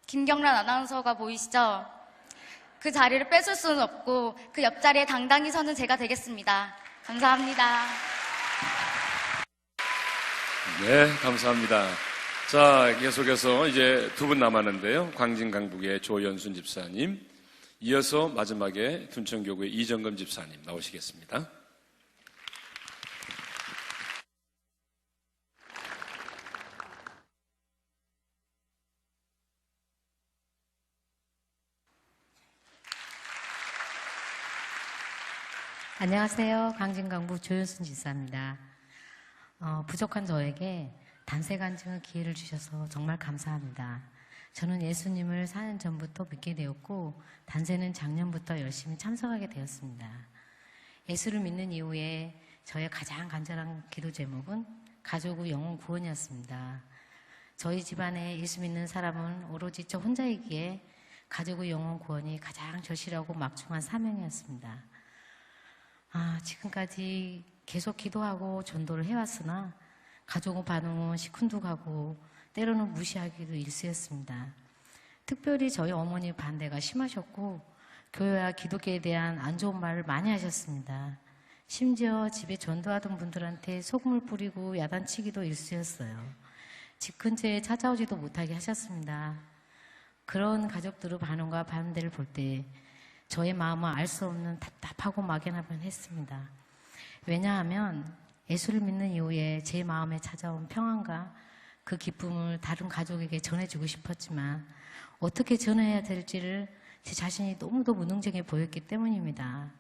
김경란 아나운서가 보이시죠? 그 자리를 뺏을 수는 없고 그 옆자리에 당당히 서는 제가 되겠습니다. 감사합니다. 네, 감사합니다. 자, 계속해서 이제 두 분 남았는데요. 광진 강북의 조연순 집사님, 이어서 마지막에 둔천교구의 이정금 집사님 나오시겠습니다. 안녕하세요. 광진강북 조연순 집사입니다. 부족한 저에게 단세 간증의 기회를 주셔서 정말 감사합니다. 저는 예수님을 4년 전부터 믿게 되었고 단세는 작년부터 열심히 참석하게 되었습니다. 예수를 믿는 이후에 저의 가장 간절한 기도 제목은 가족의 영혼 구원이었습니다. 저희 집안에 예수 믿는 사람은 오로지 저 혼자이기에 가족의 영혼 구원이 가장 절실하고 막중한 사명이었습니다. 지금까지 계속 기도하고 전도를 해왔으나 가족의 반응은 시큰둥하고 때로는 무시하기도 일쑤였습니다. 특별히 저희 어머니 반대가 심하셨고 교회와 기독교에 대한 안 좋은 말을 많이 하셨습니다. 심지어 집에 전도하던 분들한테 소금을 뿌리고 야단치기도 일쑤였어요. 집 근처에 찾아오지도 못하게 하셨습니다. 그런 가족들의 반응과 반대를 볼 때 저의 마음은 알 수 없는 답답하고 막연하긴 했습니다. 왜냐하면 예수를 믿는 이후에 제 마음에 찾아온 평안과 그 기쁨을 다른 가족에게 전해주고 싶었지만 어떻게 전해야 될지를 제 자신이 너무도 무능력해 보였기 때문입니다.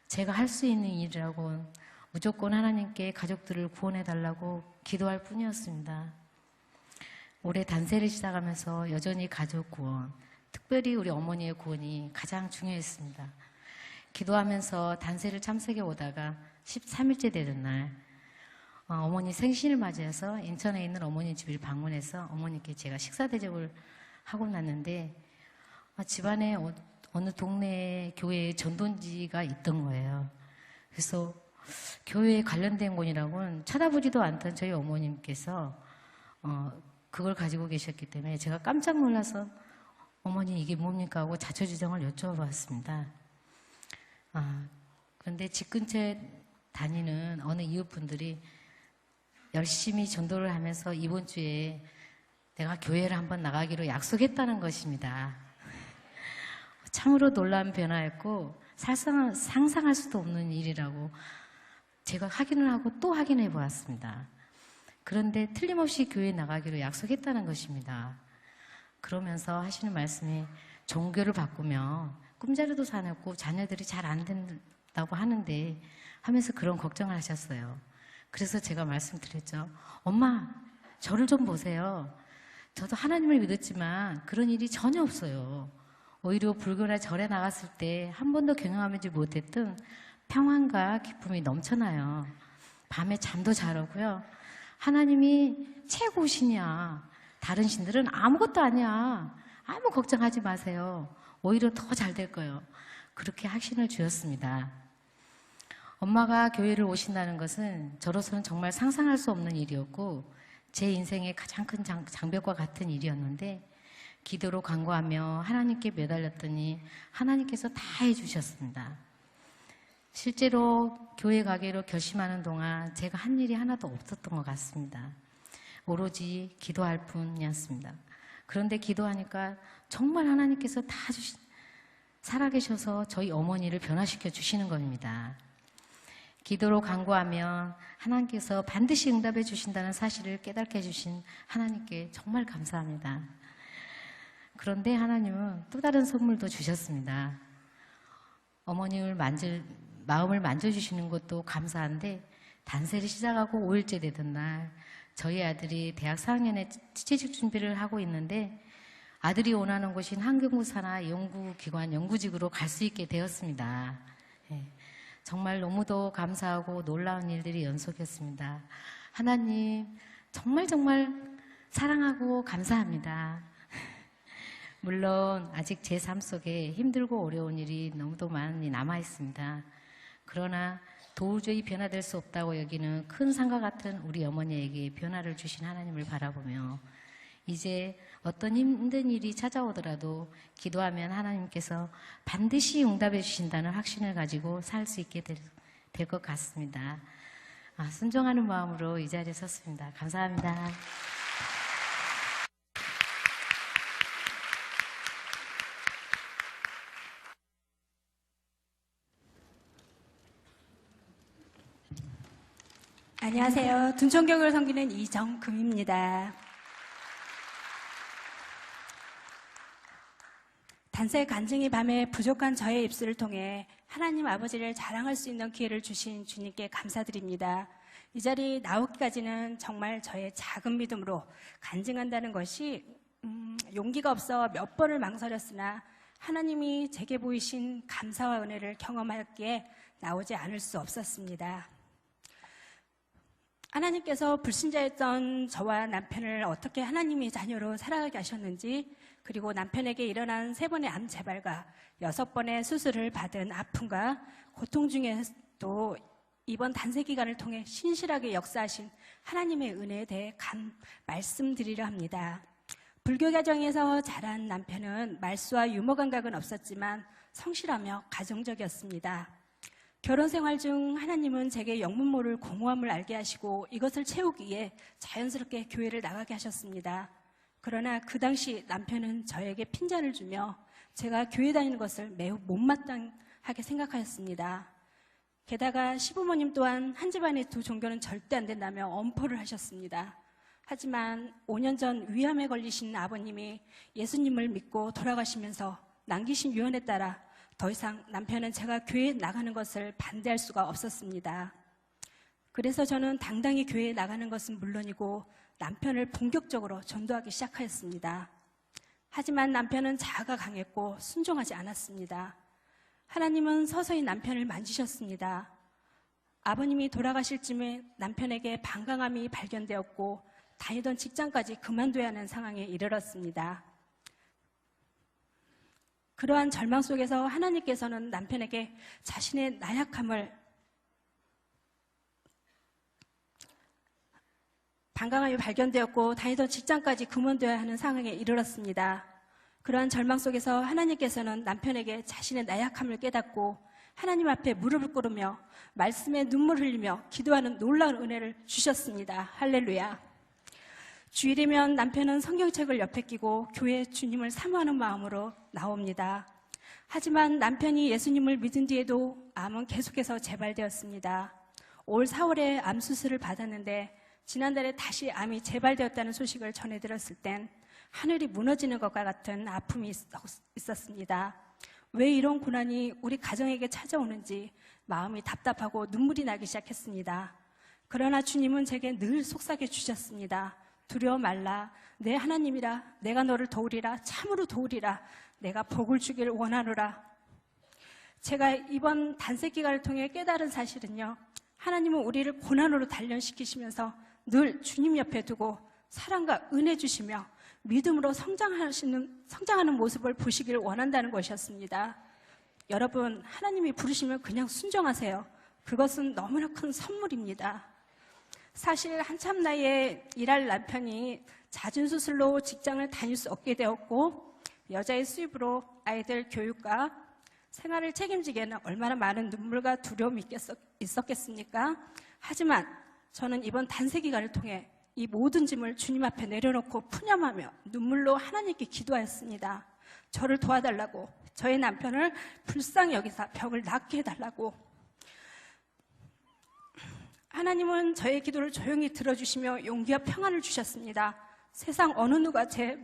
제가 할 수 있는 일이라고는 무조건 하나님께 가족들을 구원해달라고 기도할 뿐이었습니다. 올해 단세를 시작하면서 여전히 가족 구원, 특별히 우리 어머니의 구원이 가장 중요했습니다. 기도하면서 단세를 참석해 오다가 13일째 되는 날 어머니 생신을 맞이해서 인천에 있는 어머니 집을 방문해서 어머니께 제가 식사 대접을 하고 났는데 집안에 어느 동네에 교회에 전도지가 있던 거예요. 그래서 교회에 관련된 곳이라고는 쳐다보지도 않던 저희 어머님께서 그걸 가지고 계셨기 때문에 제가 깜짝 놀라서 어머니 이게 뭡니까 하고 자초지종을 여쭤봤습니다. 그런데 집 근처에 다니는 어느 이웃분들이 열심히 전도를 하면서 이번 주에 내가 교회를 한번 나가기로 약속했다는 것입니다. 참으로 놀라운 변화였고 상상할 수도 없는 일이라고 제가 확인을 하고 또 확인해 보았습니다. 그런데 틀림없이 교회에 나가기로 약속했다는 것입니다. 그러면서 하시는 말씀이 종교를 바꾸면 꿈자리도 사놓고 자녀들이 잘 안 같다고 하는데 하면서 그런 걱정을 하셨어요. 그래서 제가 말씀드렸죠. 엄마, 저를 좀 보세요. 저도 하나님을 믿었지만 그런 일이 전혀 없어요. 오히려 불교나 절에 나갔을 때 한 번도 경험하지 못했던 평안과 기쁨이 넘쳐나요. 밤에 잠도 잘 오고요. 하나님이 최고신이야. 다른 신들은 아무것도 아니야. 아무 걱정하지 마세요. 오히려 더 잘 될 거예요. 그렇게 확신을 주셨습니다. 엄마가 교회를 오신다는 것은 저로서는 정말 상상할 수 없는 일이었고 제 인생의 가장 큰 장벽과 같은 일이었는데 기도로 간구하며 하나님께 매달렸더니 하나님께서 다 해주셨습니다. 실제로 교회 가기로 결심하는 동안 제가 한 일이 하나도 없었던 것 같습니다. 오로지 기도할 뿐이었습니다. 그런데 기도하니까 정말 하나님께서 다 살아계셔서 저희 어머니를 변화시켜 주시는 겁니다. 기도로 간구하면 하나님께서 반드시 응답해 주신다는 사실을 깨닫게 해주신 하나님께 정말 감사합니다. 그런데 하나님은 또 다른 선물도 주셨습니다. 어머니를 마음을 만져주시는 것도 감사한데 단세를 시작하고 5일째 되던 날 저희 아들이 대학 4학년에 취직 준비를 하고 있는데 아들이 원하는 곳인 한국무사나 연구기관, 연구직으로 갈 수 있게 되었습니다. 정말 너무도 감사하고 놀라운 일들이 연속이었습니다. 하나님 정말 사랑하고 감사합니다. 물론 아직 제 삶 속에 힘들고 어려운 일이 너무도 많이 남아 있습니다. 그러나 도저히 변화될 수 없다고 여기는 큰 산과 같은 우리 어머니에게 변화를 주신 하나님을 바라보며 이제 어떤 힘든 일이 찾아오더라도 기도하면 하나님께서 반드시 응답해 주신다는 확신을 가지고 살 수 있게 될 것 같습니다. 순종하는 마음으로 이 자리에 섰습니다. 감사합니다. 안녕하세요. 둔촌교회를 섬기는 이정금입니다. 단세 간증이 밤에 부족한 저의 입술을 통해 하나님 아버지를 자랑할 수 있는 기회를 주신 주님께 감사드립니다. 이 자리 나오기까지는 정말 저의 작은 믿음으로 간증한다는 것이 용기가 없어 몇 번을 망설였으나 하나님이 제게 보이신 감사와 은혜를 경험하였기에 나오지 않을 수 없었습니다. 하나님께서 불신자였던 저와 남편을 어떻게 하나님의 자녀로 살아가게 하셨는지, 그리고 남편에게 일어난 3번의 암 재발과 6번의 수술을 받은 아픔과 고통 중에도 이번 단세 기간을 통해 신실하게 역사하신 하나님의 은혜에 대해 말씀드리려 합니다. 불교 가정에서 자란 남편은 말수와 유머 감각은 없었지만 성실하며 가정적이었습니다. 결혼 생활 중 하나님은 제게 영문 모를 공허함을 알게 하시고 이것을 채우기 위해 자연스럽게 교회를 나가게 하셨습니다. 그러나 그 당시 남편은 저에게 핀잔을 주며 제가 교회 다니는 것을 매우 못마땅하게 생각하였습니다. 게다가 시부모님 또한 한 집안의 2 종교는 절대 안 된다며 엄포를 하셨습니다. 하지만 5년 전 위암에 걸리신 아버님이 예수님을 믿고 돌아가시면서 남기신 유언에 따라 더 이상 남편은 제가 교회에 나가는 것을 반대할 수가 없었습니다. 그래서 저는 당당히 교회에 나가는 것은 물론이고 남편을 본격적으로 전도하기 시작하였습니다. 하지만 남편은 자아가 강했고 순종하지 않았습니다. 하나님은 서서히 남편을 만지셨습니다. 아버님이 돌아가실 쯤에 남편에게 방광암이 발견되었고 다니던 직장까지 그만둬야 하는 상황에 이르렀습니다. 그러한 절망 속에서 하나님께서는 남편에게 자신의 나약함을, 방광암이 발견되었고 다니던 직장까지 그만둬야 하는 상황에 이르렀습니다. 그러한 절망 속에서 하나님께서는 남편에게 자신의 나약함을 깨닫고 하나님 앞에 무릎을 꿇으며 말씀에 눈물을 흘리며 기도하는 놀라운 은혜를 주셨습니다. 할렐루야. 주일이면 남편은 성경책을 옆에 끼고 교회 주님을 사모하는 마음으로 나옵니다. 하지만 남편이 예수님을 믿은 뒤에도 암은 계속해서 재발되었습니다. 올 4월에 암 수술을 받았는데 지난달에 다시 암이 재발되었다는 소식을 전해 들었을 땐 하늘이 무너지는 것과 같은 아픔이 있었습니다. 왜 이런 고난이 우리 가정에게 찾아오는지 마음이 답답하고 눈물이 나기 시작했습니다. 그러나 주님은 제게 늘 속삭여 주셨습니다. 두려워 말라. 내 하나님이라. 내가 너를 도우리라. 참으로 도우리라. 내가 복을 주길 원하노라. 제가 이번 단색 기간을 통해 깨달은 사실은요, 하나님은 우리를 고난으로 단련시키시면서 늘 주님 옆에 두고 사랑과 은혜 주시며 믿음으로 성장하는 모습을 보시기를 원한다는 것이었습니다. 여러분, 하나님이 부르시면 그냥 순종하세요. 그것은 너무나 큰 선물입니다. 사실 한참 나이에 일할 남편이 잦은 수술로 직장을 다닐 수 없게 되었고, 여자의 수입으로 아이들 교육과 생활을 책임지기에는 얼마나 많은 눈물과 두려움이 있었겠습니까? 하지만 저는 이번 단세 기간을 통해 이 모든 짐을 주님 앞에 내려놓고 푸념하며 눈물로 하나님께 기도하였습니다. 저를 도와달라고, 저의 남편을 불쌍히 여기사 병을 낫게 해달라고. 하나님은 저의 기도를 조용히 들어주시며 용기와 평안을 주셨습니다. 세상 어느 누가 제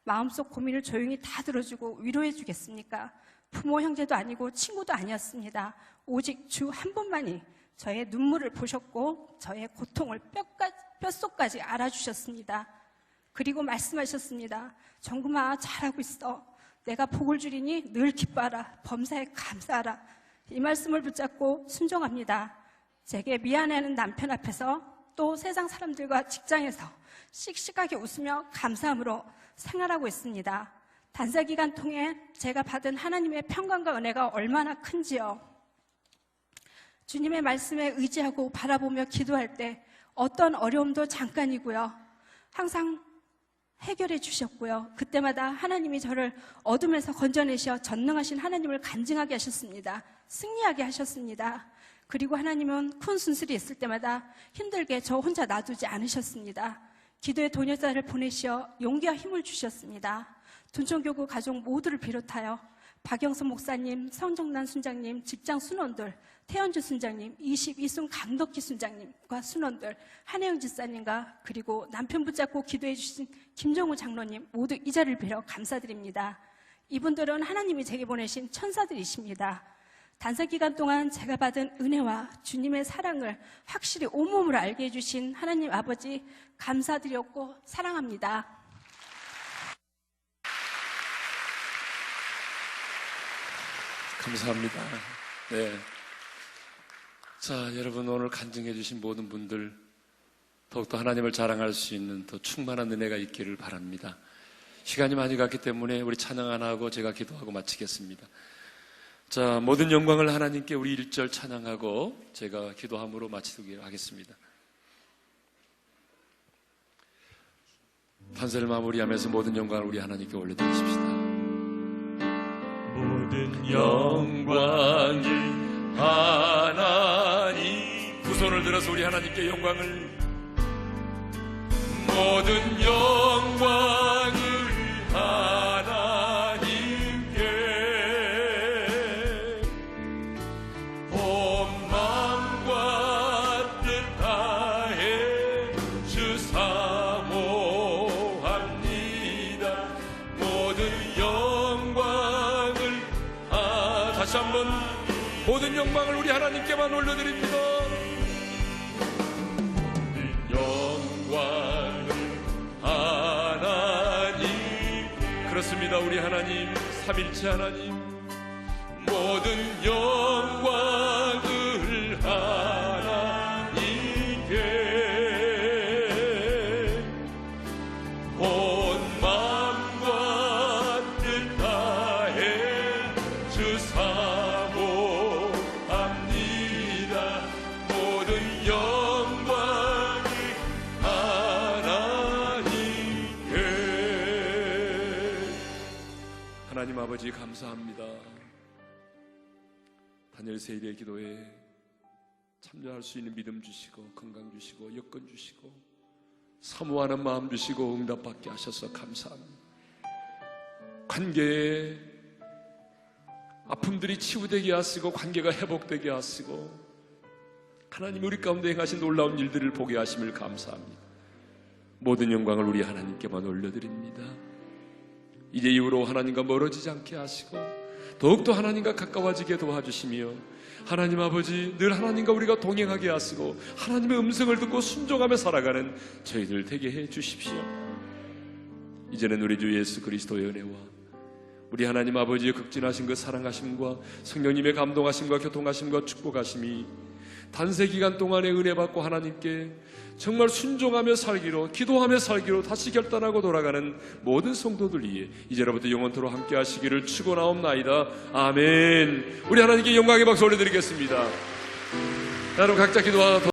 마음속 고민을 조용히 다 들어주고 위로해 주겠습니까? 부모, 형제도 아니고 친구도 아니었습니다. 오직 주 한 분만이 저의 눈물을 보셨고 저의 고통을 뼛속까지 알아주셨습니다. 그리고 말씀하셨습니다. 정금아, 잘하고 있어. 내가 복을 주리니 늘 기뻐하라. 범사에 감사하라. 이 말씀을 붙잡고 순종합니다. 제게 미안해하는 남편 앞에서 또 세상 사람들과 직장에서 씩씩하게 웃으며 감사함으로 생활하고 있습니다. 단사 기간 통해 제가 받은 하나님의 평강과 은혜가 얼마나 큰지요. 주님의 말씀에 의지하고 바라보며 기도할 때 어떤 어려움도 잠깐이고요. 항상 해결해 주셨고요. 그때마다 하나님이 저를 어둠에서 건져내셔 전능하신 하나님을 간증하게 하셨습니다. 승리하게 하셨습니다. 그리고 하나님은 큰 순슬이 있을 때마다 힘들게 저 혼자 놔두지 않으셨습니다. 기도의 도녀자를 보내시어 용기와 힘을 주셨습니다. 둔촌교구 가족 모두를 비롯하여 박영선 목사님, 성정란 순장님, 직장 순원들, 태연주 순장님, 22순 강덕희 순장님과 순원들, 한혜영 집사님과 그리고 남편 붙잡고 기도해 주신 김정우 장로님 모두 이 자리를 빌어 감사드립니다. 이분들은 하나님이 제게 보내신 천사들이십니다. 단사 기간 동안 제가 받은 은혜와 주님의 사랑을 확실히 온몸으로 알게 해주신 하나님 아버지 감사드렸고 사랑합니다. 감사합니다. 네. 자, 여러분, 오늘 간증해 주신 모든 분들 더욱더 하나님을 자랑할 수 있는 더 충만한 은혜가 있기를 바랍니다. 시간이 많이 갔기 때문에 우리 찬양 하나 하고 제가 기도하고 마치겠습니다. 자, 모든 영광을 하나님께 우리 1절 찬양하고 제가 기도함으로 마치도록 하겠습니다. 판세를 마무리하면서 모든 영광을 우리 하나님께 올려드리십시다. 모든 영광을 하나님, 두 손을 들어서 우리 하나님께 영광을, 모든 영광을 하나님께 온 마음과 뜻 다해 주 사모합니다. 모든 영광을 다시 한번 모든 영광을 우리 하나님께만 올려드립니다. 영광을 하나님, 그렇습니다. 우리 하나님, 삼일체 하나님, 모든 영광을 하나님께 온 마음과 뜻 다해 주 사모합니다. 모든 영광을 하나님께. 하나님 아버지 감사합니다. 다니엘 세일의 기도에 참여할 수 있는 믿음 주시고 건강 주시고 여건 주시고 사모하는 마음 주시고 응답받게 하셔서 감사합니다. 관계에 아픔들이 치유되게 하시고 관계가 회복되게 하시고 하나님 우리 가운데 행하신 놀라운 일들을 보게 하심을 감사합니다. 모든 영광을 우리 하나님께만 올려드립니다. 이제 이후로 하나님과 멀어지지 않게 하시고 더욱더 하나님과 가까워지게 도와주시며 하나님 아버지 늘 하나님과 우리가 동행하게 하시고 하나님의 음성을 듣고 순종하며 살아가는 저희들 되게 해 주십시오. 이제는 우리 주 예수 그리스도의 은혜와 우리 하나님 아버지의 극진하신 그 사랑하심과 성령님의 감동하심과 교통하심과 축복하심이 단세 기간 동안의 은혜 받고 하나님께 정말 순종하며 살기로, 기도하며 살기로 다시 결단하고 돌아가는 모든 성도들 위해 이제로부터 영원토록 함께 하시기를 축원하옵나이다. 아멘. 우리 하나님께 영광의 박수 올려드리겠습니다. 여러분 각자 기도하다